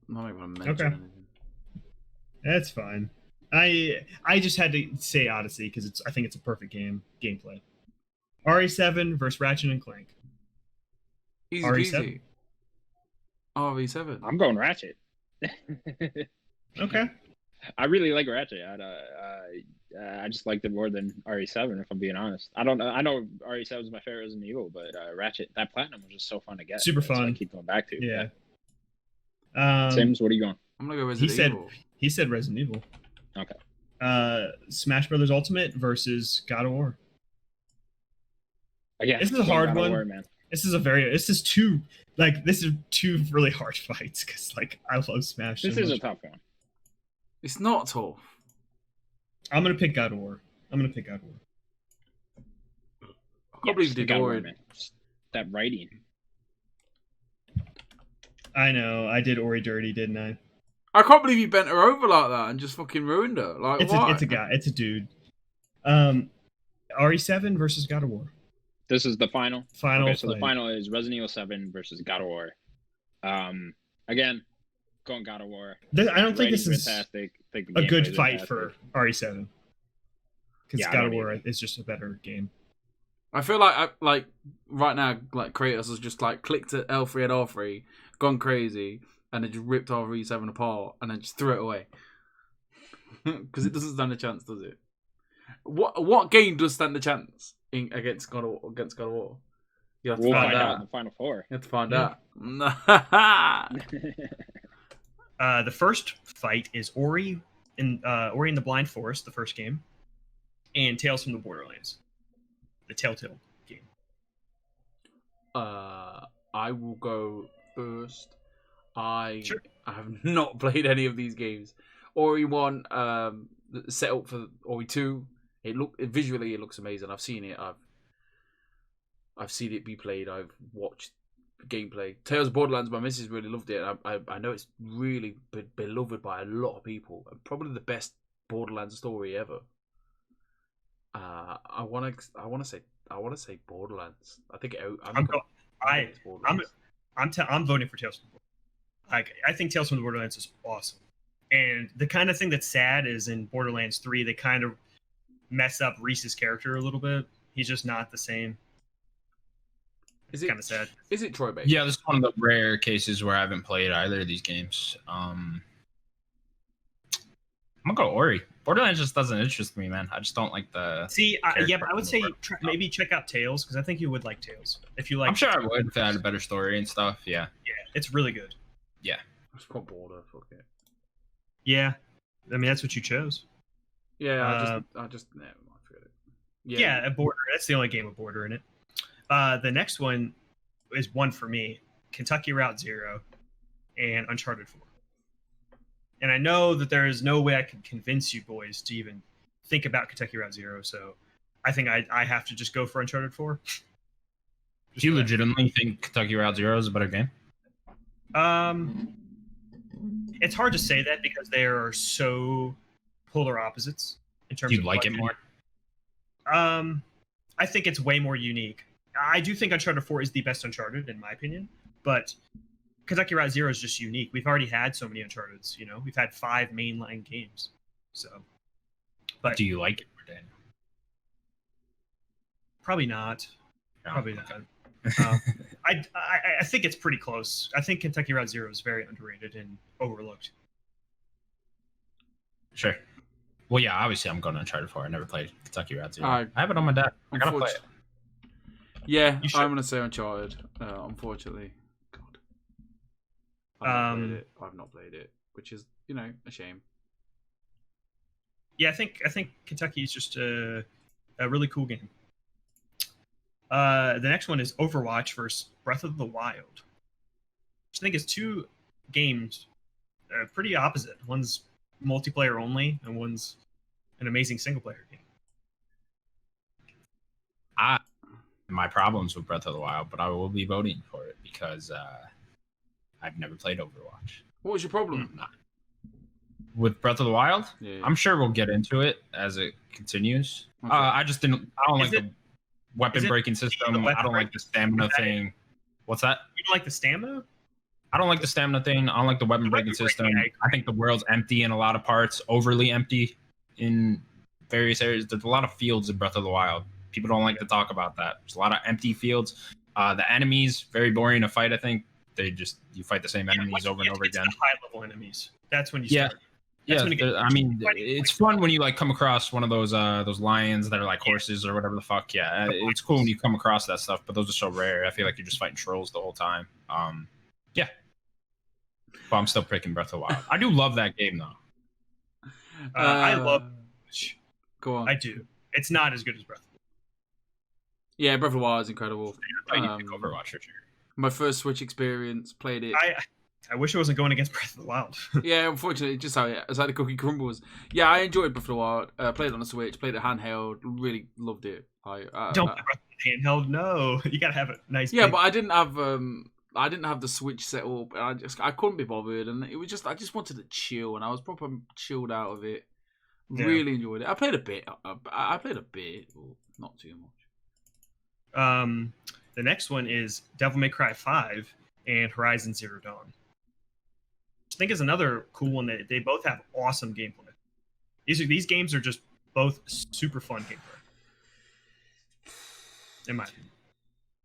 gonna mention anything. That's fine. I just had to say Odyssey because I think it's a perfect gameplay. RE7 versus Ratchet and Clank. Easy RE7. peasy. RE7. I'm going Ratchet. Okay. I really like Ratchet. I just liked it more than RE7, if I'm being honest. I know RE7 is my favorite Resident Evil, but Ratchet, that platinum was just so fun to get. Super fun. I keep going back to. Yeah. Sims, what are you going? I'm gonna go Resident Evil. He said Resident Evil. Okay. Smash Brothers Ultimate versus God of War. Again, this is a hard one. War, man. This is two really hard fights because like I love Smash. This is a tough one. It's not tough. I'm gonna pick God of War. I can't believe you did God of War. That writing. I know. I did Ori dirty, didn't I? I can't believe you bent her over like that and just fucking ruined her. Like, it's a guy. It's a dude. RE7 versus God of War. This is the final. Okay, so the final is Resident Evil 7 versus God of War. Again, going God of War. I don't think this is fantastic. a good fight for RE7 because God of War is just a better game. I feel like right now, like Kratos has just like clicked at L3 and R3, gone crazy, and then just ripped RE7 apart and then just threw it away because it doesn't stand a chance, does it? What game does stand a chance against God of War? You have to find out in the final 4. You have to find out. The first fight is Ori in the Blind Forest, the first game, and Tales from the Borderlands, the Telltale game. I will go first. I Sure. have not played any of these games. Ori 1, set up for Ori 2. Visually it looks amazing. I've seen it. I've seen it be played. I've watched gameplay. Tales of Borderlands, my missus really loved it. I know it's really beloved by a lot of people. Probably the best Borderlands story ever. I want to say Borderlands. I think I'm voting for Tales from the Borderlands. I think Tales from the Borderlands is awesome. And the kind of thing that's sad is in Borderlands 3 they kind of mess up Reese's character a little bit. He's just not the same. It's kind of sad. Is it Troy Baker? Yeah, this is one of the rare cases where I haven't played either of these games. I'm gonna go Ori. Borderlands just doesn't interest me, man. I just don't like the. But I would say maybe check out Tales because I think you would like Tales if you like. I'm sure I would if it had a better story and stuff. Yeah. Yeah, it's really good. Yeah. It's called Border. Fuck it. Yeah, I mean that's what you chose. Yeah, I just no, I forget it. Yeah, a Border. That's the only game with Border in it. The next one is one for me: Kentucky Route Zero and Uncharted 4. And I know that there is no way I can convince you boys to even think about Kentucky Route Zero, so I think I have to just go for Uncharted 4. Do you legitimately think Kentucky Route Zero is a better game? It's hard to say that because they are so polar opposites in terms Do you of like it more? I think it's way more unique. I do think Uncharted 4 is the best Uncharted in my opinion, but Kentucky Route Zero is just unique. We've already had so many Uncharteds, you know. We've had 5 mainline games. So, but Do you like it more, Daniel? Probably not. No? Probably not. I think it's pretty close. I think Kentucky Route Zero is very underrated and overlooked. Sure. Well, yeah, obviously I'm going to Uncharted 4. I never played Kentucky Route Zero. I have it on my desk. I gotta play it. Yeah, You should. I'm gonna say Uncharted. Unfortunately, God, I've not played it, which is a shame. Yeah, I think Kentucky is just a really cool game. The next one is Overwatch versus Breath of the Wild, which I think is 2 games pretty opposite. One's multiplayer only, and one's an amazing single player game. My problems with Breath of the Wild, but I will be voting for it because I've never played Overwatch. What was your problem? With Breath of the Wild? Yeah. I'm sure we'll get into it as it continues. Okay. I don't like the weapon breaking system. I don't like the stamina thing. What's that? You don't like the stamina? I don't like the stamina thing. I don't like the weapon breaking system. I think the world's empty in a lot of parts, overly empty in various areas. There's a lot of fields in Breath of the Wild. People don't like to talk about that. There's a lot of empty fields. The enemies, very boring to fight, I think. You fight the same enemies over and over again. High level enemies. That's when you start. It's fun when you come across one of those lions that are like horses or whatever the fuck. Yeah, it's cool when you come across that stuff, but those are so rare. I feel like you're just fighting trolls the whole time. Yeah. But I'm still picking Breath of the Wild. I do love that game though. I love. Go on. I do. It's not as good as Breath of the Wild. Yeah, Breath of the Wild is incredible. Overwatch for sure. My first Switch experience, played it. I wish I wasn't going against Breath of the Wild. Yeah, unfortunately, just how the cookie crumbles. Yeah, I enjoyed Breath of the Wild. Played it on the Switch, played it handheld, really loved it. Don't play Breath of the handheld. No, you gotta have a nice. Yeah, but I didn't have the Switch set up, and I couldn't be bothered, and it was just I just wanted to chill, and I was proper chilled out of it. Yeah. Really enjoyed it. I played a bit. I played a bit, but not too much. The next one is Devil May Cry 5 and Horizon Zero Dawn. I think is another cool one that they both have awesome gameplay. These games are just both super fun gameplay. In my opinion.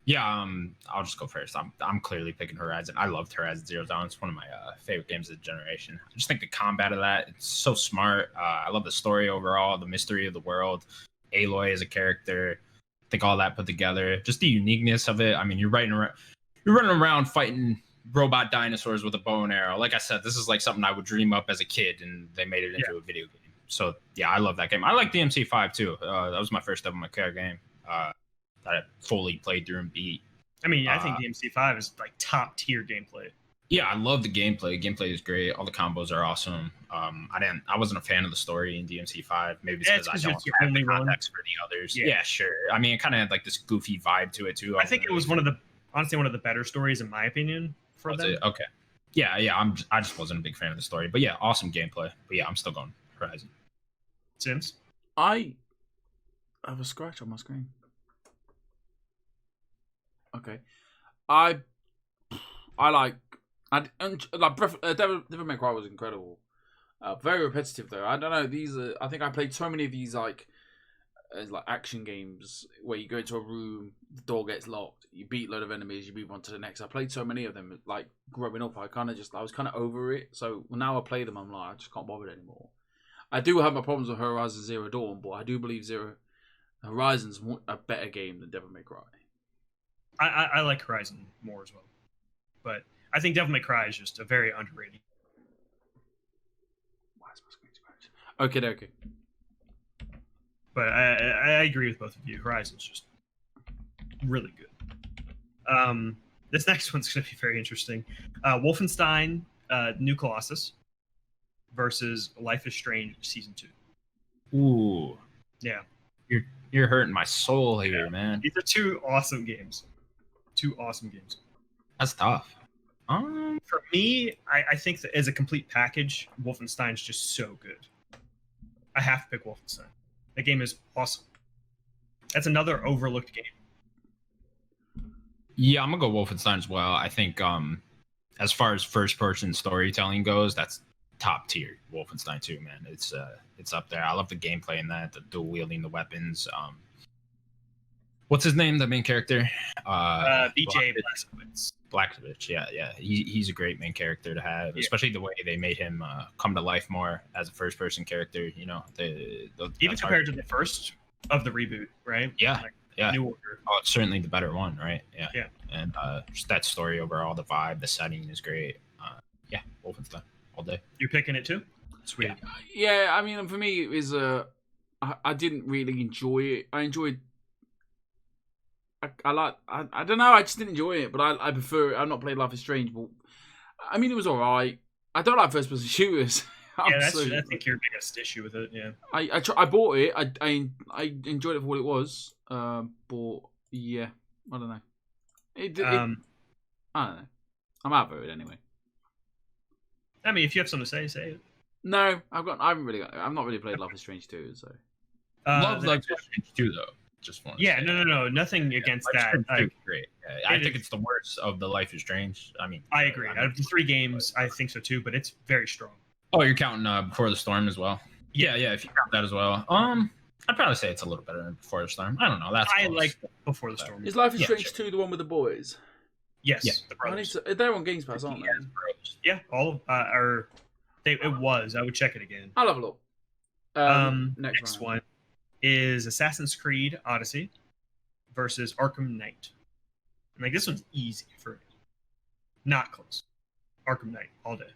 Yeah, I'll just go first. I'm clearly picking Horizon. I loved Horizon Zero Dawn. It's one of my favorite games of the generation. I just think the combat of that, it's so smart. I love the story overall, the mystery of the world, Aloy as a character. I think all that put together, just the uniqueness of it. I mean, you're running around fighting robot dinosaurs with a bow and arrow. Like I said, this is like something I would dream up as a kid, and they made it into a video game. So yeah, I love that game. I like DMC5 too. That was my first Devil May Cry game that I fully played through and beat. I mean, I think DMC5 is like top tier gameplay. Yeah, I love the gameplay. Gameplay is great. All the combos are awesome. I wasn't a fan of the story in DMC5. Maybe it's because I don't have the context for the others. Yeah, sure. I mean, it kind of had like this goofy vibe to it too. I think it was honestly one of the better stories in my opinion for them. Okay. Yeah. I just wasn't a big fan of the story, but yeah, awesome gameplay. But yeah, I'm still going Horizon. Sims? I have a scratch on my screen. Okay. Devil May Cry was incredible. Very repetitive though. I don't know. I think I played so many of these like action games where you go into a room, the door gets locked, you beat a load of enemies, you move on to the next. I played so many of them. Like growing up, I was kind of over it. So now I play them, I'm like, I just can't bother anymore. I do have my problems with Horizon Zero Dawn, but I do believe Horizon's a better game than Devil May Cry. I like Horizon more as well, but I think Devil May Cry is just a very underrated. Why is my screen scratched? Okay. But I agree with both of you. Horizon's just really good. This next one's going to be very interesting. Wolfenstein New Colossus versus Life is Strange Season 2. Ooh. Yeah. You're hurting my soul here, man. These are two awesome games. That's tough. For me, I think that as a complete package, Wolfenstein's just so good. I have to pick Wolfenstein. That game is awesome. That's another overlooked game. Yeah, I'm gonna go Wolfenstein as well. I think as far as first person storytelling goes, that's top tier. Wolfenstein 2, man. It's up there. I love the gameplay in that, the dual wielding the weapons. What's his name? The main character? BJ Blazkowicz. Blazkowicz, yeah. He's a great main character to have, especially the way they made him come to life more as a first person character. You know, even compared to the first of the reboot, right? Yeah. Like, yeah. New Order. Oh, it's certainly the better one, right? Yeah. Yeah. And just that story overall, the vibe, the setting is great. Yeah, Wolfenstein all day. You're picking it too? Sweet. Yeah, I mean, for me, it was I didn't really enjoy it. I enjoyed. I don't know. I just didn't enjoy it, but I prefer it. I've not played Life is Strange, but I mean, it was alright. I don't like first person shooters. Yeah, I think your biggest issue with it. Yeah. I bought it. I enjoyed it for what it was. But yeah, I don't know. I don't know. I'm out of it anyway. I mean, if you have something to say, say it. No, I've not really played Life is Strange 2, so. Love Life is Strange 2 though. Just want. Yeah, no, nothing against that. Great. I think it's the worst of the Life is Strange. I mean, I agree. Out of the 3 games, I think so too, but it's very strong. Oh, you're counting Before the Storm as well? Yeah. If you count that as well. I'd probably say it's a little better than Before the Storm. I don't know. I like Before the Storm. Is Life is Strange 2 the one with the boys? Yes. Yeah. The brothers. They're on Games Pass, aren't they? Yeah, all of it was. I would check it again. I'll have a look. Next one is Assassin's Creed Odyssey versus Arkham Knight. And like this one's easy for me. Not close. Arkham Knight all day.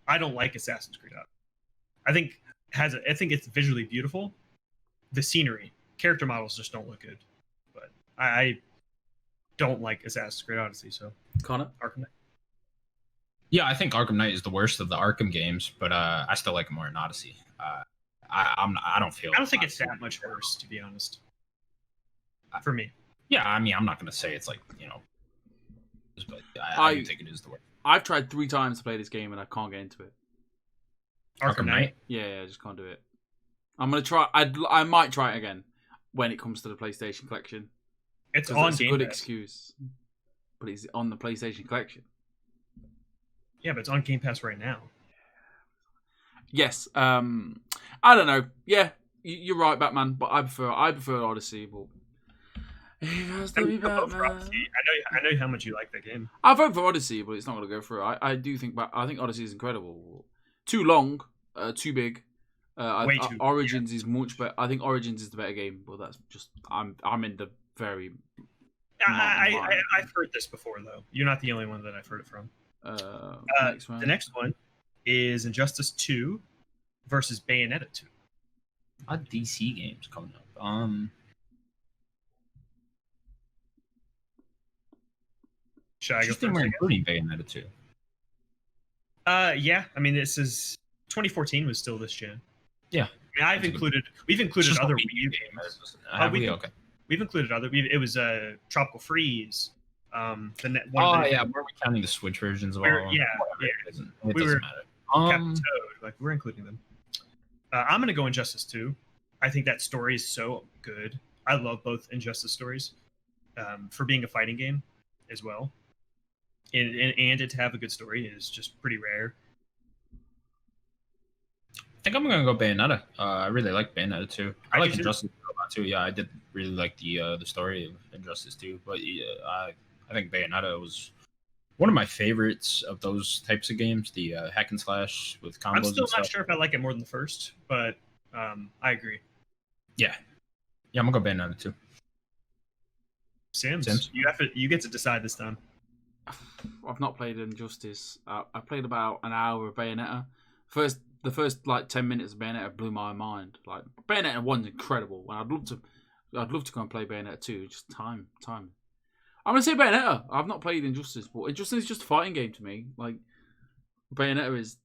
I don't like Assassin's Creed Odyssey. I think it's visually beautiful. The scenery, character models just don't look good. But I don't like Assassin's Creed Odyssey, so Connor? Arkham Knight. Yeah, I think Arkham Knight is the worst of the Arkham games, but I still like it more in Odyssey. I don't think it's that much worse, to be honest. For me. Yeah, I mean, I'm not going to say it's like, but I do think it is the worst. I've tried 3 times to play this game and I can't get into it. Arkham Knight? Yeah, I just can't do it. I'm going to try. I might try it again when it comes to the PlayStation Collection. It's on That's Game a good Pass. excuse. But it's on the PlayStation Collection. Yeah, but it's on Game Pass right now. Yes. I don't know. Yeah, you're right, Batman. But I prefer Odyssey. But it has to be Batman. I know how much you like that game. I vote for Odyssey, but it's not going to go through. I think Odyssey is incredible. Too long, too big. Way too Origins is much better. I think Origins is the better game, but that's just I'm in the very. I've heard this before though. You're not the only one that I've heard it from. The next one is Injustice 2 versus Bayonetta 2. A lot of DC games coming up. Should I go first? We're including Bayonetta 2. Yeah. I mean, this is 2014 was still this gen. Yeah. I mean, we've included other Wii games. Okay. We've included other. It was Tropical Freeze. Where are we counting the Switch versions of all? Yeah. It doesn't matter. Captain Toad, we're including them. I'm gonna go Injustice 2. I think that story is so good. I love both Injustice stories for being a fighting game as well, and it to have a good story is just pretty rare. I think I'm gonna go Bayonetta. I really like Bayonetta 2. I like Injustice a lot too. Yeah, I did really like the story of Injustice 2. But I think Bayonetta was one of my favorites of those types of games. The hack and slash with combos. I'm still not sure if I like it more than the first, but I agree. Yeah, I'm gonna go Bayonetta 2. Sims, you get to decide this time. I've not played Injustice. I played about an hour of Bayonetta. The first like 10 minutes of Bayonetta blew my mind. Like Bayonetta 1's incredible, and I'd love to go and play Bayonetta 2. Just time. I'm gonna say Bayonetta. I've not played Injustice, but Injustice is just a fighting game to me. Like Bayonetta is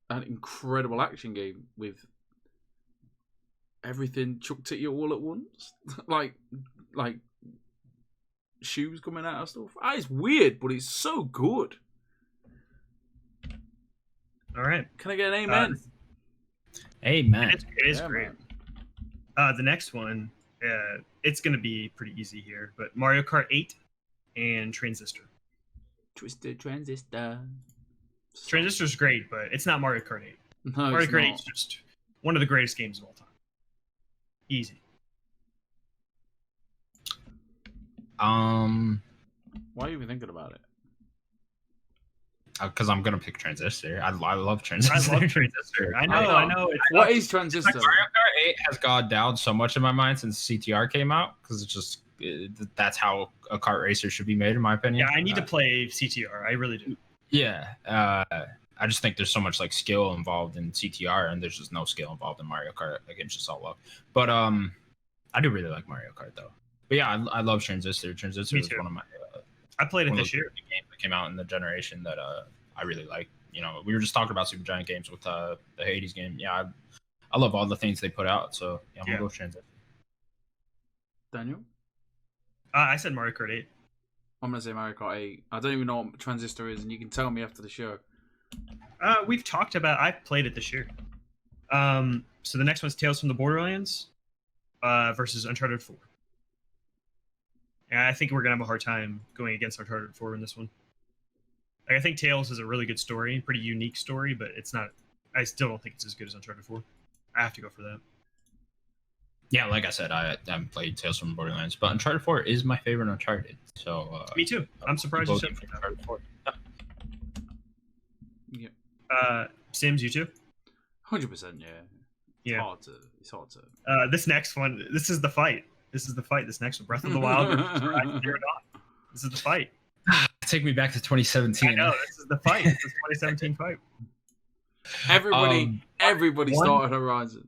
an incredible action game with everything chucked at you all at once. like shoes coming out of stuff. It's weird, but it's so good. All right. Can I get an amen? Amen. It is great. The next one, it's going to be pretty easy here, but Mario Kart 8 and Transistor. Twisted Transistor. Transistor's great, but it's not Mario Kart 8. No, Mario Kart 8 not. is just one of the greatest games of all time. Easy. Why are you even thinking about it? Because I'm gonna pick Transistor. I love Transistor. I love Transistor. I know. What is Transistor? Like Mario Kart 8 has gone down so much in my mind since CTR came out because it's just that's how a kart racer should be made, in my opinion. Yeah, I need to play CTR. I really do. Yeah, I just think there's so much like skill involved in CTR, and there's just no skill involved in Mario Kart. Like it's just all luck. But I do really like Mario Kart though. But yeah, I love Transistor. Transistor is one of my. I played it this year. Games that came out in the generation that I really like. You know, we were just talking about Supergiant games with the Hades game. Yeah, I love all the things they put out. So yeah, I'm gonna go with Transistor. Daniel? I said Mario Kart 8. I'm gonna say Mario Kart 8. I don't even know what Transistor is, and you can tell me after the show. We've talked about. I played it this year. So the next one's Tales from the Borderlands versus Uncharted 4. And I think we're gonna have a hard time going against Uncharted 4 in this one. Like, I think Tales is a really good story, pretty unique story, but it's not. I still don't think it's as good as Uncharted 4. I have to go for that. Yeah, like I said, I haven't played Tales from the Borderlands, but Uncharted 4 is my favorite Uncharted. So me too. I'm surprised you said Uncharted 4. Yeah. Sims, you too? 100%. Yeah. Yeah. It's hard to. This next one. This is the fight. This next one. Breath of the Wild versus Horizon Zero Dawn. This is the fight. Take me back to 2017. I know. This is the fight. This is 2017 fight. Everybody started Horizon,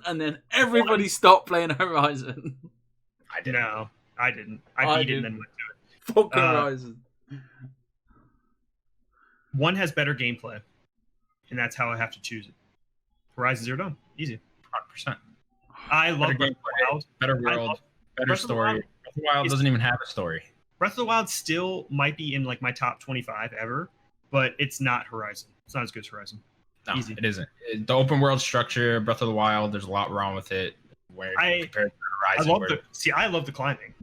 and then everybody stopped playing Horizon. I didn't. No, I didn't. I beat it and then went to it. Fucking Horizon. One has better gameplay, and that's how I have to choose it. Horizon Zero Dawn, easy. 100%. I love Breath of the Wild. Better world, better story. Breath of the Wild doesn't even have a story. Breath of the Wild still might be in like my top 25 ever, but it's not Horizon. It's not as good as Horizon. No, easy. It isn't. The open world structure, Breath of the Wild, there's a lot wrong with it. Where compared to Horizon, I love the climbing,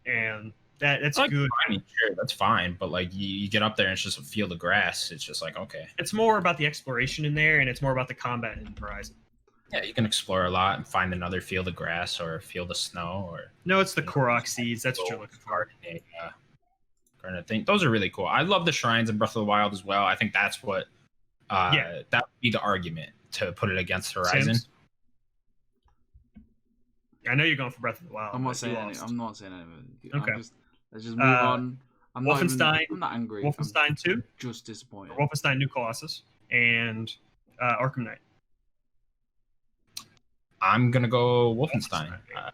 and that's good. Climbing, sure, that's fine, but like you get up there and it's just a field of grass. It's just like okay. It's more about the exploration in there, and it's more about the combat in Horizon. Yeah, you can explore a lot and find another field of grass or a field of snow or. No, it's the Korok seeds. That's what you're looking for. Kind of thing. Those are really cool. I love the shrines in Breath of the Wild as well. I think that's what. That would be the argument to put it against Horizon. Sims? I know you're going for Breath of the Wild. I'm not saying anything. Okay. Let's just move on. Wolfenstein. I'm not angry. Wolfenstein 2. Just disappointed. Wolfenstein New Colossus and Arkham Knight. I'm gonna go Wolfenstein. I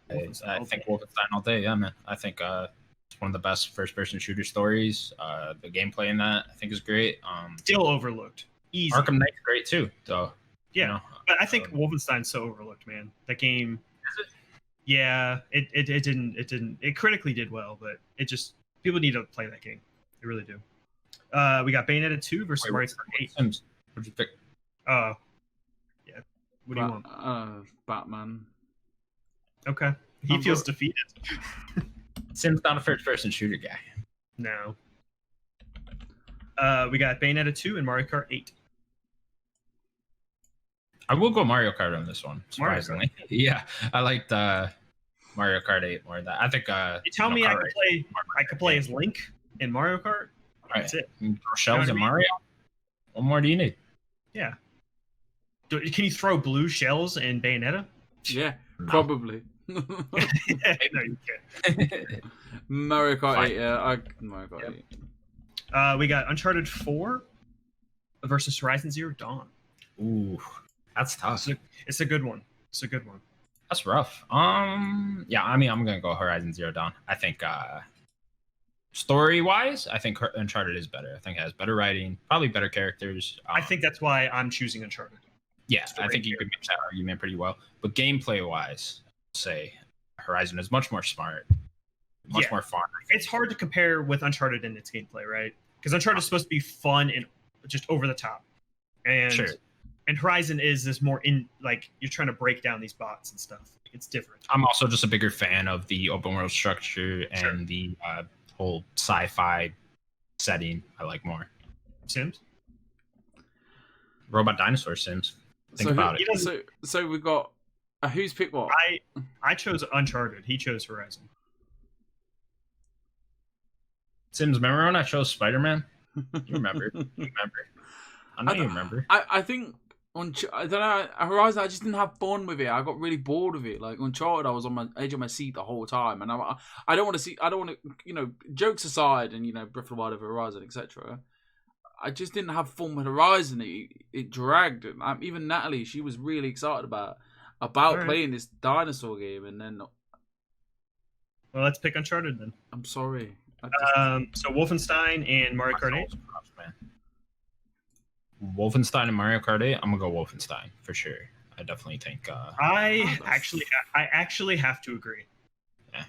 think Wolfenstein all day. Yeah, man. I think it's one of the best first-person shooter stories. The gameplay in that I think is great. Still overlooked. Easy. Arkham Knight's great too, though. Yeah, you know, but I think Wolfenstein's so overlooked, man. That game. Is it? Yeah, it didn't. It critically did well, but it just people need to play that game. They really do. We got Bayonetta 2 versus Mario Kart 8. Sims. What'd you pick? Yeah. What do you want? Batman. Okay. He feels defeated. Sim's not a first-person shooter guy. No. We got Bayonetta 2 and Mario Kart 8. I will go Mario Kart on this one, surprisingly. Yeah, I liked Mario Kart 8 more than that. I think. You tell me I could play as Link in Mario Kart? That's it. Throw shells at Mario? What more do you need? Yeah. Can you throw blue shells in Bayonetta? Yeah, probably. No, you can't. Mario Kart 8, yeah. Mario Kart 8. We got Uncharted 4 versus Horizon Zero Dawn. Ooh, that's tough. It's a good one. That's rough. Yeah, I mean, I'm gonna go Horizon Zero Dawn. I think story-wise, I think Uncharted is better. I think it has better writing, probably better characters. I think that's why I'm choosing Uncharted. Yeah, I think you could make that argument pretty well. But gameplay-wise, I'll say Horizon is much more smart, much more fun. It's hard to compare with Uncharted in its gameplay, right? Because Uncharted is supposed to be fun and just over the top, and And Horizon is this more in like you're trying to break down these bots and stuff. It's different. I'm also just a bigger fan of the open world structure and the whole sci-fi setting. I like more. Sims? Robot dinosaur Sims. Think about it. So we've got who's picked what? I chose Uncharted. He chose Horizon. Sims, remember when I chose Spider-Man? You remember? I know you remember. I think I don't know, Horizon, I just didn't have fun with it. I got really bored of it. Like Uncharted, I was on my edge of my seat the whole time, and I don't want to, jokes aside, and Breath of the Wild over Horizon, etc. I just didn't have fun with Horizon. It dragged. Even Natalie, she was really excited about playing this dinosaur game, and then. Well, let's pick Uncharted then. I'm sorry. So Wolfenstein and Mario Kart 8. Wolfenstein and Mario Kart 8. I'm gonna go Wolfenstein for sure. I definitely think. I actually have to agree. Yeah.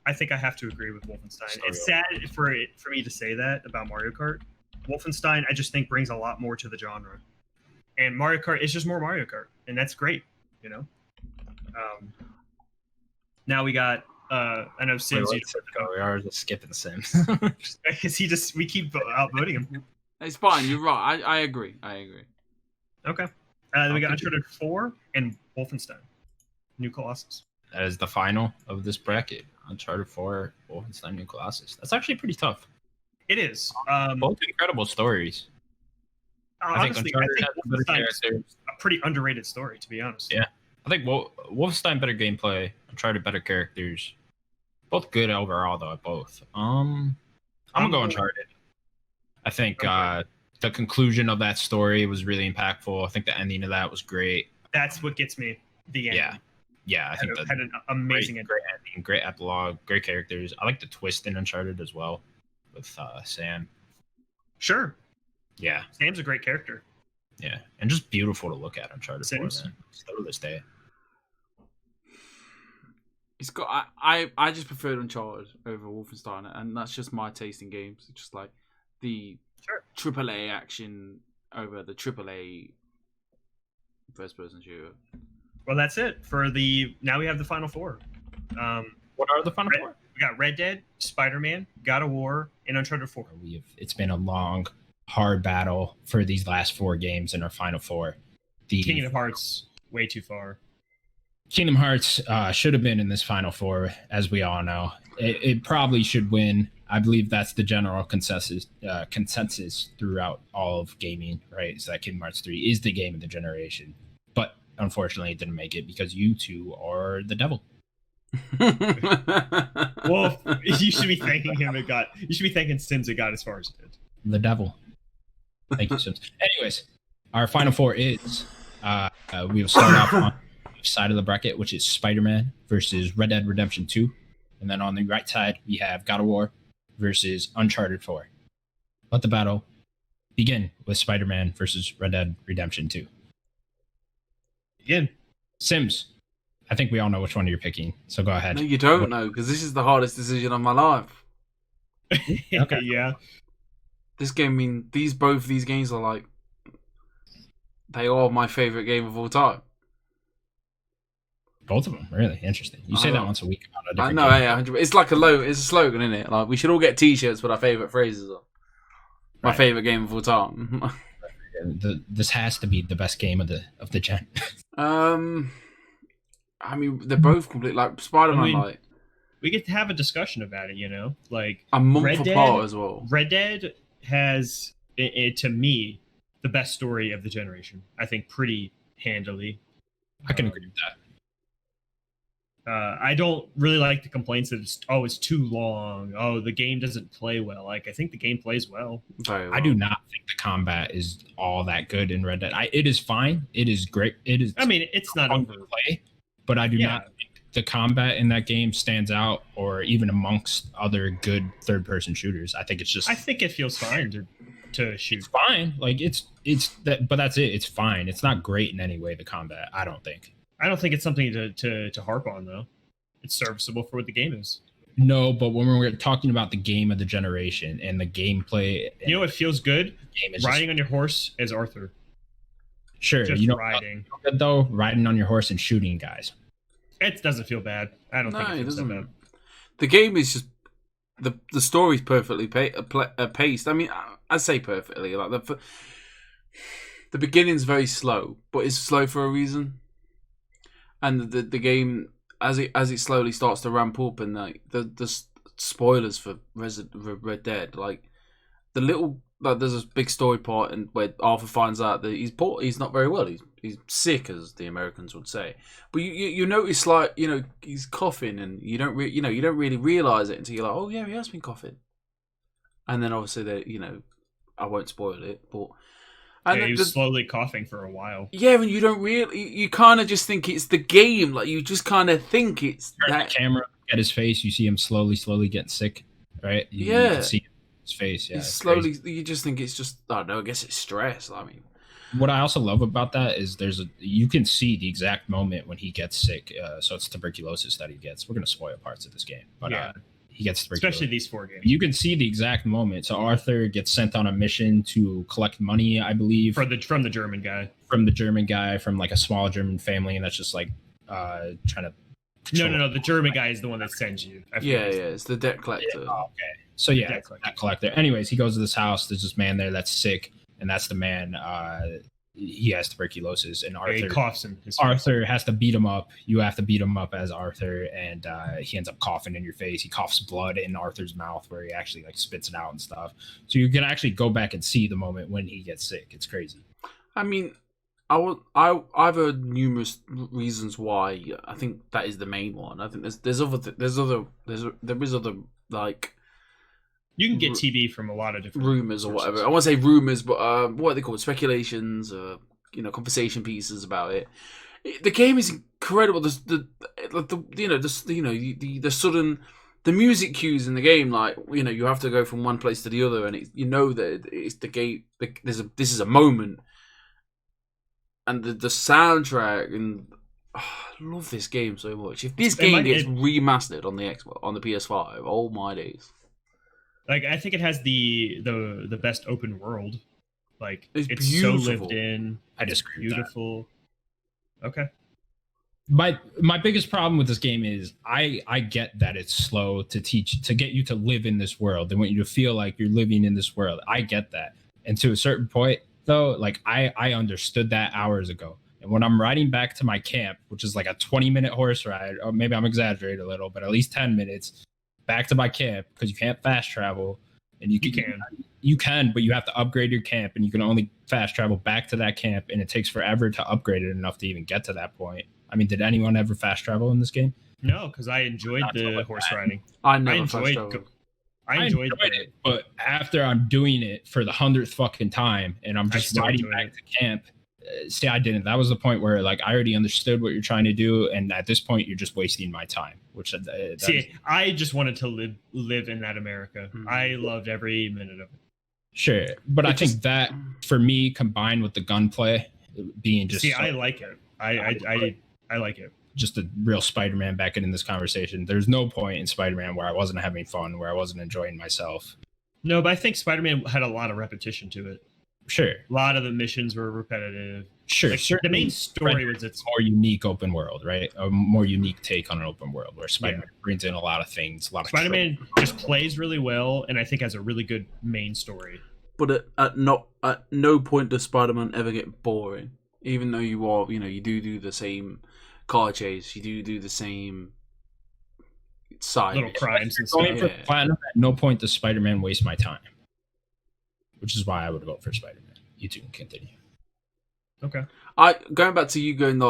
I think I have to agree with Wolfenstein. It's sad for me to say that about Mario Kart. Wolfenstein, I just think brings a lot more to the genre, and Mario Kart is just more Mario Kart, and that's great. Now we got. I know Sims. We are just skipping Sims because we keep outvoting him. It's fine. You're right. I agree. Okay. Then we got Uncharted 4 and Wolfenstein, New Colossus. That is the final of this bracket. Uncharted 4, Wolfenstein, New Colossus. That's actually pretty tough. It is. Both incredible stories. Honestly, I think Wolfenstein is a pretty underrated story, to be honest. Yeah. I think Wolfenstein better gameplay. Uncharted better characters. Both good overall, though, at both. I'm going to go Uncharted. I think the conclusion of that story was really impactful. I think the ending of that was great. That's what gets me. The end. Yeah. I think had an amazing great ending, great epilogue, great characters. I like the twist in Uncharted as well with Sam. Sure. Yeah. Sam's a great character. Yeah, and just beautiful to look at Uncharted 4, man. Still to this day. It's got. I just preferred Uncharted over Wolfenstein, and that's just my taste in games. It's just like the AAA action over the AAA first-person shooter. Well, that's it for the. Now we have the final four. What are the final four? We got Red Dead, Spider-Man, God of War, and Uncharted 4. It's been a long, hard battle for these last four games in our final four. Kingdom Hearts, way too far. Kingdom Hearts should have been in this final four, as we all know. It probably should win. I believe that's the general consensus throughout all of gaming, right? Is that Kingdom Hearts 3 is the game of the generation. But unfortunately, it didn't make it because you two are the devil. Well, you should be thanking him. You should be thanking Sims. It got as far as it did. The devil. Thank you, Sims. Anyways, our final four is we will start off on the side of the bracket, which is Spider-Man versus Red Dead Redemption 2. And then on the right side, we have God of War versus Uncharted 4. Let the battle begin with Spider-Man versus Red Dead Redemption 2. Begin. Sims, I think we all know which one you're picking, so go ahead. No, you don't know, because this is the hardest decision of my life. Okay. Yeah. This game, both these games are like, they are my favorite game of all time. Both of them, really interesting. You say that once a week about a different game. Yeah, 100%. It's like it's a slogan, isn't it? Like we should all get T-shirts with our favorite phrases on. My favorite game of all time. This has to be the best game of the gen. I mean, they're both complete. Like Spider-Man, we get to have a discussion about it. Like a month apart as well. Red Dead has, to me, the best story of the generation. I think pretty handily. I can agree with that. I don't really like the complaints that it's too long. Oh, the game doesn't play well. Like, I think the game plays well. Very well. I do not think the combat is all that good in Red Dead. It is fine. It is great. It is. I mean, it's not overplay, but I do not think the combat in that game stands out, or even amongst other good third-person shooters. I think it's just. I think it feels fine to shoot. It's fine. Like it's that, but that's it. It's fine. It's not great in any way. The combat, I don't think. I don't think it's something to harp on, though. It's serviceable for what the game is. No, but when we're talking about the game of the generation and the gameplay... You know what feels good? Riding on your horse as Arthur. Sure, just you know, riding. good though, riding on your horse and shooting guys. It doesn't feel bad. I don't think it feels that bad. The game is just the story's perfectly paced. I mean, I say perfectly. Like the beginning's very slow, but it's slow for a reason. And the game, as it slowly starts to ramp up, and like the spoilers for Red Dead, like the little, like there's a big story part and where Arthur finds out that he's not very well. He's sick, as the Americans would say. But you notice, like, you know, he's coughing, and you don't really realize it until you're like, oh yeah, he has been coughing. And then obviously I won't spoil it, but he was slowly coughing for a while. Yeah, and you don't really, you kind of just think it's the game. Like, you just kind of think it's that. The camera at his face, you see him slowly getting sick, right? You can see his face. Yeah, he's slowly. Crazy. You just think it's just, I don't know. I guess it's stress. I mean, what I also love about that is you can see the exact moment when he gets sick. So it's tuberculosis that he gets. We're gonna spoil parts of this game, but he gets tuberculosis. Especially these 4 games. You can see the exact moment. So Arthur gets sent on a mission to collect money, I believe, from the German guy. From the German guy, from like a small German family, and that's just like trying to. No. The German guy is the one that sends you. It's the debt collector. Yeah, okay. So debt collector. Anyways, he goes to this house. There's this man there that's sick, and that's the man. He has tuberculosis, and Arthur he coughs in his face. Arthur has to beat him up. You have to beat him up as Arthur, and he ends up coughing in your face. He coughs blood in Arthur's mouth, where he actually like spits it out and stuff. So you can actually go back and see the moment when he gets sick. It's crazy. I mean, I've heard numerous reasons why. I think that is the main one. I think there is other like. You can get TV from a lot of different rumors or whatever. I want to say rumors, but what are they called? Speculations, conversation pieces about it. The game is incredible. The sudden the music cues in the game, like, you have to go from one place to the other, and that it's the game. This is a moment, and the soundtrack, and I love this game so much. If this game gets remastered on the Xbox, on the PS5, oh my days. Like, I think it has the best open world. Like, it's beautiful. So lived in. I disagree. Beautiful. Okay. My biggest problem with this game is I get that it's slow to get you to live in this world. They want you to feel like you're living in this world. I get that. And to a certain point, though, like I understood that hours ago. And when I'm riding back to my camp, which is like a 20-minute horse ride, or maybe I'm exaggerating a little, but at least 10 minutes back to my camp, because you can't fast travel, and you can, but you have to upgrade your camp, and you can only fast travel back to that camp, and it takes forever to upgrade it enough to even get to that point. I mean, did anyone ever fast travel in this game? No, because I enjoyed the horse riding. I enjoyed it, but after I'm doing it for the 100th fucking time, and I'm just riding back to camp. See, I didn't. That was the point where, like, I already understood what you're trying to do, and at this point, you're just wasting my time. Which I just wanted to live in that America. Mm-hmm. I loved every minute of it. Sure, but I think that for me, combined with the gunplay being just I like it. I like it. Just a real Spider-Man back in this conversation. There's no point in Spider-Man where I wasn't having fun, where I wasn't enjoying myself. No, but I think Spider-Man had a lot of repetition to it. Sure. A lot of the missions were repetitive. Sure. Like, the main story was its more unique open world, right? A more unique take on an open world where Spider-Man brings in a lot of things. Spider-Man just plays really well, and I think has a really good main story. But at no point does Spider-Man ever get boring. Even though you do the same car chase, you do the same side little crimes and stuff. At no point does Spider-Man waste my time. Which is why I would vote for Spider-Man. You two can continue. Okay. Going back to you going,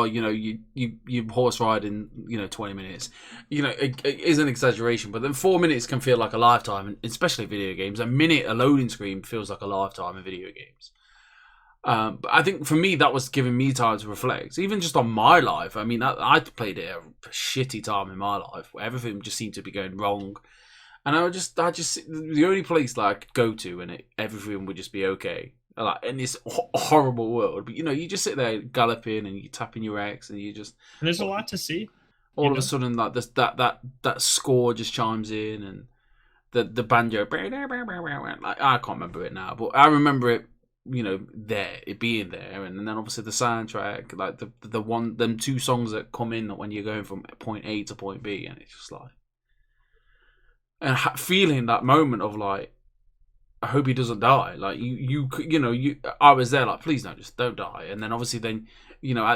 you horse ride in 20 minutes. It is an exaggeration, but then 4 minutes can feel like a lifetime, and especially video games. A minute, a loading screen feels like a lifetime in video games. But I think for me, that was giving me time to reflect, even just on my life. I mean, I played it at a shitty time in my life where everything just seemed to be going wrong. And I just the only place that I could go to and everything would just be okay, like in this horrible world. But you just sit there galloping and you tapping your X and and there's a lot to see. All of a sudden, like that score just chimes in and the banjo. Like, I can't remember it now, but I remember it there, it being there, and then obviously the soundtrack, like them two songs that come in when you're going from point A to point B, and it's just like, and feeling that moment of like, I hope he doesn't die. Like I was there like, please don't die. And then obviously at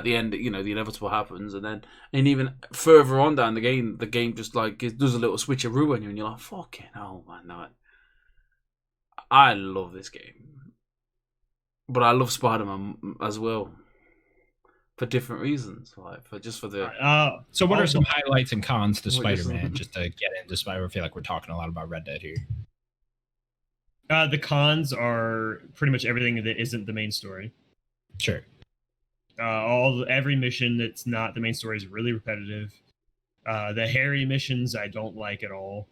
the end, the inevitable happens, and even further on down the game just like it does a little switcheroo on you, and you're like, fucking hell, man, no. I love this game, but I love Spider-Man as well for different reasons, like for the. So what are some highlights and cons to Spider-Man? Just to get into Spider-Man, I feel like we're talking a lot about Red Dead here. The cons are pretty much everything that isn't the main story. Sure. Every mission that's not the main story is really repetitive. The Harry missions I don't like at all.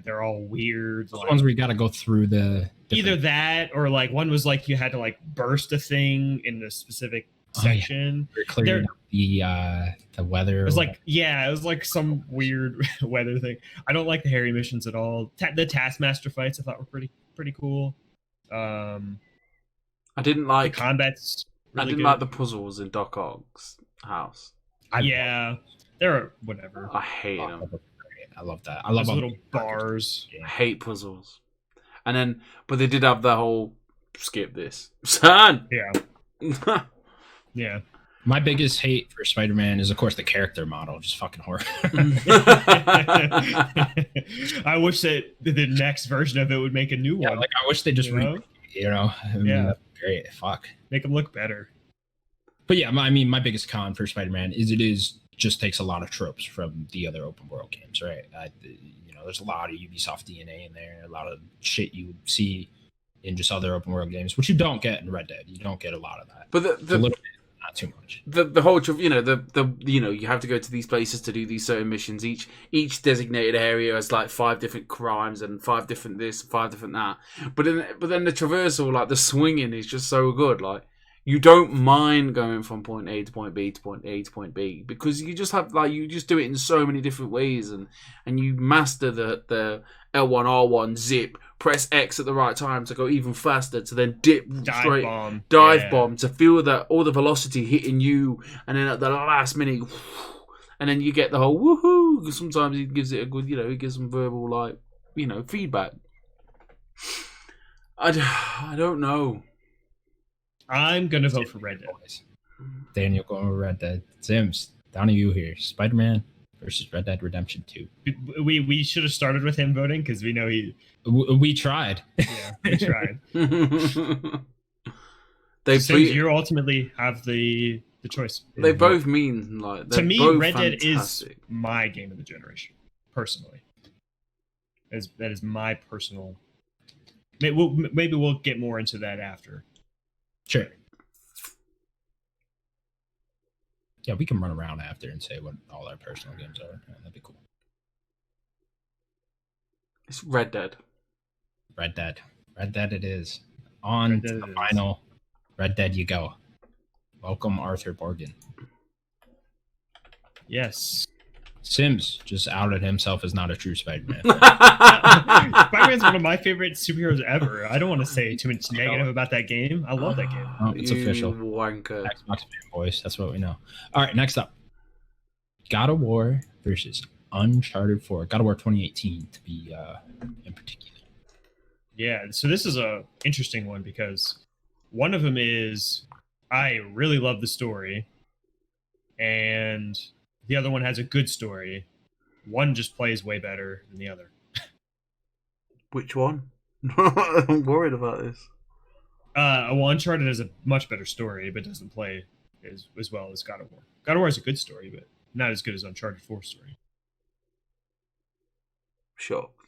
They're all weird. Those ones where you got to go through the either that or like one was like you had to like burst a thing in the specific section. Yeah. Clearing up the weather. It was it was like some weird weather thing. I don't like the Harry missions at all. The Taskmaster fights I thought were pretty cool. I didn't like the combat's really I didn't good. like the puzzles in Doc Ock's house. They're whatever. I hate them. I love that. I love those little bars. I hate puzzles. But they did have the whole skip this, son. Yeah. Yeah. My biggest hate for Spider-Man is, of course, the character model. Just fucking horrible. I wish that the next version of it would make a new one. Like I wish they just remake it, I mean, that'd be great. Fuck. Make them look better. But yeah, my biggest con for Spider-Man is just takes a lot of tropes from the other open world games, right? There's a lot of Ubisoft DNA in there, a lot of shit you would see in just other open world games, which you don't get in Red Dead. You don't get a lot of that. But a little bit, not too much. The whole you have to go to these places to do these certain missions. Each designated area has like 5 different crimes and 5 different this, 5 different that. But then the traversal, like the swinging, is just so good. Like you don't mind going from point A to point B to point A to point B because you just have you just do it in so many different ways, and you master the L1 R1 zip, press X at the right time to go even faster, to then dive bomb to feel that all the velocity hitting you, and then at the last minute, and then you get the whole woohoo. Because sometimes he gives it a good, he gives some verbal feedback. I don't know. I'm gonna vote for Red Dead. Daniel going with Red Dead. Sims, down to you here. Spider-Man versus Red Dead Redemption 2. We should have started with him voting because we know he. We tried. Yeah, we tried. You ultimately have the choice. They both mean to me. Red fantastic. Dead is my game of the generation, personally. That is my personal. Maybe we'll get more into that after. Sure. Yeah, we can run around after and say what all our personal games are. Yeah, that'd be cool. It's Red Dead. Red Dead. Red Dead it is. On to the final. Red Dead you go. Welcome, Arthur Morgan. Yes. Sims just outed himself as not a true Spider-Man. Spider-Man's one of my favorite superheroes ever. I don't want to say too much negative about that game. I love that game. Oh, it's official. Wanker. Xbox fanboys. That's what we know. All right, next up. God of War versus Uncharted 4. God of War 2018 to be in particular. Yeah, so this is a interesting one because one of them is I really love the story, and the other one has a good story. One just plays way better than the other. Which one? I'm worried about this. Well, Uncharted has a much better story, but doesn't play as well as God of War. God of War has a good story, but not as good as Uncharted 4's story. Shocked.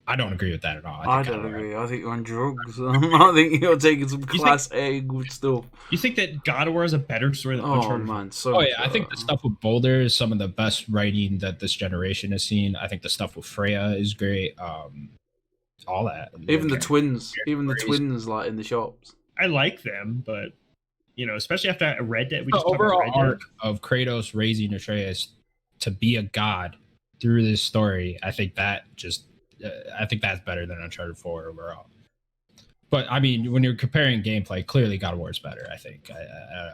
I don't agree with that at all. I don't agree. I think you're on drugs. I think you're taking some class A good stuff. You think that God of War has a better story than Uncharted? Man, I think the stuff with Boulder is some of the best writing that this generation has seen. I think the stuff with Freya is great. All that. Even the twins like in the shops. I like them, but especially after Red Dead, the overall arc of Kratos raising Atreus to be a god through this story, I think that's better than Uncharted 4 overall. But I mean, when you're comparing gameplay, clearly God of War is better. I think.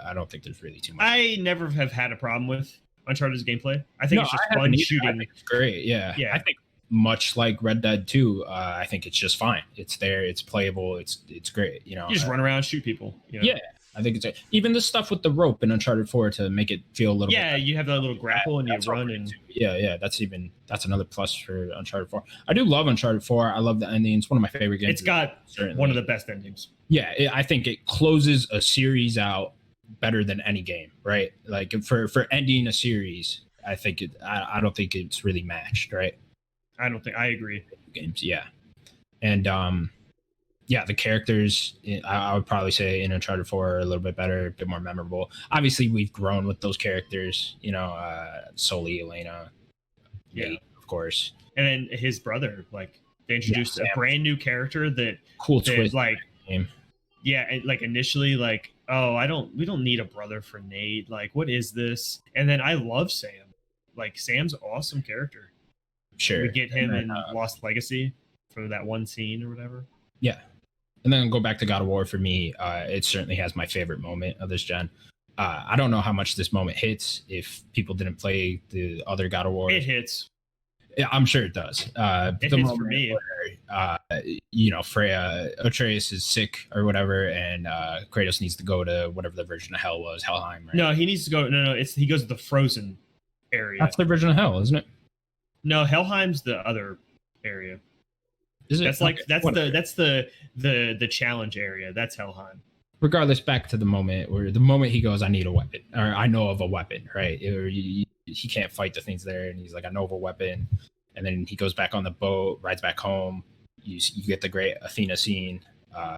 I don't think there's really too much. I never have had a problem with Uncharted's gameplay. I think it's just I fun either. shooting. I think it's great. Yeah. Yeah. I think much like Red Dead 2, I think it's just fine. It's there. It's playable. It's great. You know, you just run around and shoot people. You know? Yeah. I think it's even the stuff with the rope in Uncharted 4 to make it feel a little. Yeah, you have that little grapple and you run and. Yeah. That's another plus for Uncharted 4. I do love Uncharted 4. I love the ending. It's one of my favorite games. It's got one of the best endings. Yeah, I think it closes a series out better than any game, right? Like for ending a series, I think I don't think it's really matched, right? I agree. Games, yeah, and yeah, the characters I would probably say in Uncharted 4 are a little bit better, a bit more memorable. Obviously, we've grown with those characters, you know, Sully, Elena, Nate, of course, and then his brother. Like they introduced a brand new character that twist, like game. Yeah, and like initially, like, oh, we don't need a brother for Nate. Like, what is this? And then I love Sam. Like, Sam's an awesome character. Sure, we get him in Lost Legacy for that one scene or whatever. Yeah. And then go back to God of War for me. It certainly has my favorite moment of this gen. I don't know how much this moment hits if people didn't play the other God of War. It hits. Yeah, I'm sure it does. It hits for me. Where, you know, Atreus is sick or whatever, and Kratos needs to go to whatever the version of hell was, Helheim. Right? No, he needs to go. No, he goes to the frozen area. That's the version of hell, isn't it? No, Helheim's the other area. Is it? That's the challenge area. That's Helheim. Regardless, back to the moment he goes, I need a weapon, or I know of a weapon, right? Or he can't fight the things there, and he's like, I know of a weapon, and then he goes back on the boat, rides back home. You get the great Athena scene where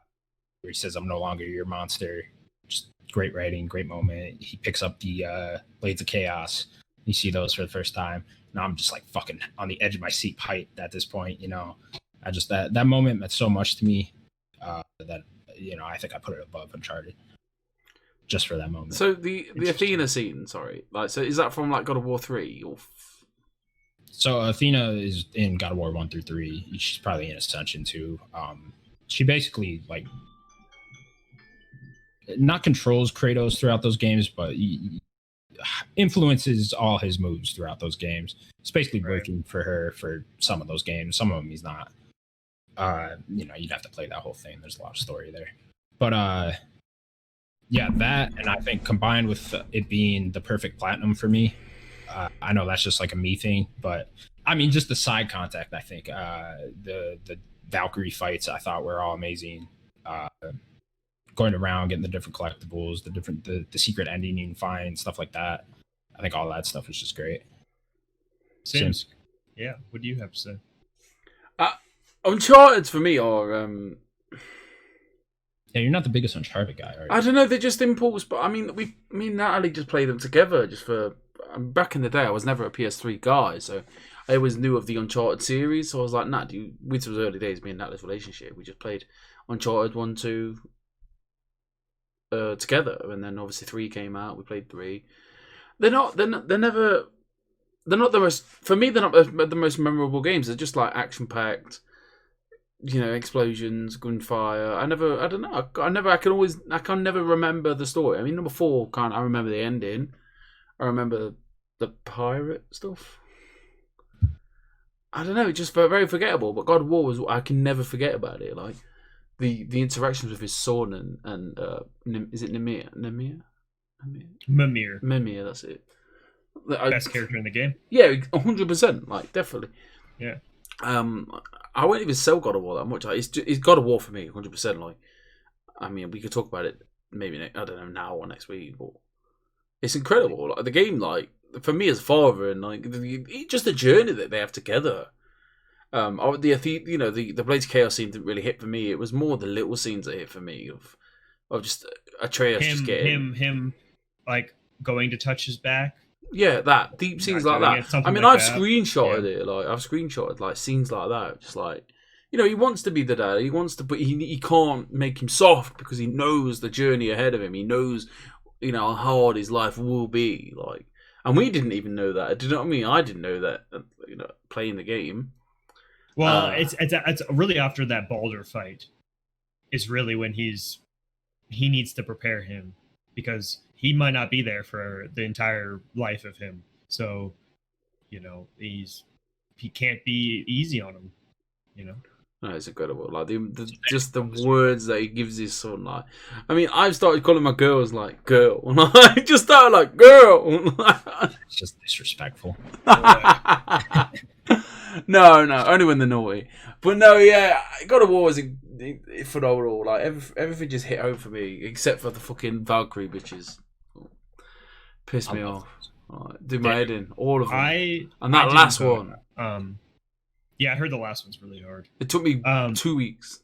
he says, I'm no longer your monster. Just great writing, great moment. He picks up the Blades of Chaos. You see those for the first time. Now I'm just like fucking on the edge of my seat height at this point, you know. I just that moment meant so much to me that, you know, I think I put it above Uncharted just for that moment. So the Athena scene, sorry, like, so is that from like God of War 3 or? So Athena is in God of War 1 through 3. She's probably in Ascension too. She basically like not controls Kratos throughout those games, but influences all his moves throughout those games. It's basically working for her for some of those games. Some of them he's not. You know, you'd have to play that whole thing. There's a lot of story there. But yeah, that, and I think combined with it being the perfect platinum for me, I know that's just like a me thing, but I mean, just the side contact, I think the Valkyrie fights I thought were all amazing. Going around, getting the different collectibles, the secret ending you can find, stuff like that. I think all that stuff was just great. Sims. Yeah, what do you have to say? Uncharted for me are yeah, you're not the biggest Uncharted guy, are you? I don't know, they're just impulse, but I mean me and Natalie just played them together just for back in the day. I was never a PS3 guy, so I always knew of the Uncharted series, so I was like, Nat, which was early days, me and Natalie's relationship. We just played Uncharted 1, 2 together, and then obviously 3 came out, we played 3. They're not the most, for me, they're not the most memorable games. They're just like action packed, you know, explosions, gunfire. I can never remember the story. I mean, number 4, I remember the ending. I remember the pirate stuff. I don't know, it's just very forgettable. But God of War I can never forget about it. Like the interactions with his son and is it Mimir? Mimir, that's it. Best character in the game. Yeah, 100%. Like, definitely. Yeah. I won't even sell God of War that much. Like, it's God of War for me, 100%. Like, I mean, we could talk about it maybe I don't know, now or next week, but it's incredible. Like the game, like for me as a father, and like just the journey that they have together. The Blades of Chaos scene didn't really hit for me. It was more the little scenes that hit for me of just Atreus just getting him like going to touch his back. Yeah, that deep scenes like that. I mean, I've screenshotted it. Like I've screenshotted like scenes like that. Just like, you know, he wants to be the dad. He wants to, but he can't make him soft because he knows the journey ahead of him. He knows, you know, how hard his life will be. Like, and we didn't even know that. Do you know what I mean? I didn't know that. You know, playing the game. Well, it's really after that Baldur fight is really when he needs to prepare him, because he might not be there for the entire life of him. So, he can't be easy on him, No, it's incredible. Like just the words that he gives his son. Like, I mean, I've started calling my girls like girl. I just started like girl. It's just disrespectful. No, only when they're naughty. But no, yeah, God of War was phenomenal. Like everything just hit home for me, except for the fucking Valkyrie bitches. Pissed me off. Did my head in, all of them. And that last one. Yeah, I heard the last one's really hard. It took me 2 weeks.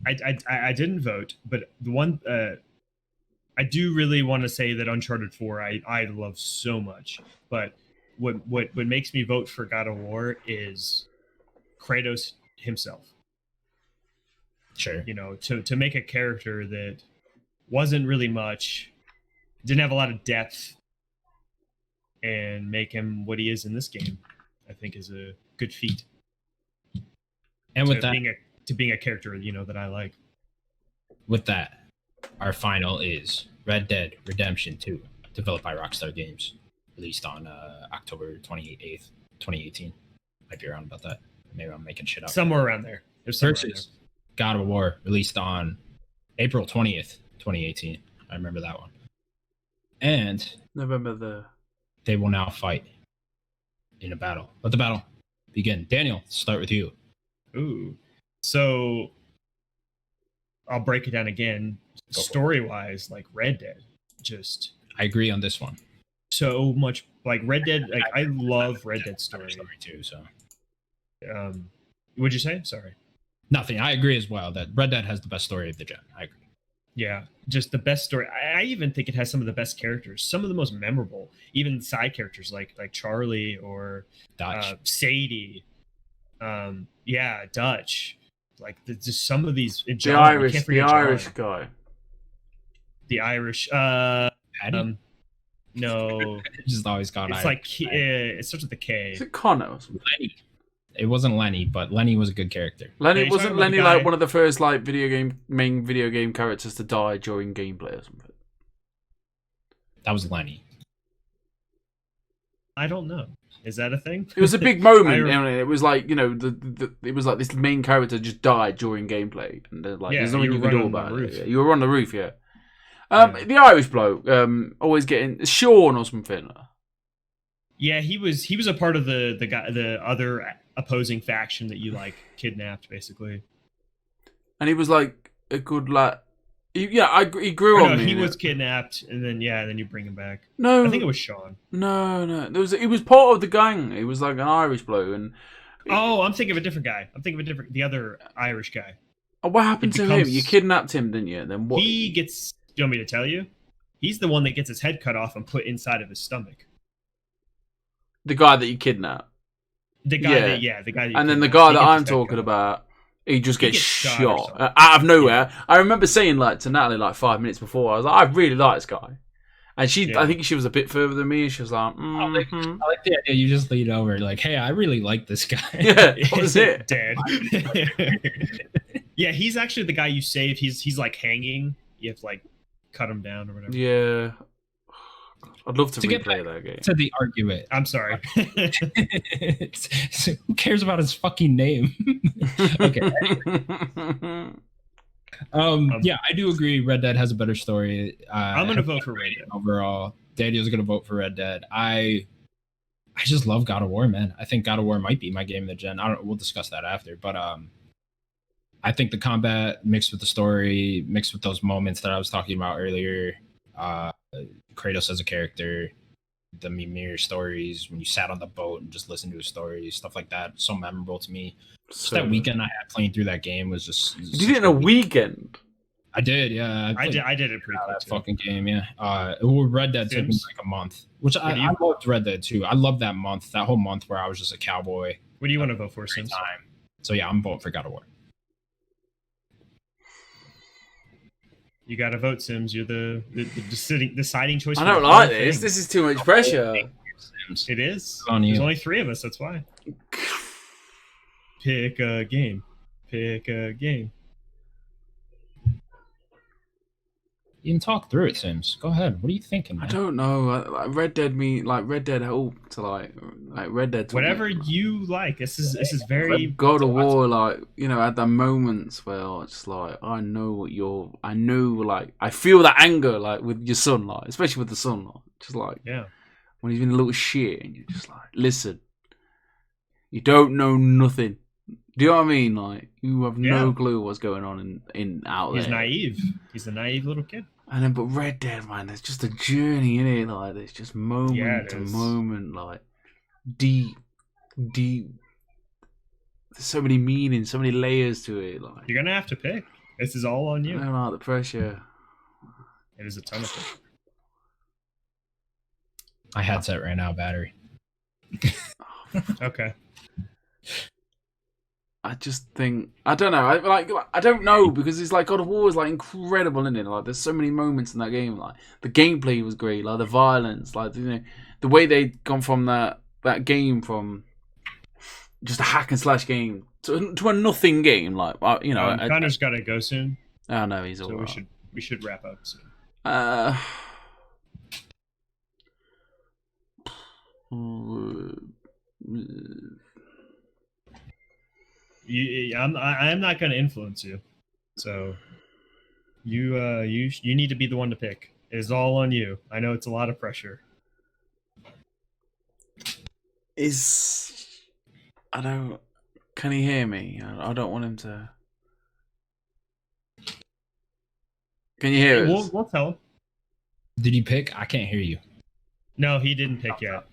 I didn't vote, but the one I do really want to say that Uncharted 4 I love so much. But what makes me vote for God of War is Kratos himself. Sure. To make a character that wasn't really much, didn't have a lot of depth, and make him what he is in this game, I think is a good feat. And with that, being a character, that I like. With that, our final is Red Dead Redemption 2, developed by Rockstar Games, released on October 28th, 2018. Might be around about that. Maybe I'm making shit up. Somewhere around there. Versus God of War, released on April 20th, 2018. I remember that one. And they will now fight in a battle. Let the battle begin. Daniel, start with you. Ooh. So I'll break it down again. Story-wise, like Red Dead, I agree on this one. So much like Red Dead. Like I love Red Dead story too. So, what'd you say? Sorry. Nothing. I agree as well that Red Dead has the best story of the gen. I agree. Yeah, just the best story. I even think it has some of the best characters, some of the most memorable, even side characters like Charlie or Sadie. Dutch. Like just some of these. The Irish guy. The Irish. No. Just always got. It's Irish. It starts with a K. Is it Connor? Lenny. It wasn't Lenny, but Lenny was a good character. Wasn't Lenny like one of the first like main video game characters to die during gameplay or something? That was Lenny. I don't know. Is that a thing? It was a big moment. It was like it was like this main character just died during gameplay, and there's nothing you could do about it. Yeah. You were on the roof, yeah. The Irish bloke, always getting Sean or something. Yeah, he was a part of the other opposing faction that you kidnapped, basically. And he was like a good lad. He grew on me. He was kidnapped, and then you bring him back. No, I think it was Sean. No, he was part of the gang. He was like an Irish bloke, and I'm thinking of a different guy. I'm thinking of the other Irish guy. What happened to him? You kidnapped him, didn't you? Then what? He gets. Do you want me to tell you? He's the one that gets his head cut off and put inside of his stomach. The guy that you kidnapped. The guy that and then the guy that I'm talking about, he just gets shot out of nowhere. I remember saying to Natalie 5 minutes before, I was like, I really like this guy. And I think she was a bit further than me. She was like, I like the idea. You just lean over hey, I really like this guy. Yeah, what was it? Dead. Yeah, he's actually the guy you saved. He's hanging. You have to cut him down or whatever. Yeah. I'd love to replay that game. To the argument. I'm sorry. Who cares about his fucking name? Okay. I do agree. Red Dead has a better story. I'm gonna vote for Red Dead overall. Daniel's gonna vote for Red Dead. I just love God of War, man. I think God of War might be my game of the gen. We'll discuss that after, but I think the combat mixed with the story, mixed with those moments that I was talking about earlier. Kratos as a character, the Mimir stories, when you sat on the boat and just listened to his stories, stuff like that, so memorable to me. Just that weekend I had playing through that game was just. You did it in a weekend? I did, yeah. I did it pretty quick. That fucking game, yeah. Red Dead took me a month, which I loved Red Dead too. I loved that month, that whole month where I was just a cowboy. What do you want to vote for, Sims? So yeah, I'm voting for God of War. You got to vote, Sims. You're the deciding choice. I don't like this. This is too much pressure. It is. There's only 3 of us. That's why. Pick a game. You can talk through it, Sims. Go ahead. What are you thinking, man? I don't know. Like Red Dead helped to like Red Dead. Whatever you like. This is very God of War. Like, you know, at the moments where it's like I feel that anger like with your son, like especially with the son, like just like when he's been a little shit and you're just like, listen, you don't know nothing. Do you know what I mean? Like, you have no clue what's going on in out there. He's naive. He's a naive little kid. And then, but Red Dead, man, there's just a journey in it. Like, there's just moment to moment, like deep. There's so many meanings, so many layers to it. Like, you're gonna have to pick. This is all on you. I don't like the pressure. It is a ton of pressure. My headset ran out of battery. Okay. I just think I don't know. I don't know because it's like God of War is like incredible, isn't it? Like there's so many moments in that game. Like the gameplay was great, like the violence, like the way they gone from that game from just a hack and slash game to a nothing game. Like Connor's got to go soon. Oh no, he's all right. So we should wrap up soon. I'm not going to influence you, so you need to be the one to pick. It is all on you. I know it's a lot of pressure. Can he hear me? I don't want him to. Can you hear us? We'll tell him. Did you pick? I can't hear you. No, he didn't pick yet.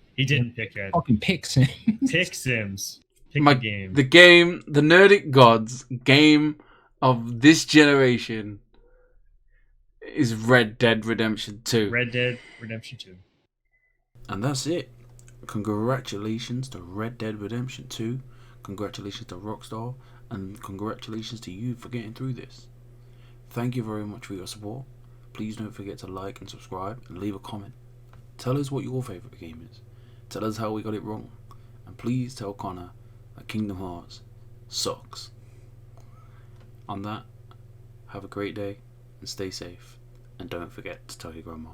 Fucking pick Sims. Pick Sims. Pick the game. The Nerdic Gods game of this generation is Red Dead Redemption 2. Red Dead Redemption 2. And that's it. Congratulations to Red Dead Redemption 2. Congratulations to Rockstar. And congratulations to you for getting through this. Thank you very much for your support. Please don't forget to like and subscribe and leave a comment. Tell us what your favourite game is. Tell us how we got it wrong. And please tell Connor that Kingdom Hearts sucks. On that, have a great day and stay safe. And don't forget to tell your grandma.